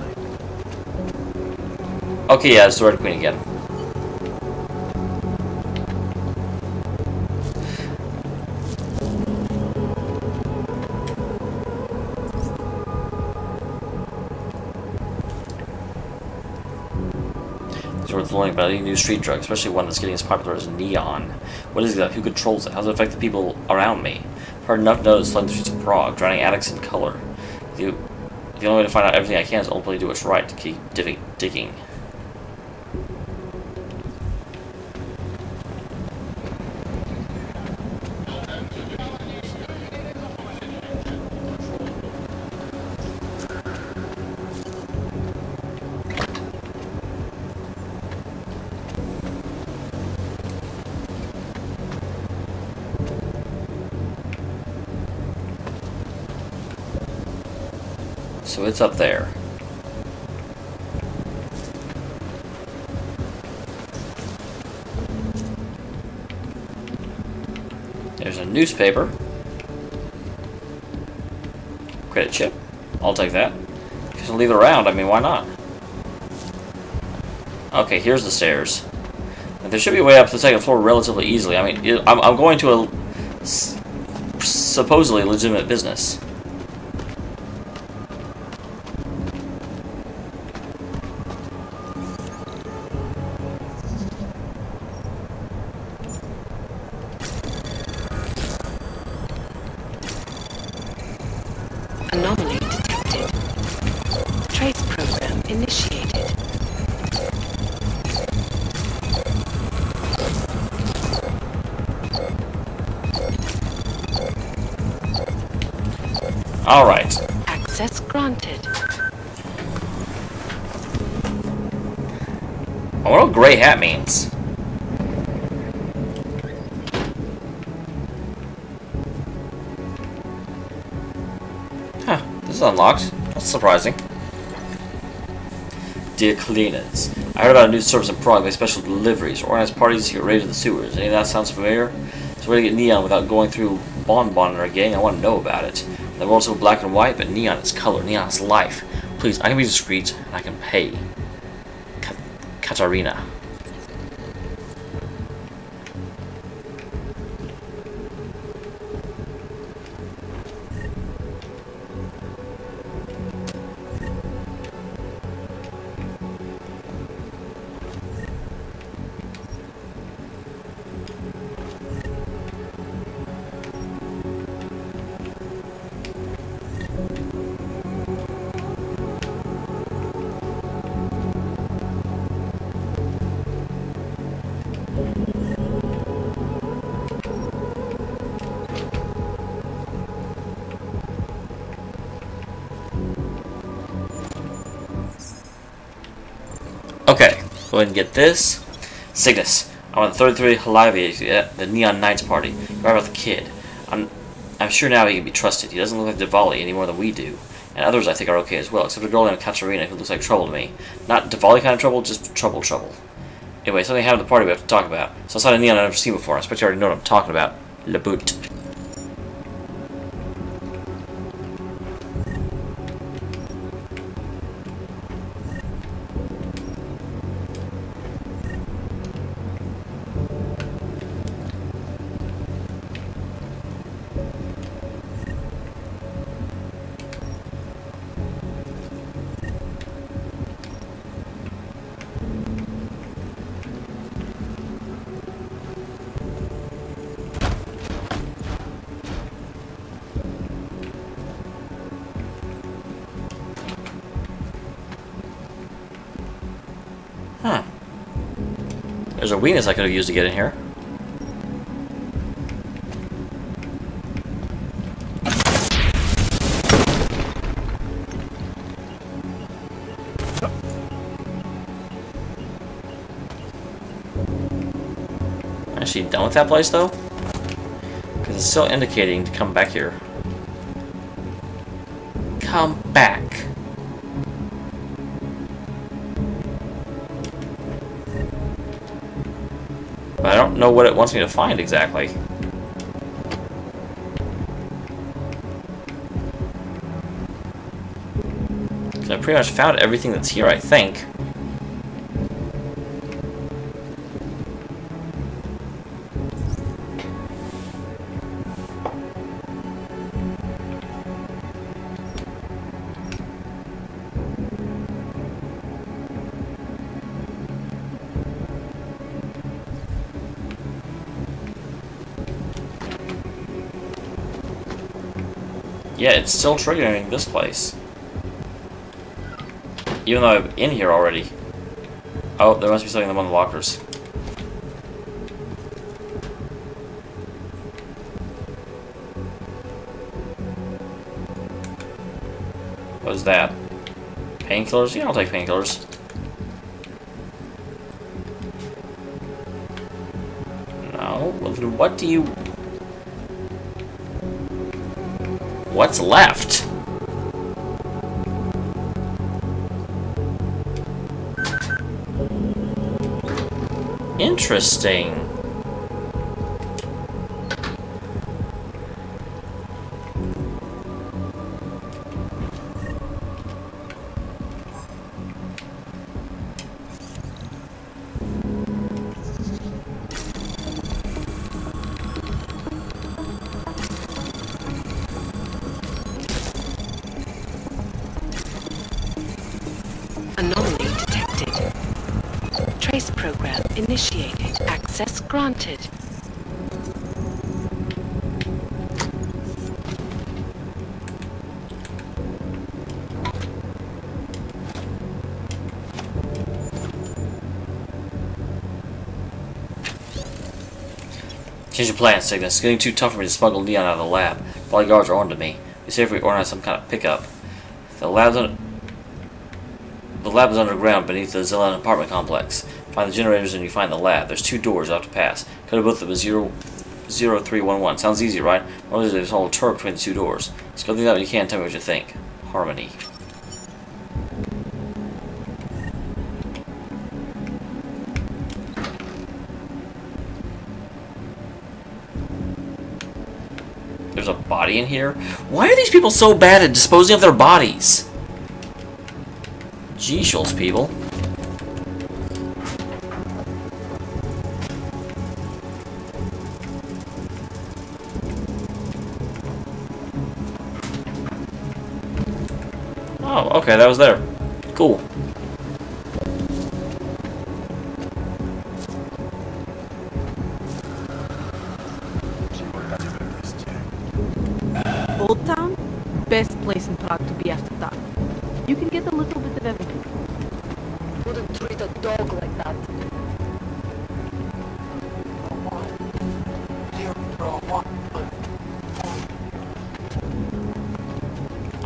Okay, yeah, it's the Red Queen again. So we're learning about any new street drug, especially one that's getting as popular as neon. What is that? Who controls it? How does it affect the people around me? Hard enough to know it's flooding the streets of Prague, drowning addicts in color. The only way to find out everything I can is ultimately do what's right, to keep digging. So it's up there. newspaper. Credit chip. I'll take that. Just leave it around. I mean, why not? Okay, here's the stairs. There should be a way up to the second floor relatively easily. I mean, I'm going to a supposedly legitimate business. Anomaly detected. Trace program initiated. All right. Access granted. I wonder what gray hat means. Huh, this is unlocked. That's surprising. Dear cleaners, I heard about a new service in Prague. They special deliveries, organize parties to get raided the sewers. Any of that sounds familiar? It's a way to get neon without going through bonbon or gang. I want to know about it. The world's so black and white, but neon is color. Neon is life. Please, I can be discreet and I can pay. Katarina. Okay, go ahead and get this. Cygnus. I'm on the 33 Hilavia at the Neon Knights party. You're right about the kid. I'm sure now he can be trusted. He doesn't look like Diwali any more than we do. And others I think are okay as well, except a girl named Katarina who looks like trouble to me. Not Diwali kind of trouble, just trouble. Anyway, something happened at the party we have to talk about. So outside of Neon I've never seen before. I expect you already know what I'm talking about. Le Boot. Huh. There's a weenus I could have used to get in here. Is she done with that place though? Because it's still indicating to come back here. Come back. But I don't know what it wants me to find exactly. Because I pretty much found everything that's here, I think. Yeah, it's still triggering this place. Even though I'm in here already. Oh, there must be something in one of the lockers. What is that? Painkillers? Yeah, I'll take painkillers. No? Well, then what do you... What's left? Interesting. program initiated. Access granted. Change of plan, Cygnus. It's getting too tough for me to smuggle Leon out of the lab. Bodyguards are on to me. We say if we organize some kind of pickup. The lab is underground beneath the Zelen apartment complex. Find the generators and you find the lab. There's 2 doors you have to pass. Go to both of them 0311. Sounds easy, right? Well, there's a whole tour between the 2 doors. Let's go through that when you can. Tell me what you think. Harmony. There's a body in here? Why are these people so bad at disposing of their bodies? Geeshels, people. Oh, okay, that was there. Cool. Old Town? Best place in Prague to be after dark. You can get a little bit of everything. Wouldn't treat a dog like that.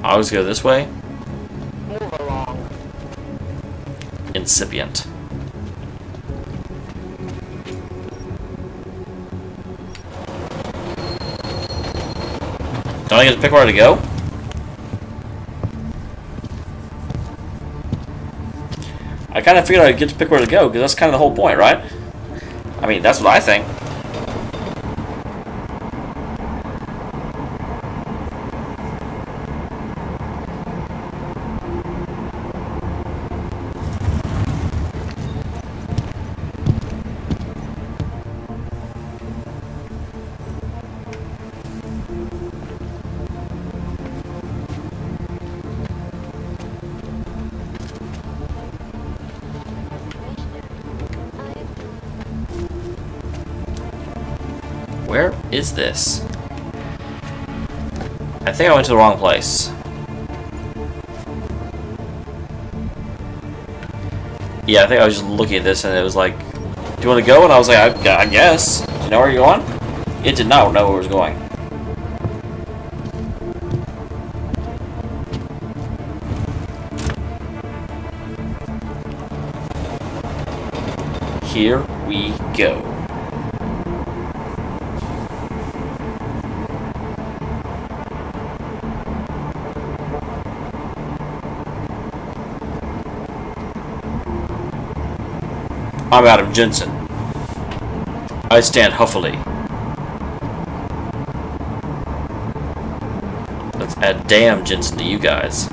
I always go this way. Move along. Incipient. Don't I get to pick where to go? I kind of figured I'd get to pick where to go, because that's kind of the whole point, right? I mean, that's what I think. Where is this? I think I went to the wrong place. Yeah, I think I was just looking at this and it was like, do you want to go? And I was like, I guess. Do you know where you're going? It did not know where it was going. Here we go. I'm Adam Jensen. I stand huffily. Let's add damn Jensen to you guys.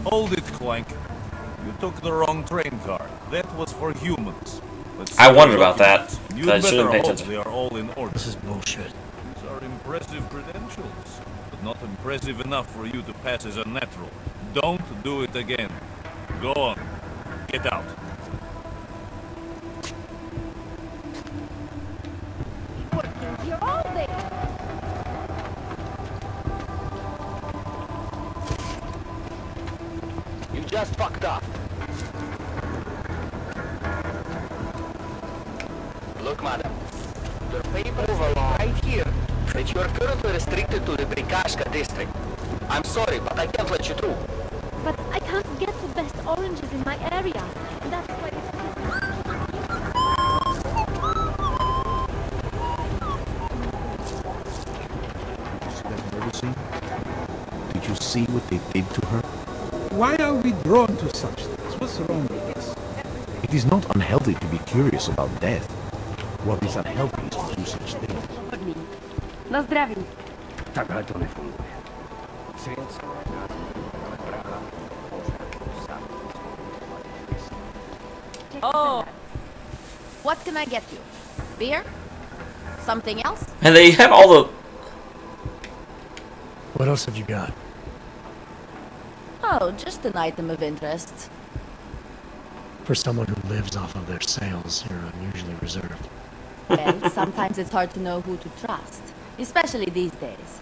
Hold it, Clank. You took the wrong train card. That was for humans. I wondered about that. You'd I shouldn't better pay hope attention. they are all in order. This is bullshit. These are impressive credentials, but not impressive enough for you to pass as a natural. Don't do it again. Go on. Get out. Working here all day. You just fucked up. Look, madam. Your papers are right here that you are currently restricted to the Brikashka district. I'm sorry, but I can't let you through. But I can't get the best oranges in my area. That's why Did you see what they did to her? Why are we drawn to such things? What's wrong with us? It is not unhealthy to be curious about death. What is unhealthy is to do such things. На здравие. Tak to nefunguje. Oh! What can I get you? Beer? Something else? And they have all the... What else have you got? Oh, just an item of interest. For someone who lives off of their sales, you're unusually reserved. Well, sometimes it's hard to know who to trust, especially these days.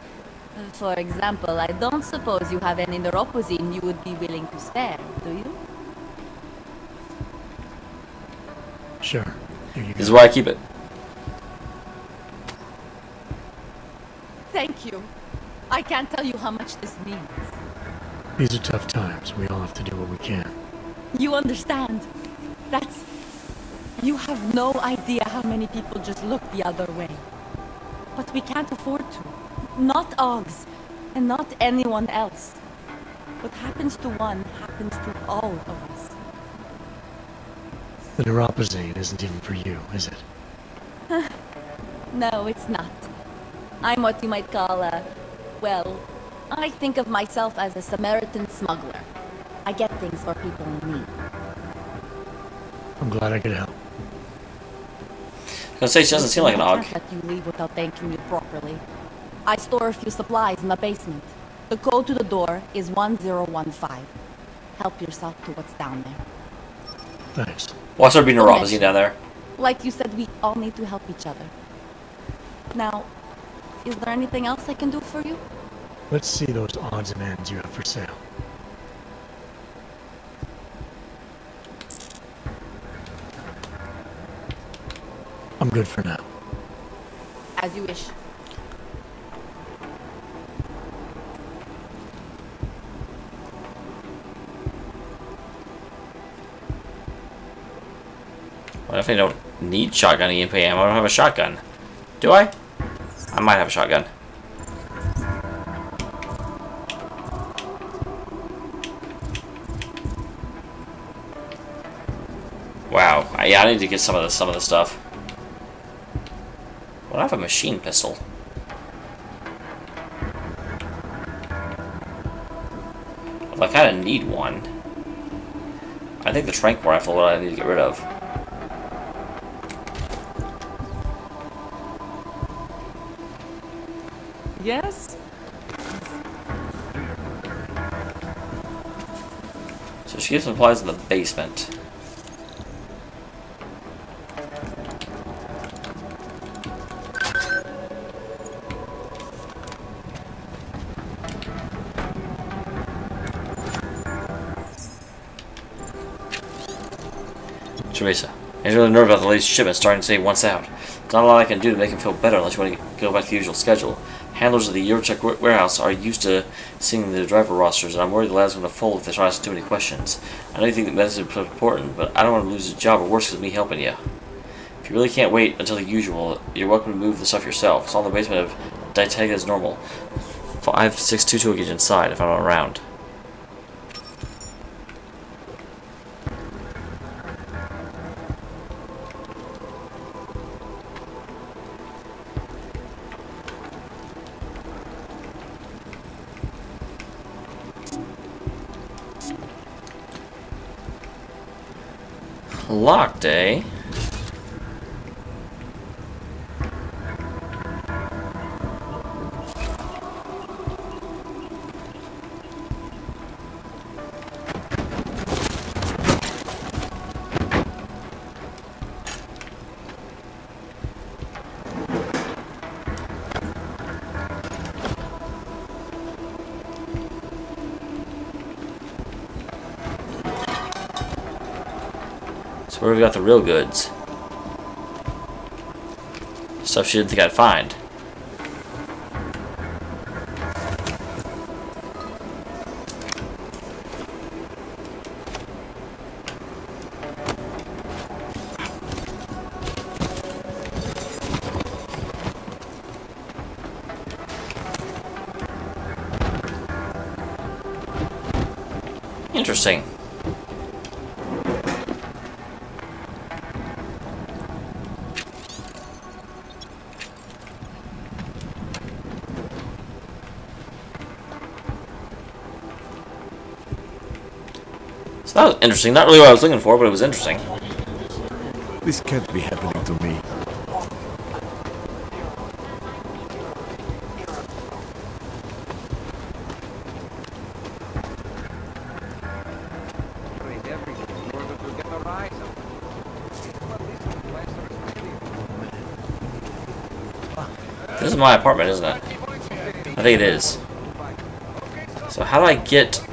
For example, I don't suppose you have any neuropozyne you would be willing to spare, do you? Sure. Here you go. This is why I keep it. Thank you. I can't tell you how much this means. These are tough times. We all have to do what we can. You understand? That's... You have no idea how many people just look the other way. But we can't afford to. Not Augs, and not anyone else. What happens to one happens to all of us. The neuropozyne isn't even for you, is it? No, it's not. I'm what you might call a... Well, I think of myself as a Samaritan smuggler. I get things for people in need. I'm glad I could help. I was gonna say she doesn't seem like an I Aug. can't let you leave without thanking you properly. I store a few supplies in the basement. The code to the door is 1015. Help yourself to what's down there. Thanks. Watch there be neuropozyne down there. Like you said, we all need to help each other. Now, is there anything else I can do for you? Let's see those odds and ends you have for sale. I'm good for now. As you wish. I definitely don't need shotgun EMP ammo. I don't have a shotgun. Do I? I might have a shotgun. Wow. Yeah, I need to get some of the stuff. Well, I have a machine pistol. Well, I kind of need one. I think the tranq rifle is what I need to get rid of. Yes? So she gets supplies in the basement. Teresa, he's really nervous about the latest shipment starting to say once out. There's not a lot I can do to make him feel better unless you want to go back to the usual schedule. Handlers of the Eurocheck warehouse are used to seeing the driver rosters, and I'm worried the lad's going to fold if they try to ask too many questions. I know you think that medicine is important, but I don't want to lose his job or worse because of me helping you. If you really can't wait until the usual, you're welcome to move the stuff yourself. It's all in the basement of Ditega as normal. 5622 will get you inside if I'm not around. Locked, eh? So where have we got the real goods? Stuff she didn't think I'd find. Interesting. So that was interesting. Not really what I was looking for, but it was interesting. This can't be happening to me. This is my apartment, isn't it? I think it is. So how do I get...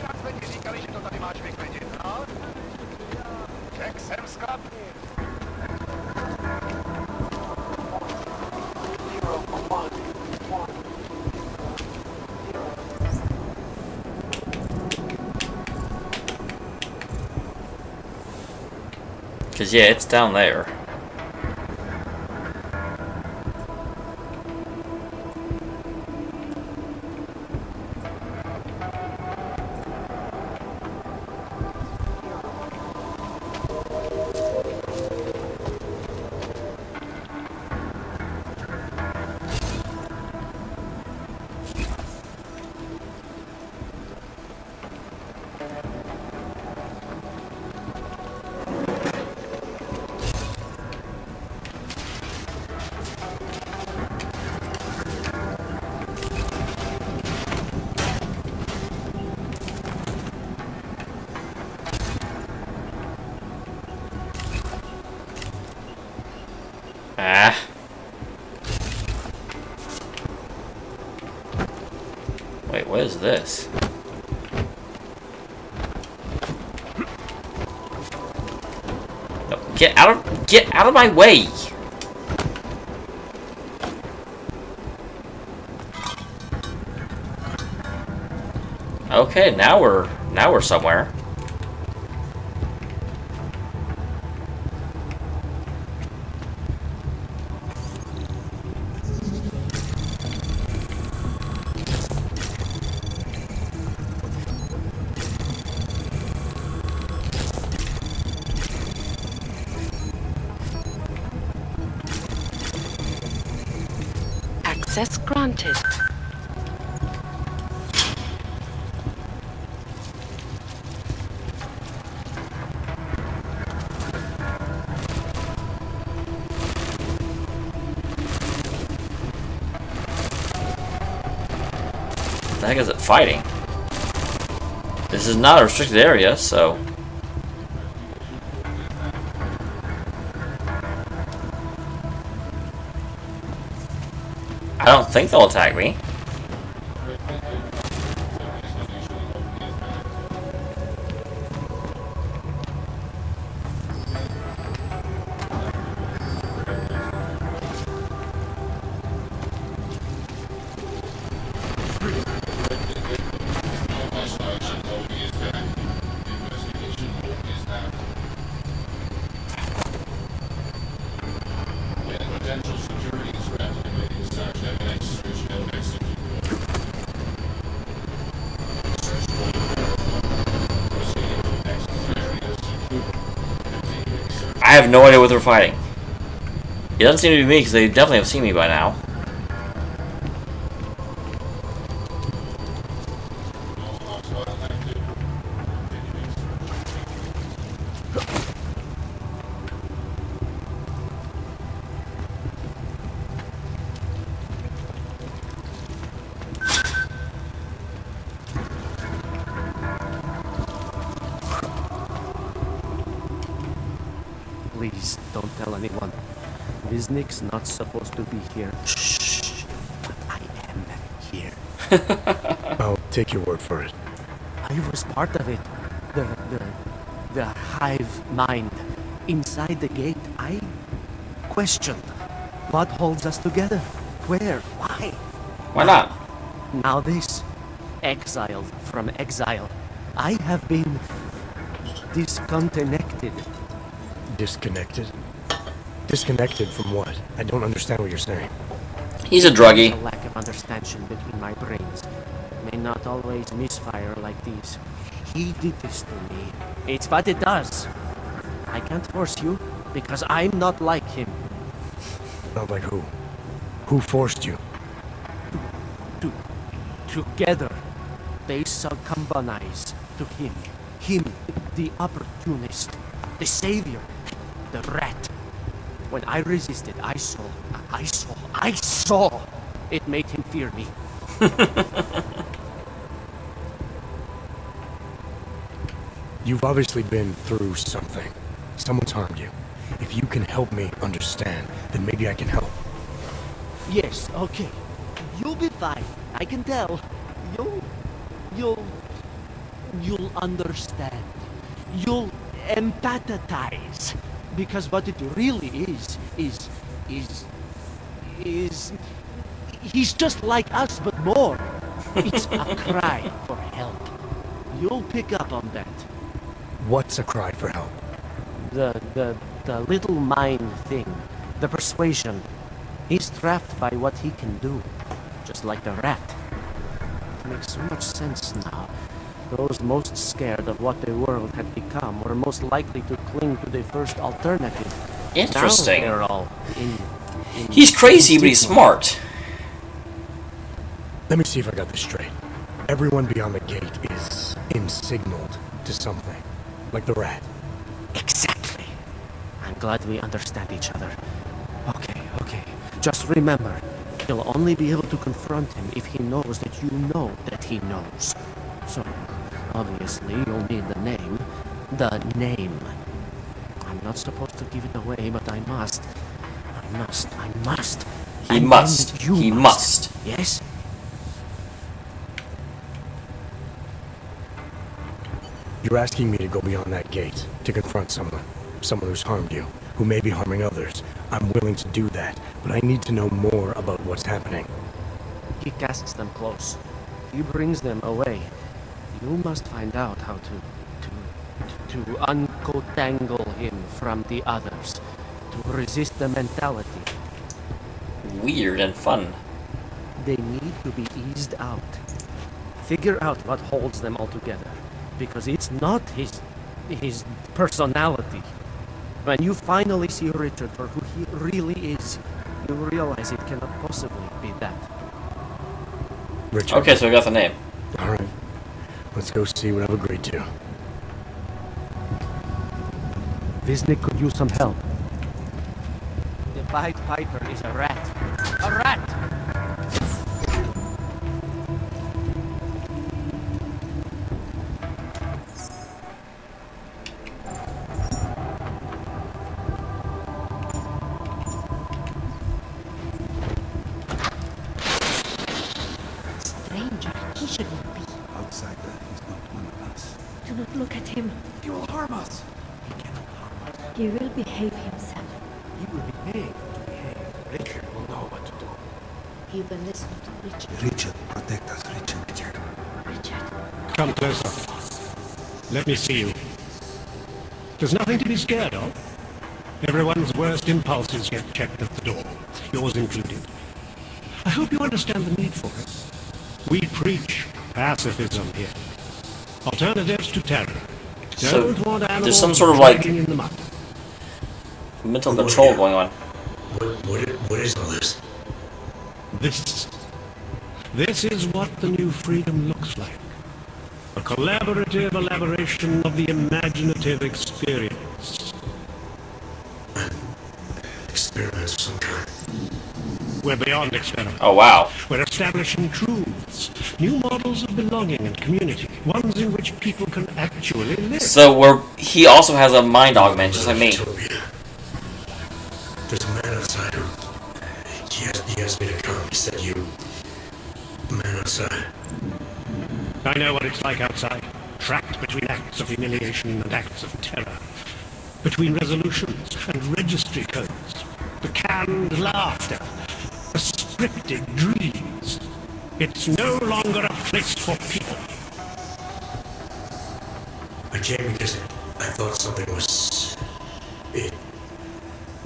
Because, yeah, it's down there. Ah. Wait, what is this? No, get out of my way. Okay, now we're somewhere. Access granted. What the heck is it fighting? This is not a restricted area, so... I don't think they'll attack me. I have no idea what they're fighting. It doesn't seem to be me, because they definitely have seen me by now. Please, don't tell anyone. Viznik's not supposed to be here. Shh. But I am here. I'll take your word for it. I was part of it. The hive mind. Inside the gate, I questioned. What holds us together? Where? Why? Why not? Now this. Exiled from exile. I have been disconnected. Disconnected? Disconnected from what? I don't understand what you're saying. He's a druggie. A lack of understanding between my brains. May not always misfire like these. He did this to me. It's what it does. I can't force you, because I'm not like him. Not like who? Who forced you? Together, they succumbanize to him. Him the opportunist, the savior, the rat. When I resisted, I saw. It made him fear me. You've obviously been through something. Someone's harmed you. If you can help me understand, then maybe I can help. Yes, okay. You'll be fine. I can tell. You'll understand. You'll empathize. Because what it really is he's just like us, but more. It's a cry for help. You'll pick up on that. What's a cry for help? The little mind thing. The persuasion. He's trapped by what he can do. Just like the rat. It makes so much sense now. Those most scared of what the world had become were most likely to cling to the first alternative. Interesting. Now they're all in he's crazy, but he's smart. Let me see if I got this straight. Everyone beyond the gate is signaled to something. Like the rat. Exactly. I'm glad we understand each other. Okay. Just remember, you'll only be able to confront him if he knows that you know that he knows. So, obviously, you'll need the name. The name. I'm not supposed to give it away, but I must. He must. Yes? You're asking me to go beyond that gate, to confront someone who's harmed you, who may be harming others. I'm willing to do that, but I need to know more about what's happening. He casts them close. He brings them away. You must find out how to uncotangle him from the others, to resist the mentality. Weird and fun. They need to be eased out. Figure out what holds them all together, because it's not his personality. When you finally see Richard for who he really is, you realize it cannot possibly be that. Richard. Okay, so we got the name. Alright. Let's go see what I've agreed to. Visnik could use some help. The Pied Piper is a rat. A rat! Stranger, he shouldn't be. Outsider, he's not one of us. Do not look at him. He will harm us. He will behave himself. He will behave. Richard will know what to do. He will listen to Richard. Richard, protect us, Richard. Come closer. Let me see you. There's nothing to be scared of. Everyone's worst impulses get checked at the door, yours included. I hope you understand the need for it. We preach pacifism here. Alternatives to terror. So Don't want animals there's some sort of like dragging in the mud. mental control going on. What is all this? This is what the new freedom looks like. A collaborative elaboration of the imaginative experience. Experiment of some kind. We're beyond experiment. Oh, wow. We're establishing truths, new models of belonging and community, ones in which people can actually live. So he also has a mind augment, just like me. There's a man outside who... He asked me to come. He said man outside. I know what it's like outside. Trapped between acts of humiliation and acts of terror. Between resolutions and registry codes. The canned laughter. The scripted dreams. It's no longer a place for people. I came because I thought something was...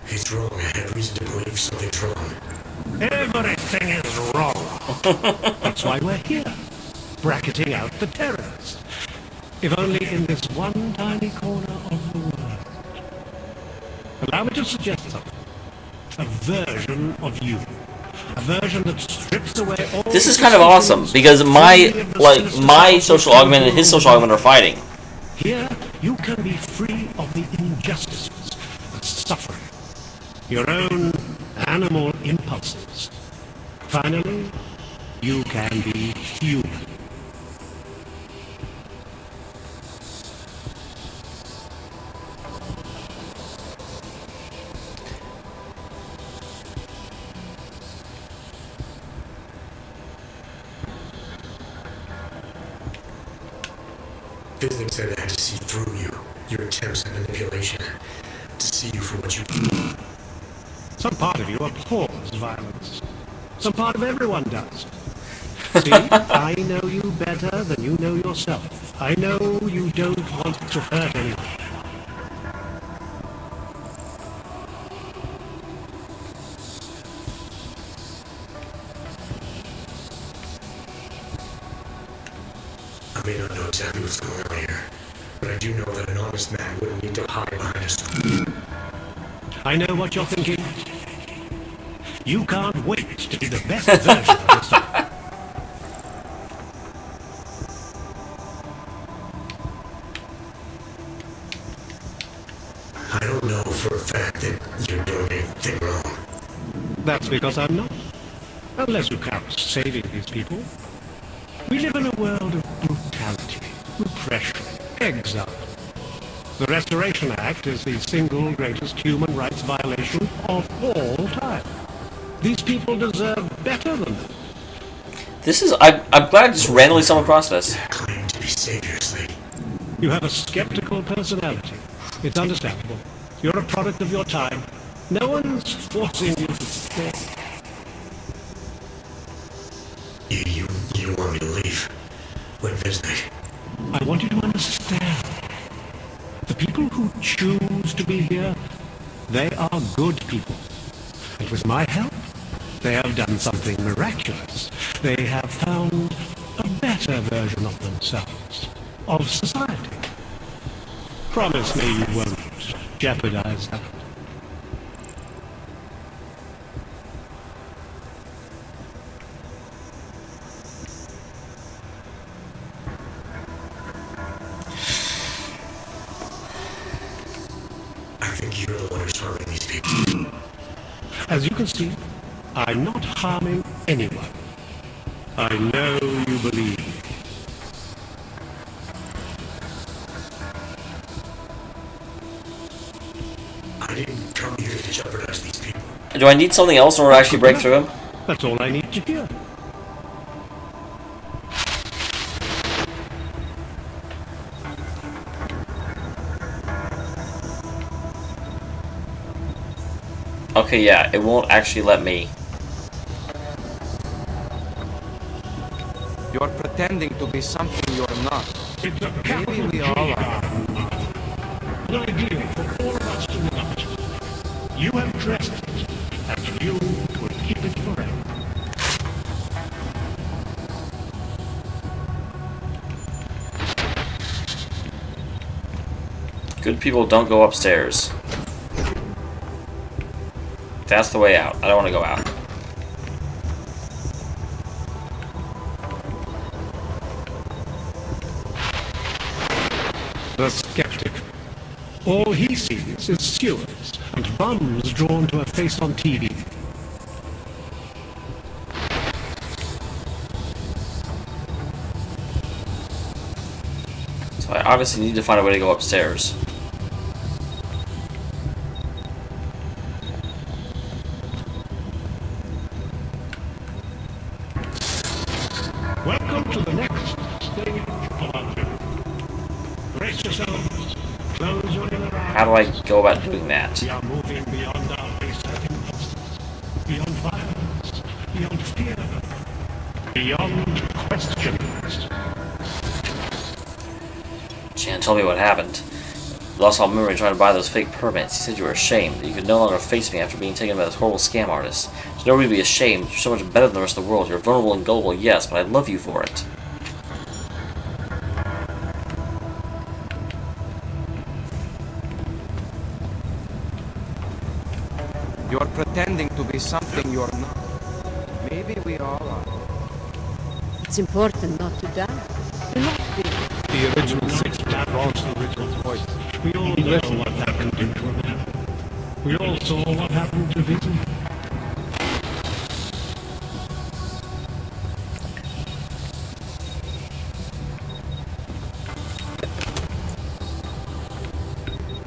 It's wrong. I had reason to believe something's wrong. Everything is wrong. That's why we're here. Bracketing out the terrors. If only in this one tiny corner of the world. Allow me to suggest something. A version of you. A version that strips away all... This is kind of awesome, because my social augment and his social augment are fighting. Here, you can be free of the injustices, the suffering, your own animal impulses. Finally, you can be human. Visiting said I had to see through you, your attempts at manipulation, to see you for what you... Some part of you abhors violence. Some part of everyone does. See, I know you better than you know yourself. I know you don't want to hurt anyone. I may not know exactly what's going on here, but I do know that an honest man wouldn't need to hide behind a story. I know what you're thinking. You can't wait to be the best version of yourself. I don't know for a fact that you're doing anything wrong. That's because I'm not. Unless you count saving these people. We live in a world of brutality, repression, exile. The Restoration Act is the single greatest human rights violation of all time. These people deserve better than that. This is... I'm glad I just randomly stumbled across this. Claim to be saviors, lady. You have a skeptical personality. It's understandable. You're a product of your time. No one's forcing you to stay. You want me to leave? When visiting? I want you to understand. The people who choose to be here, they are good people. And with my help, they have done something miraculous. They have found a better version of themselves, of society. Promise me you won't jeopardize that. You're the one who's harming these people. As you can see, I'm not harming anyone. I know you believe me. I didn't come here to jeopardize these people. Do I need something else in order to actually break through him? That's all I need to hear. Okay, yeah, it won't actually let me. You're pretending to be something you're not. Maybe we all are. An idea for all of us to watch. You have dressed it, and you will keep it forever. Good people don't go upstairs. That's the way out. I don't want to go out. The skeptic. All he sees is skewers and bums drawn to a face on TV. So I obviously need to find a way to go upstairs. Welcome to the next stage of our journey. Brace yourselves. Close your inner eyes. How do I go about doing that? We are moving beyond our baser impulses, beyond violence, beyond fear, beyond questions. Jan told me what happened. Lost all memory trying to buy those fake permits. He said you were ashamed, that you could no longer face me after being taken by this horrible scam artist. There's no reason to be ashamed. You're so much better than the rest of the world. You're vulnerable and gullible, yes, but I love you for it. You're pretending to be something you're not. Maybe we all are. It's important not to die. The original 6 man was the original voice. We all know what that can do to a man. We all saw what happened to Vision.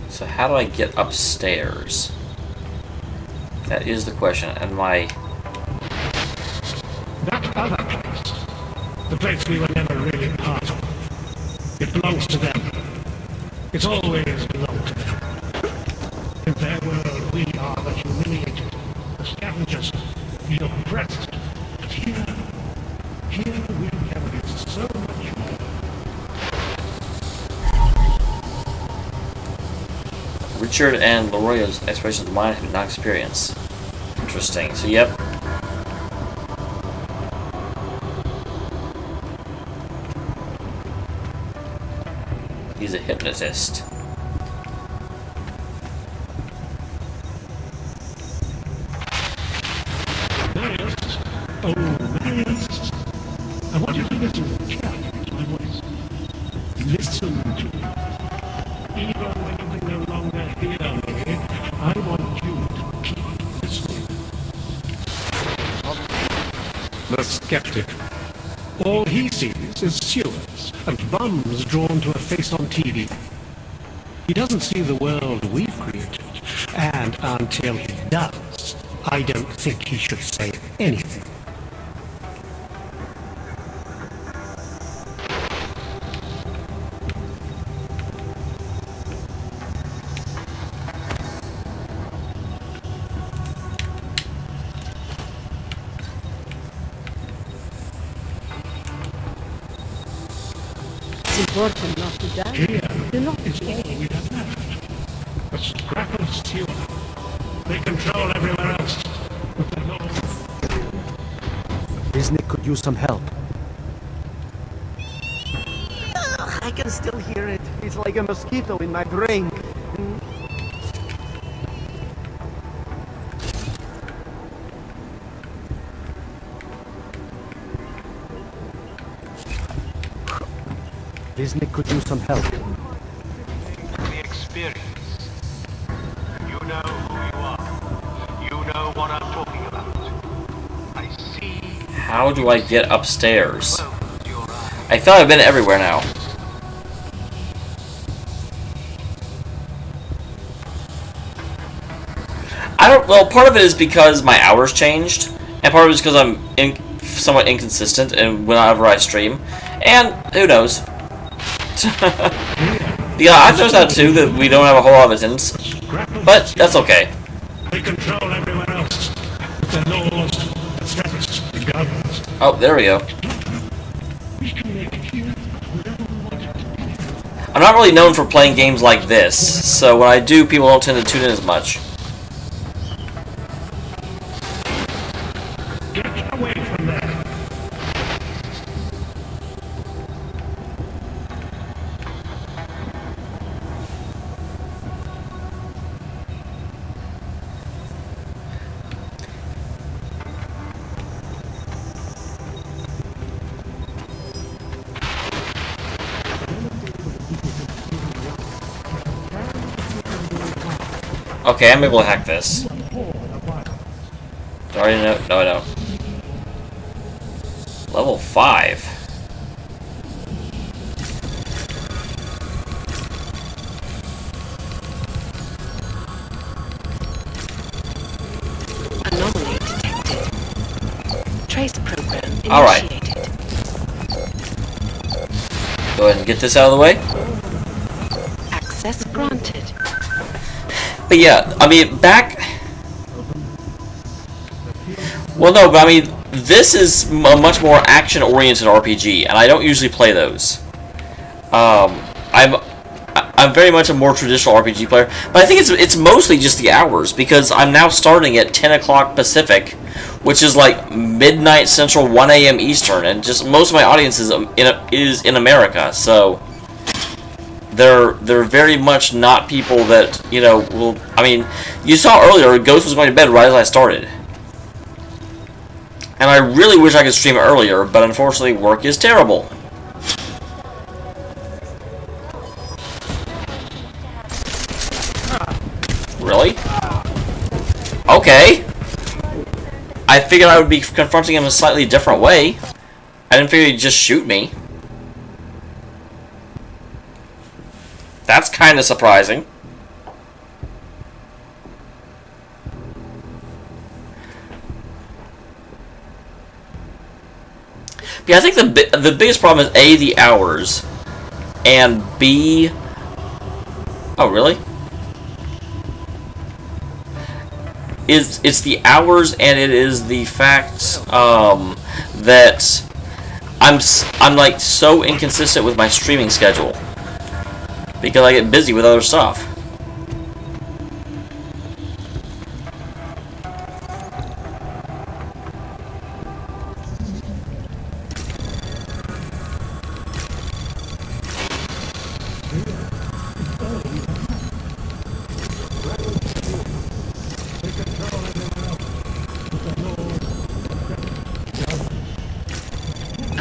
So how do I get upstairs? That is the question. And my... That other place, the place we were never really part of, it belongs to them. It's always belonged to them. In their world, we are the humiliated, the scavengers, the oppressed. But here we have it so much more. Richard and Leroy's explorations of mine have been not experienced. Interesting. So, yep. He's a hypnotist. Marius! Oh, Marius! I want you to listen carefully to my voice. Listen to me. Even when you can no longer hear me, I want you to keep listening. The skeptic. All he sees is sewers and bums drawn to a face on TV. He doesn't see the world we've created, and until he does, I don't think he should say anything. It's important not to die. Here Do not is all we have left. A scrap of sewer. They control everywhere else. But they're not. Disney could use some help. I can still hear it. It's like a mosquito in my brain. Disney could use some help. The experience. You know who you are. You know what I'm talking about. I see. How do I get upstairs? I feel like I've been everywhere now. Well, part of it is because my hours changed, and part of it is because I'm somewhat inconsistent in whenever I stream, and who knows. Yeah, I've noticed that too, that we don't have a whole lot of attendance, but that's okay. They control everywhere else. The laws, the threats, the governments. Oh, there we go. I'm not really known for playing games like this, so when I do, people don't tend to tune in as much. Get away from there. Okay, I'm able to hack this. Do I already know? No, I don't. Level 5. Anomaly detected. Trace program initiated. Alright. Go ahead and get this out of the way. Access granted. But yeah, I mean, back... Well, no, but I mean, this is a much more action-oriented RPG, and I don't usually play those. I'm very much a more traditional RPG player, but I think it's mostly just the hours, because I'm now starting at 10 o'clock Pacific, which is like midnight Central, 1 a.m. Eastern, and just most of my audience is in America, so... They're very much not people that, you know, will... I mean, you saw earlier, Ghost was going to bed right as I started. And I really wish I could stream earlier, but unfortunately work is terrible. Okay. I figured I would be confronting him a slightly different way. I didn't figure he'd just shoot me. That's kind of surprising. Yeah, I think the biggest problem is A, the hours, and B... Oh, really? It's the hours, and it is the fact that I'm like so inconsistent with my streaming schedule because I get busy with other stuff.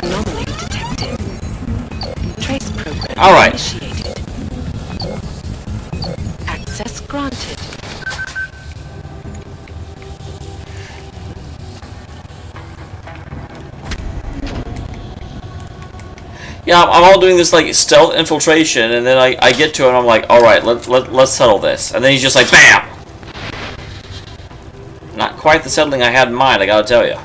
Anomaly detected. Trace program All right. initiated. Access granted. Yeah, I'm all doing this like stealth infiltration, and then I get to it, and I'm like, all right, let's settle this, and then he's just like, bam. Not quite the settling I had in mind, I gotta tell you.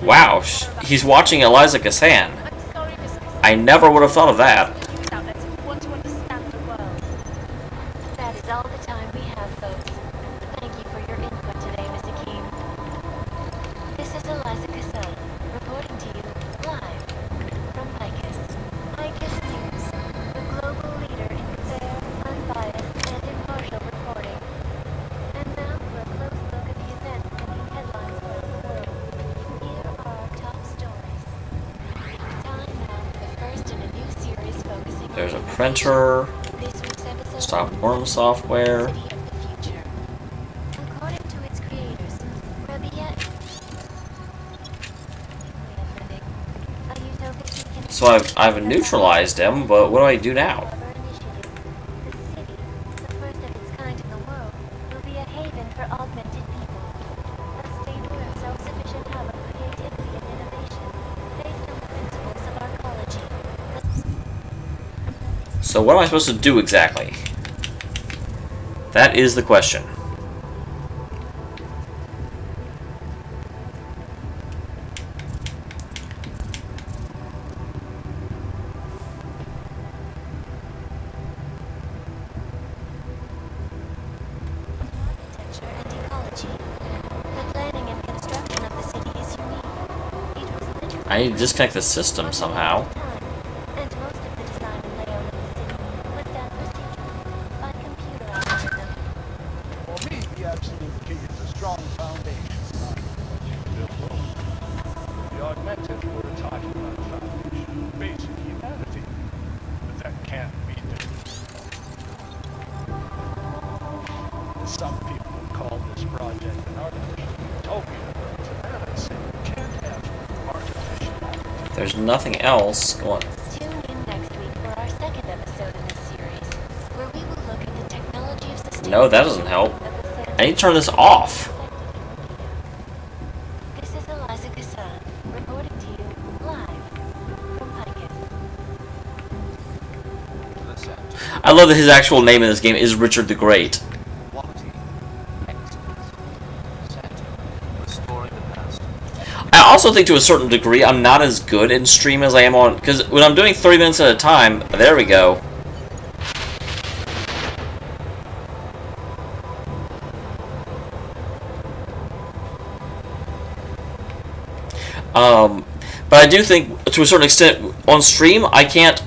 Wow, he's watching Eliza Cassan. I never would have thought of that. That is all the time we have, folks. Thank you for your input today, Mr. Keene. This is Eliza Cassan, reporting to you live from ICUS. ICUS News, the global leader in fair, unbiased, and impartial reporting. And now for a close look at the events making headlines around the world. Here are our top stories. Time now for the first in a new series focusing There's a on printer. this week's episode. Stop worm software. City of the future. According to its creators, So I've neutralized him, but what do I do now? So what am I supposed to do exactly? That is the question. I need to disconnect the system somehow. For me, the absolute key is a strong foundation. The augmented were talking about foundation, basic humanity. But that can't be done. Some people call this project an artificial utopia, but to that I say you can't have artificial. There's nothing else going. Tune in next week for our second episode in this series, where we will look at the technology of sustainability. No, that doesn't help. I need to turn this off. This is Eliza Cassan, reporting to you live from Picus. I love that his actual name in this game is Richard the Great. I also think to a certain degree I'm not as good in stream as I am on, because when I'm doing 30 minutes at a time, there we go. But I do think, to a certain extent, on stream, I can't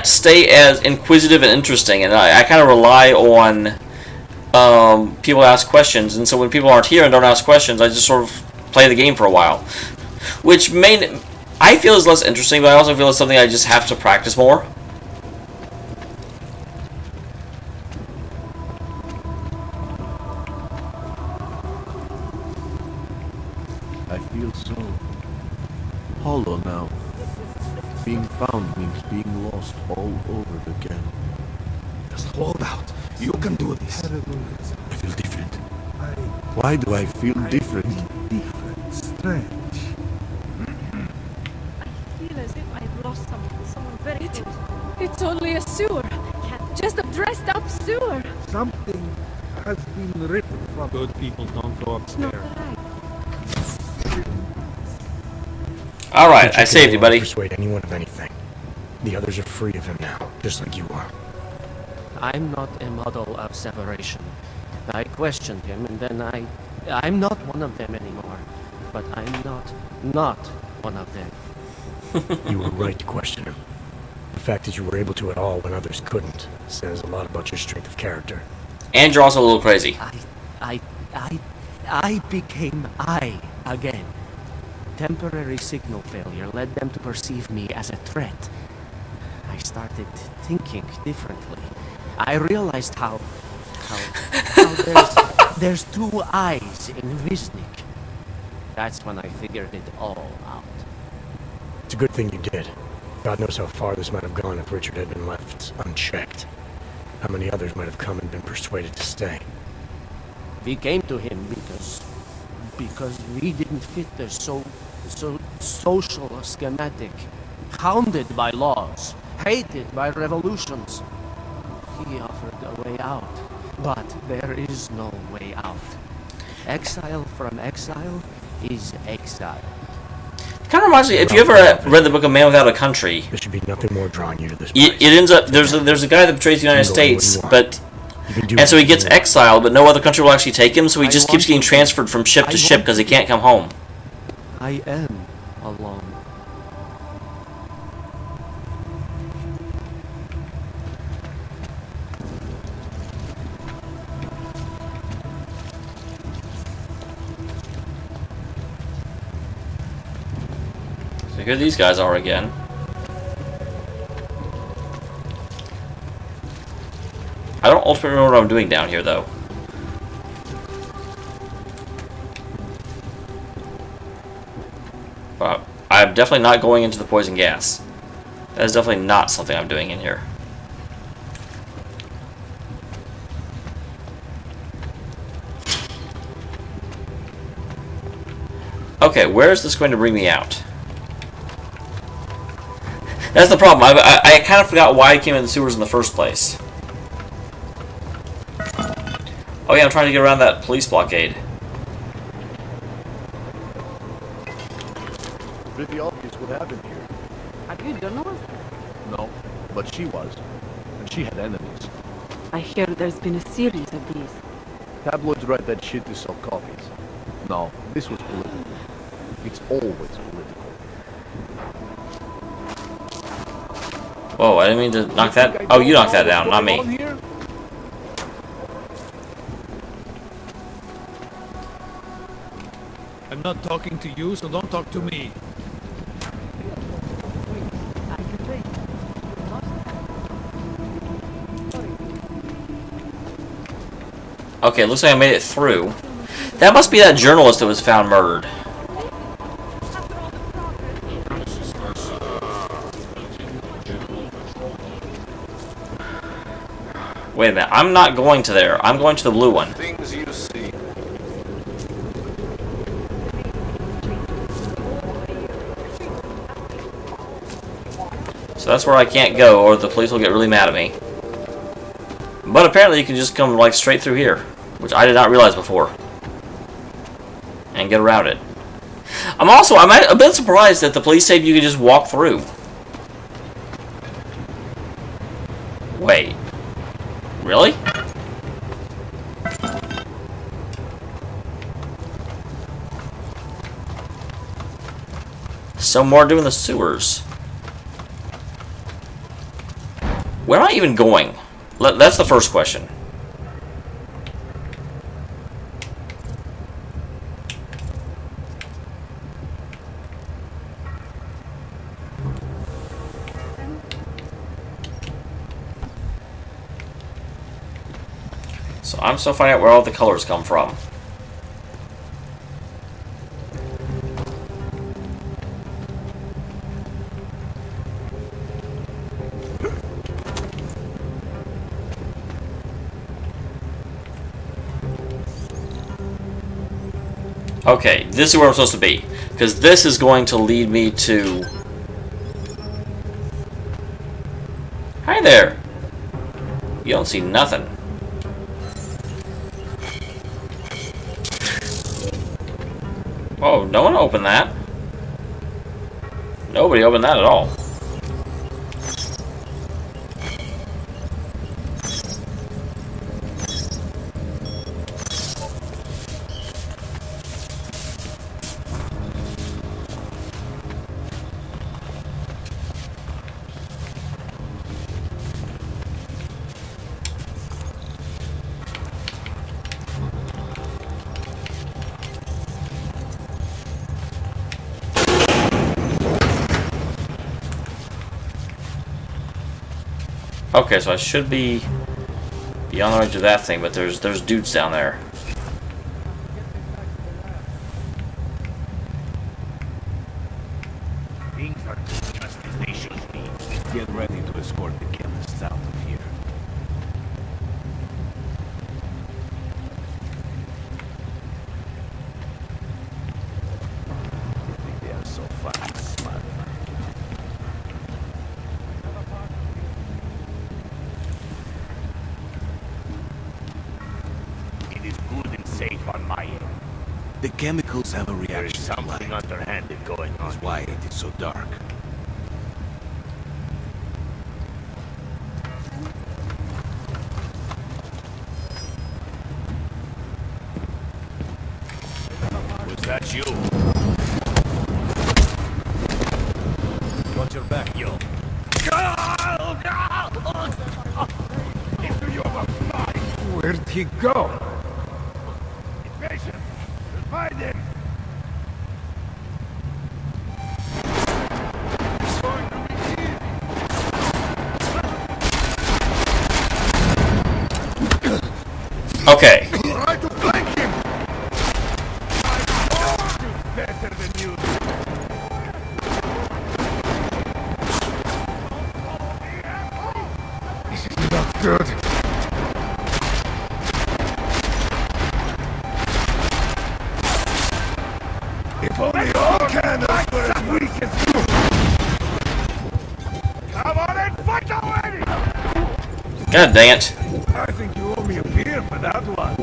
stay as inquisitive and interesting, and I kind of rely on people to ask questions. And so when people aren't here and don't ask questions, I just sort of play the game for a while, which I feel is less interesting, but I also feel it's something I just have to practice more. I feel so hollow now. Being found means being lost all over again. Just hold out. You can do this. I feel different. Why do I feel different? Strange. I feel as if I've lost someone very close. It's only a sewer. Just a dressed up sewer. Something has been ripped from... Good people don't go upstairs. Alright, I saved you, buddy. Persuade anyone of anything. The others are free of him now, just like you are. I'm not a model of separation. I questioned him, and then I'm not one of them anymore. But I'm not one of them. You were right to question him. The fact that you were able to at all when others couldn't says a lot about your strength of character. And you're also a little crazy. I became I again. Temporary signal failure led them to perceive me as a threat. I started thinking differently. I realized how there's two eyes in Wisnik. That's when I figured it all out. It's a good thing you did. God knows how far this might have gone if Richard had been left unchecked. How many others might have come and been persuaded to stay. We came to him because we didn't fit the so social schematic, hounded by laws, hated by revolutions. He offered a way out, but there is no way out. Exile from exile is exile. Kind of reminds me, if you ever read the book of Man Without a Country, there should be nothing more drawing you to this place. It ends up there's a guy that betrays the United States, and so he gets exiled, but no other country will actually take him, so he just keeps getting transferred from ship to ship because he can't come home. I am alone. So here these guys are again. I don't ultimately know what I'm doing down here, though. But I'm definitely not going into the poison gas. That is definitely not something I'm doing in here. Okay, where is this going to bring me out? That's the problem. I kind of forgot why I came in the sewers in the first place. Oh yeah, I'm trying to get around that police blockade. Pretty obvious what happened here. Are you a journalist? No, but she was. And she had enemies. I hear there's been a series of these. Tabloids write that shit to sell copies. No, this was political. It's always political. Whoa, I didn't mean to knock that. Oh, you knocked that down, not me. I'm not talking to you, so don't talk to me. Okay, looks like I made it through. That must be that journalist that was found murdered. Wait a minute, I'm not going to there. I'm going to the blue one. Things you see. So that's where I can't go, or the police will get really mad at me. But apparently you can just come like straight through here, which I did not realize before, and get around it. I'm a bit surprised that the police said you could just walk through. Wait. Really? Some more doing the sewers. Where am I even going? That's the first question. So I'm still finding out where all the colors come from. Okay, this is where I'm supposed to be. Because this is going to lead me to... Hi there! You don't see nothing. Oh, no one opened that. Nobody opened that at all. Okay, so I should be on the way to that thing, but there's dudes down there. Things are just as they should be. Get ready to escort the chemists out of here. They are so fucking smart. Safe on my end. The chemicals have a reaction. There is something underhanded going on. That's why it is so dark. Was that you? Got your back, yo. Into your mind. Where'd he go? Patient, find him. Okay. Try to flank him. Better than you. This is not good. If only all cannons were as weak as you! Come on and fight already! God dang it. I think you owe me a beer for that one.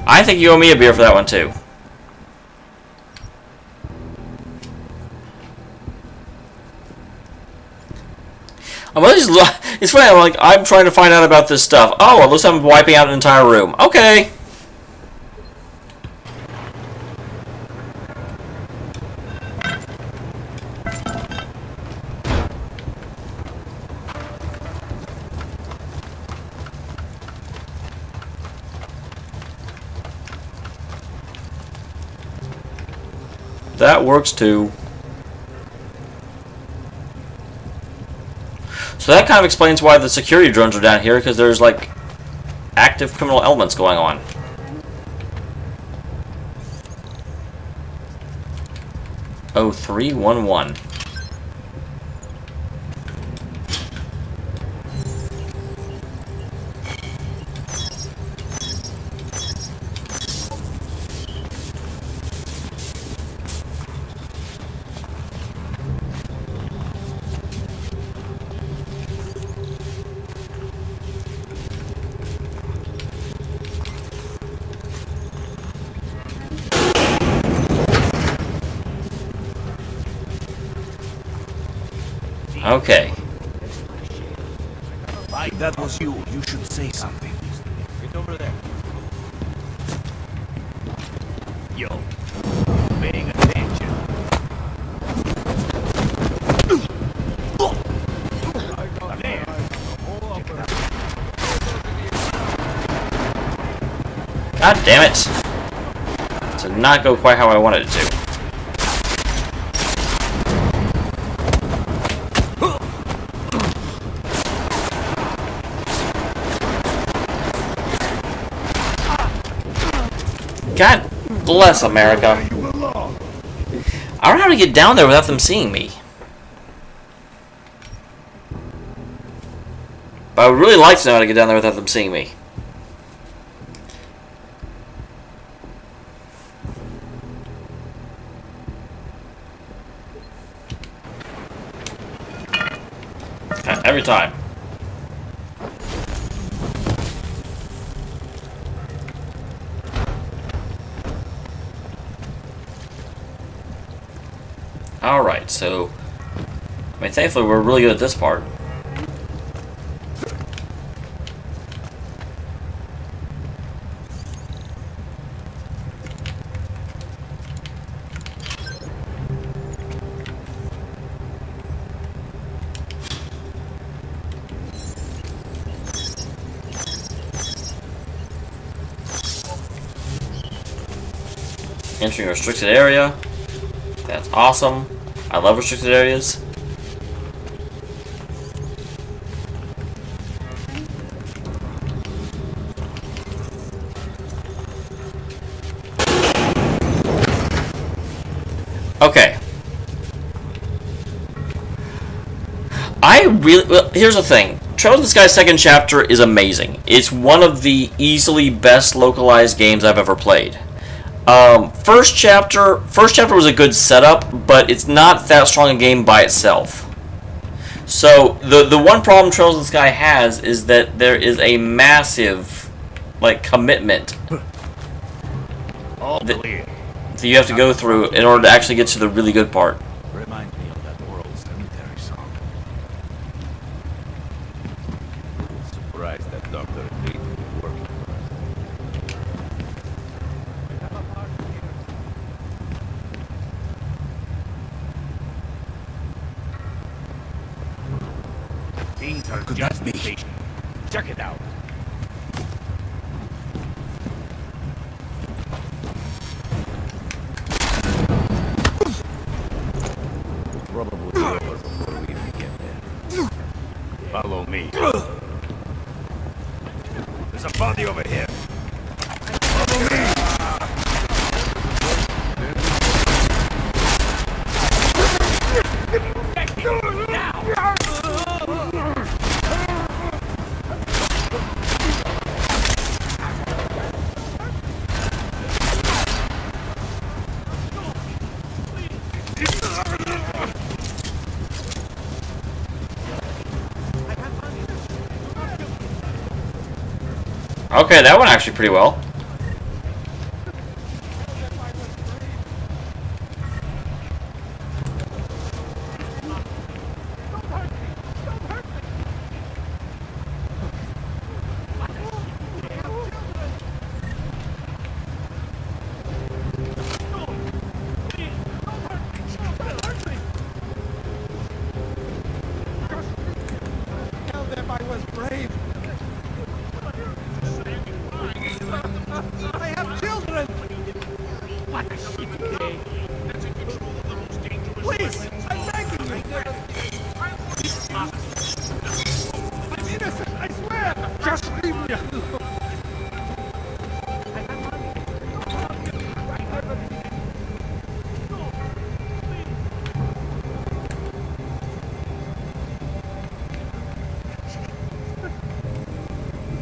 I think you owe me a beer for that one too. It's funny, I'm trying to find out about this stuff. Oh, it looks like I'm wiping out an entire room. Okay. That works too. So that kind of explains why the security drones are down here, because there's like active criminal elements going on. Oh, 311. Okay. If that was you, you should say something. Get over there. Yo, paying attention. God damn it. To not go quite how I wanted it to. God bless America. I don't know how to get down there without them seeing me. But I would really like to know how to get down there without them seeing me. Every time. Alright, so I mean, thankfully we're really good at this part. Entering a restricted area. That's awesome. I love restricted areas. Okay. Well, here's the thing. Trails of the Sky second chapter is amazing. It's one of the easily best localized games I've ever played. First chapter was a good setup, but it's not that strong a game by itself. So the one problem Trails of the Sky has is that there is a massive, like, commitment that you have to go through in order to actually get to the really good part. Reminds me of that oral cemetery song. Surprised that Dr. Reed was working for us. Things are just patient. Check it out. Probably over before we even get there. Follow me. There's a body over here. Follow me. Okay, that went actually pretty well.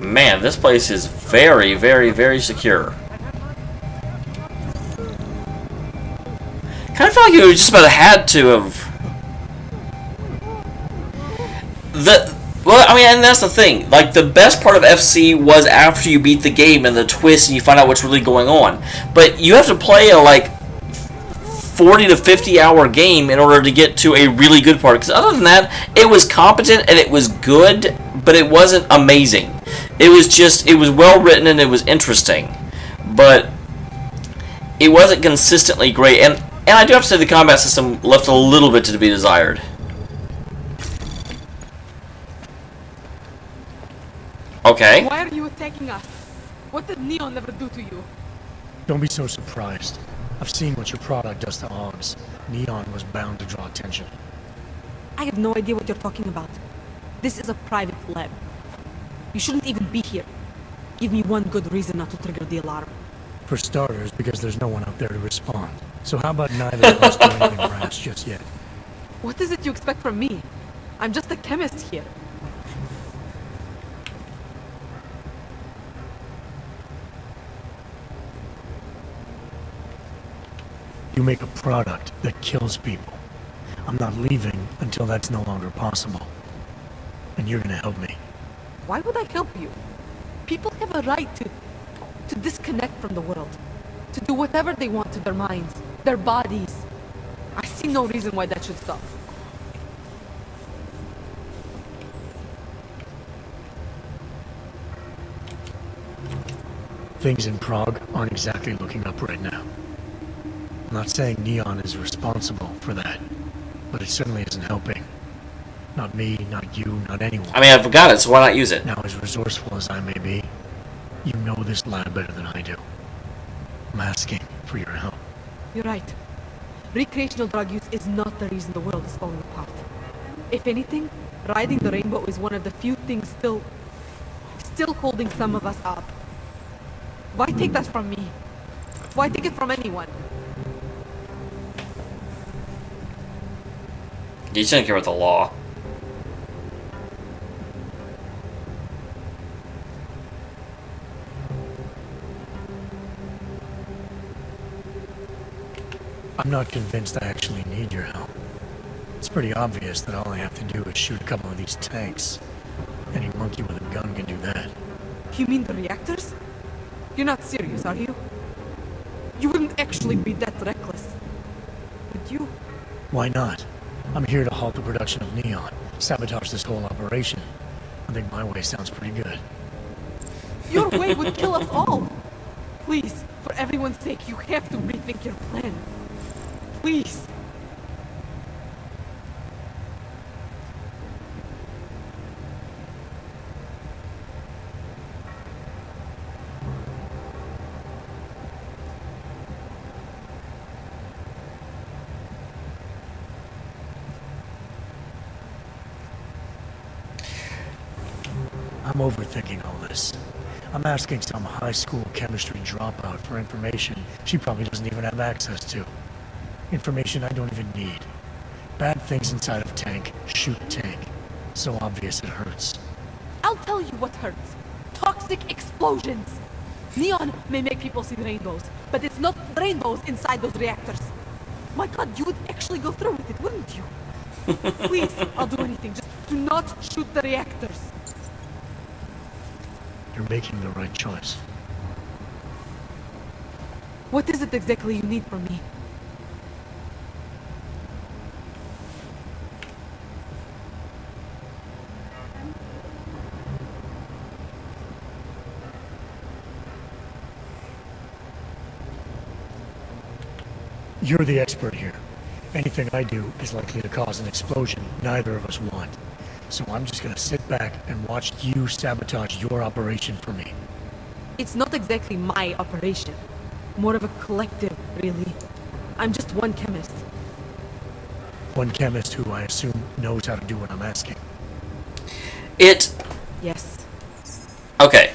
Man, this place is very, very, very secure. Kind of felt like you just about had to have. Well, I mean, and that's the thing. Like, the best part of FC was after you beat the game and the twist and you find out what's really going on. But you have to play a, like, 40 to 50 hour game in order to get to a really good part. Because other than that, it was competent and it was good, but it wasn't amazing. It was just, it was well written and it was interesting. But it wasn't consistently great. And I do have to say the combat system left a little bit to be desired. Okay. Why are you attacking us? What did Neon ever do to you? Don't be so surprised. I've seen what your product does to Augs. Neon was bound to draw attention. I have no idea what you're talking about. This is a private lab. You shouldn't even be here. Give me one good reason not to trigger the alarm. For starters, because there's no one out there to respond. So how about neither of us do anything rash just yet? What is it you expect from me? I'm just a chemist here. You make a product that kills people. I'm not leaving until that's no longer possible. And you're gonna help me. Why would I help you? People have a right to disconnect from the world. To do whatever they want to their minds, their bodies. I see no reason why that should stop. Things in Prague aren't exactly looking up right now. I'm not saying Neon is responsible for that, but it certainly isn't helping. Not me, not you, not anyone. I mean, I forgot it, so why not use it? Now, as resourceful as I may be, you know this lab better than I do. I'm asking for your help. You're right. Recreational drug use is not the reason the world is falling apart. If anything, riding the rainbow is one of the few things still holding some of us up. Why take that from me? Why take it from anyone? You shouldn't care about the law. I'm not convinced I actually need your help. It's pretty obvious that all I have to do is shoot a couple of these tanks. Any monkey with a gun can do that. You mean the reactors? You're not serious, are you? You wouldn't actually be that reckless, would you? Why not? I'm here to halt the production of Neon, sabotage this whole operation. I think my way sounds pretty good. Your way would kill us all! Please, for everyone's sake, you have to rethink your plan. Please! I'm overthinking all this. I'm asking some high school chemistry dropout for information she probably doesn't even have access to. Information I don't even need. Bad things inside of tank, shoot tank. So obvious it hurts. I'll tell you what hurts. Toxic explosions! Neon may make people see rainbows, but it's not rainbows inside those reactors. My god, you would actually go through with it, wouldn't you? Please, I'll do anything. Just do not shoot the reactors. You're making the right choice. What is it exactly you need from me? You're the expert here. Anything I do is likely to cause an explosion neither of us want. So I'm just gonna sit back and watch you sabotage your operation for me. It's not exactly my operation. More of a collective, really. I'm just one chemist. One chemist who I assume knows how to do what I'm asking. Yes. Okay.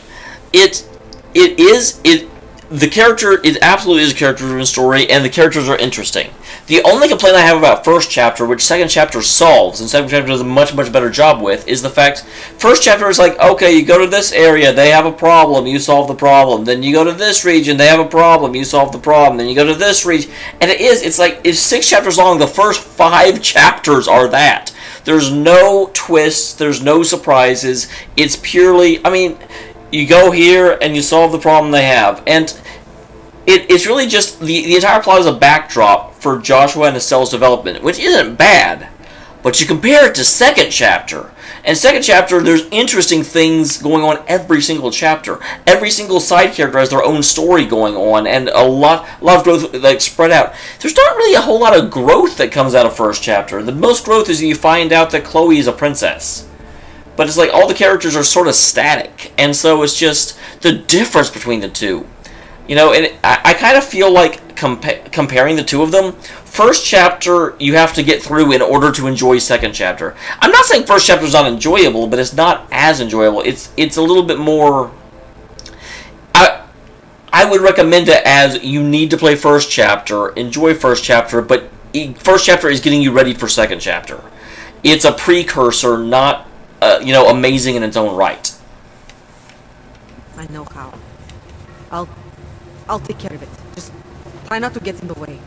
The character, it absolutely is a character-driven story, and the characters are interesting. The only complaint I have about first chapter, which second chapter solves, and second chapter does a much, much better job with, is the fact, first chapter is like, okay, you go to this area, they have a problem, you solve the problem. Then you go to this region, they have a problem, you solve the problem. Then you go to this region, and it's like, it's 6 chapters long, the first 5 chapters are that. There's no twists, there's no surprises, it's purely, I mean, you go here and you solve the problem they have. And it's really just, the entire plot is a backdrop for Joshua and Estelle's development, which isn't bad. But you compare it to second chapter. And second chapter, there's interesting things going on every single chapter. Every single side character has their own story going on, and a lot of growth, like, spread out. There's not really a whole lot of growth that comes out of first chapter. The most growth is you find out that Chloe is a princess. but it's like all the characters are sort of static, and so it's just the difference between the two. You know, and I kind of feel like comparing the two of them, first chapter you have to get through in order to enjoy second chapter. I'm not saying first chapter is not enjoyable, but it's not as enjoyable. It's a little bit more... I would recommend it as you need to play first chapter, enjoy first chapter, but first chapter is getting you ready for second chapter. It's a precursor, not, you know, amazing in its own right. I know how. I'll take care of it. Just try not to get in the way.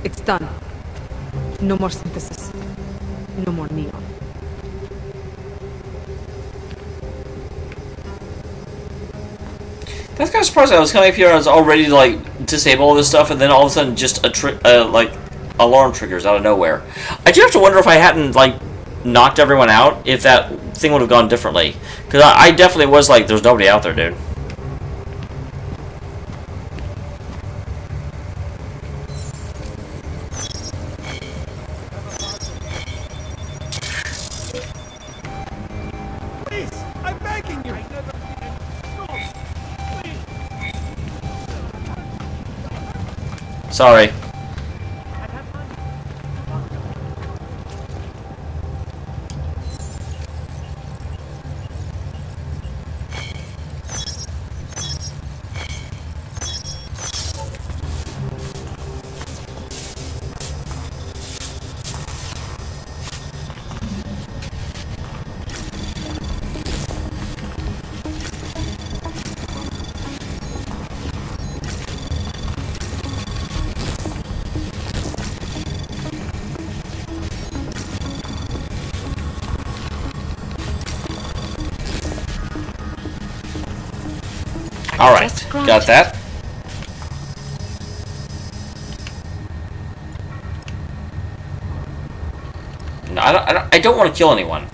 It's done. No more synthesis. No more neon. That's kind of surprising. I was coming up here and I was already to, like, disable all this stuff, and then all of a sudden just like alarm triggers out of nowhere. I do have to wonder if I hadn't, like, knocked everyone out, if that thing would have gone differently. Because I definitely was like, there's nobody out there, dude. Sorry. Alright, got that. No, I don't want to kill anyone.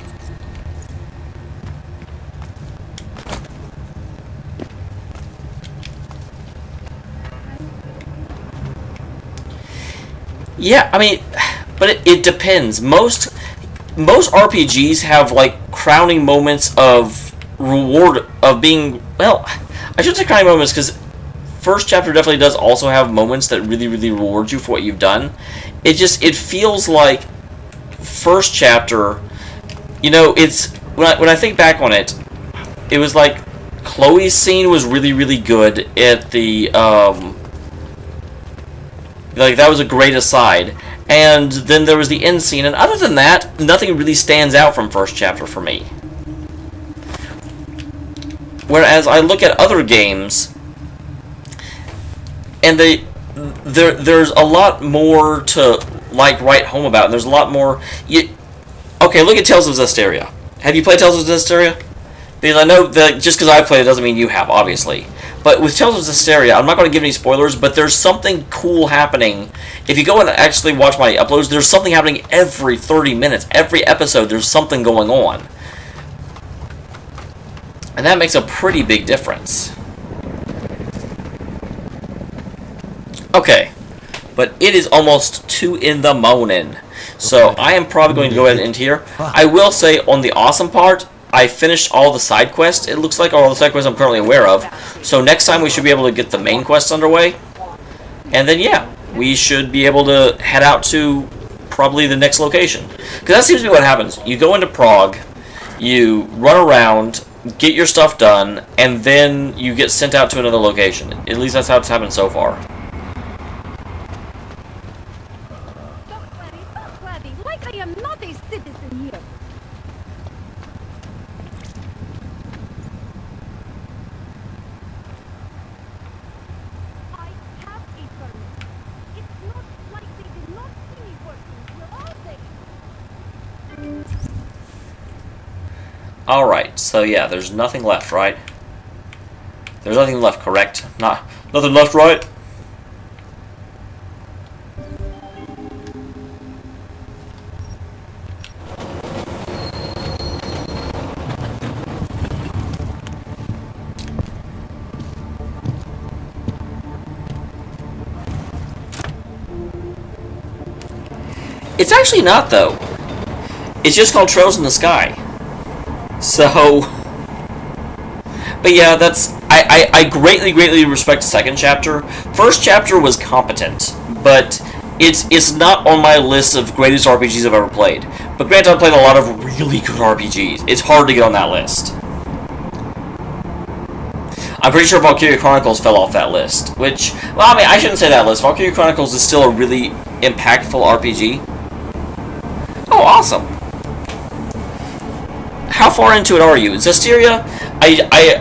Yeah, I mean, but it depends. Most RPGs have, like, crowning moments of reward, of being, well, I should say crowning moments, because first chapter definitely does also have moments that really, really reward you for what you've done. It feels like first chapter, you know, it's, when I think back on it, it was like Chloe's scene was really, really good at the, like, that was a great aside. And then there was the end scene, and other than that, nothing really stands out from first chapter for me. Whereas I look at other games, and there's a lot more to, like, write home about. There's a lot more. Okay, look at Tales of Zestiria. Have you played Tales of Zestiria? Because I know that just because I played it doesn't mean you have, obviously. But with Tales of Zestiria, I'm not going to give any spoilers, but there's something cool happening. If you go and actually watch my uploads, there's something happening every 30 minutes. Every episode, there's something going on. And that makes a pretty big difference. Okay, but it is almost 2 in the morning. So I am probably going to go ahead and end here. I will say, on the awesome part, I finished all the side quests, it looks like, or all the side quests I'm currently aware of. So next time we should be able to get the main quests underway. And then, yeah, we should be able to head out to probably the next location. Because that seems to be what happens. You go into Prague, you run around, get your stuff done, and then you get sent out to another location. At least that's how it's happened so far. Don't worry, like I am not a citizen here. Alright, so yeah, there's nothing left, right? There's nothing left, correct? Nothing left, right? It's actually not, though. It's just called Trails in the Sky. So... But yeah, that's... I greatly respect the second chapter. First chapter was competent, but it's not on my list of greatest RPGs I've ever played. But granted, I've played a lot of really good RPGs. It's hard to get on that list. I'm pretty sure Valkyria Chronicles fell off that list, which... Well, I mean, I shouldn't say that list. Valkyria Chronicles is still a really impactful RPG. Oh, awesome. How far into it are you? Zestiria,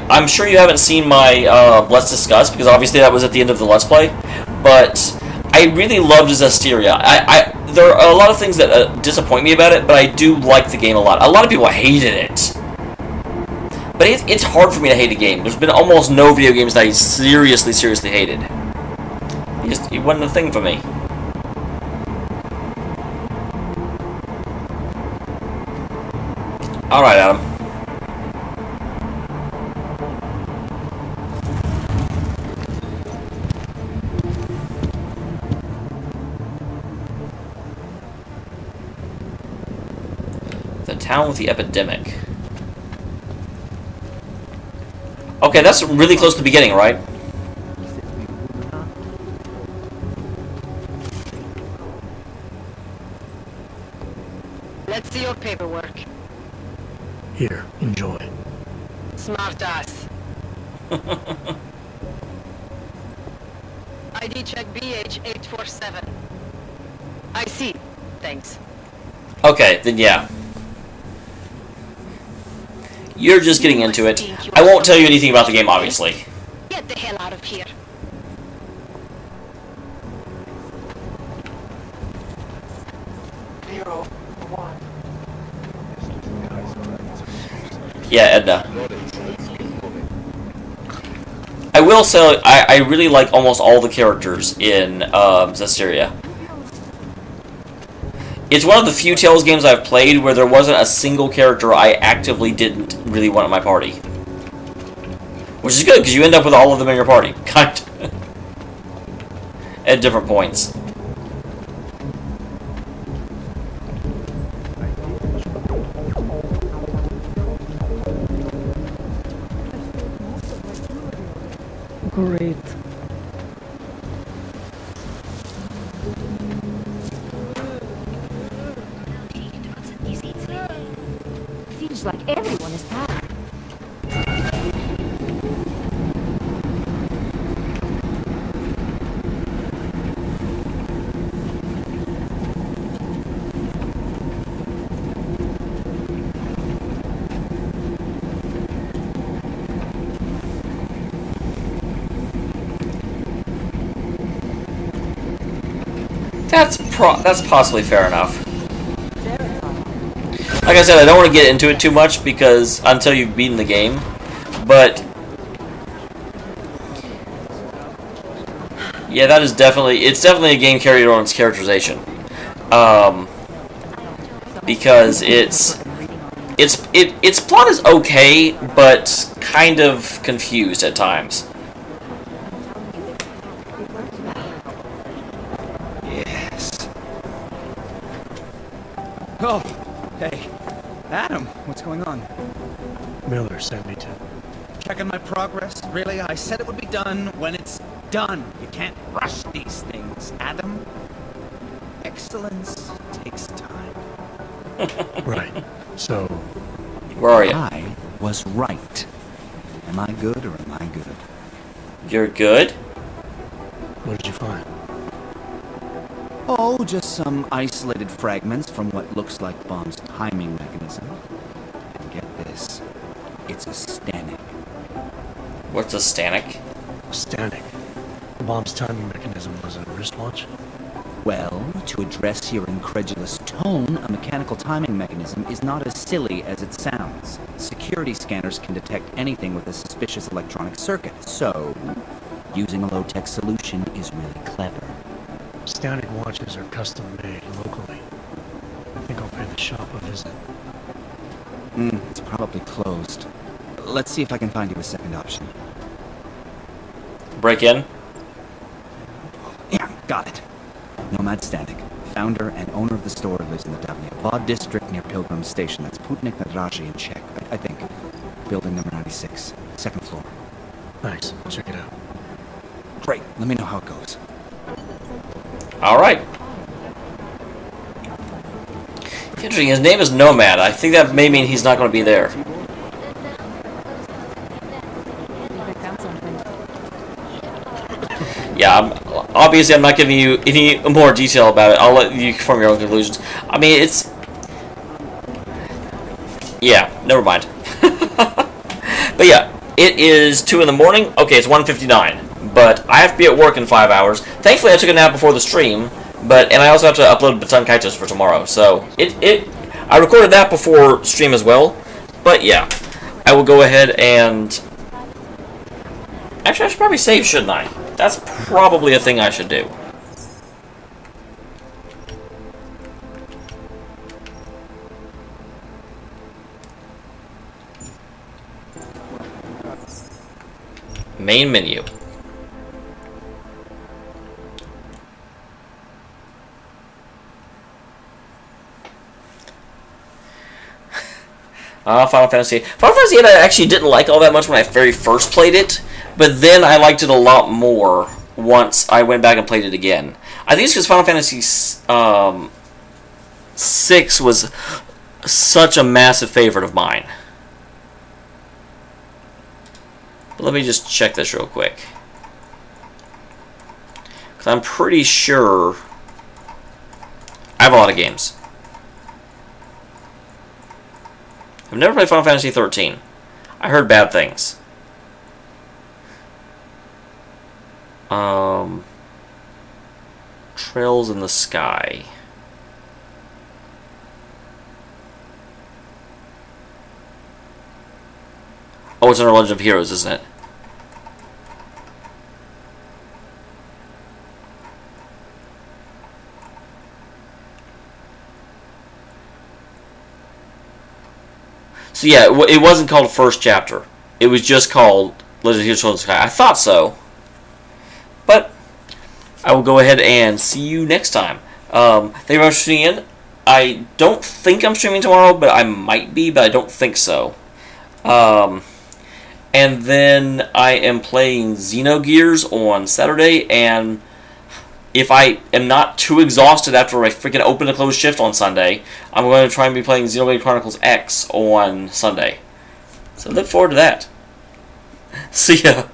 I'm sure you haven't seen my Let's Discuss, because obviously that was at the end of the Let's Play, but I really loved Zestiria. There are a lot of things that disappoint me about it, but I do like the game a lot. A lot of people hated it. But it's hard for me to hate a game. There's been almost no video games that I seriously hated. It wasn't a thing for me. Alright, Adam. The town with the epidemic. Okay, that's really close to the beginning, right? Let's see your paperwork. Here, enjoy. Smart ass. ID check BH847. I see. Thanks. Okay, then yeah. You're just getting into it. I won't tell you anything about the game, obviously. Get the hell out of here. Yeah, Edna. I will say, I really like almost all the characters in Zestiria. It's one of the few Tales games I've played where there wasn't a single character I actively didn't really want in my party. Which is good, because you end up with all of them in your party. Kind of. At different points. Great. Feels like everyone is tired. That's possibly fair enough. Like I said, I don't want to get into it too much because until you've beaten the game, but yeah, that is it's definitely a game carried on its characterization, because its plot is okay, but kind of confused at times. Oh, hey. Adam, what's going on? Miller sent me to... Checking my progress? Really? I said it would be done when it's done. You can't rush these things, Adam. Excellence takes time. Right. So... Where are you? I was right. Am I good or am I good? You're good? What did you find? Oh, just some isolated fragments from what looks like Bomb's timing mechanism. And get this, it's a static. What's a static? Static. The bomb's timing mechanism was a wristwatch? Well, to address your incredulous tone, a mechanical timing mechanism, is not as silly as it sounds. Security scanners can detect anything with a suspicious electronic circuit, so using a low-tech solution is really clever. Static watches are custom-made locally. I think I'll pay the shop a visit. It's probably closed. Let's see if I can find you a second option. Break in? Yeah, got it. Nomad Static, founder and owner of the store, lives in the Davnyavad district near Pilgrim Station. That's Putnik Nadraji in Czech, I think. Building number 96, second floor. Nice. I'll check it out. Great. Let me know how it goes. All right. Interesting. His name is Nomad. I think that may mean he's not going to be there. Yeah, obviously I'm not giving you any more detail about it. I'll let you form your own conclusions. I mean, it's... Yeah, never mind. But yeah, it is 2 in the morning. Okay, it's 1:59. But I have to be at work in 5 hours. Thankfully, I took a nap before the stream. And I also have to upload Batan Kaitos for tomorrow. So, I recorded that before stream as well. But yeah, I will go ahead and... Actually, I should probably save, shouldn't I? That's probably a thing I should do. Main menu. Final Fantasy. Final Fantasy 8 I actually didn't like all that much when I very first played it. But then I liked it a lot more once I went back and played it again. I think it's because Final Fantasy 6 was such a massive favorite of mine. But let me just check this real quick. Because I'm pretty sure I have a lot of games. I've never played Final Fantasy 13. I heard bad things. Trails in the Sky. Oh, it's under Legend of Heroes, isn't it? So yeah, it wasn't called First Chapter. It was just called Legend of Heroes Trails in the Sky. I thought so. But I will go ahead and see you next time. Thank you very much for tuning in. I don't think I'm streaming tomorrow, but I might be, but I don't think so. And then I am playing Xenogears on Saturday, and if I am not too exhausted after I freaking open and close shift on Sunday, I'm going to try and be playing Xenoblade Chronicles X on Sunday. So look forward to that. See ya.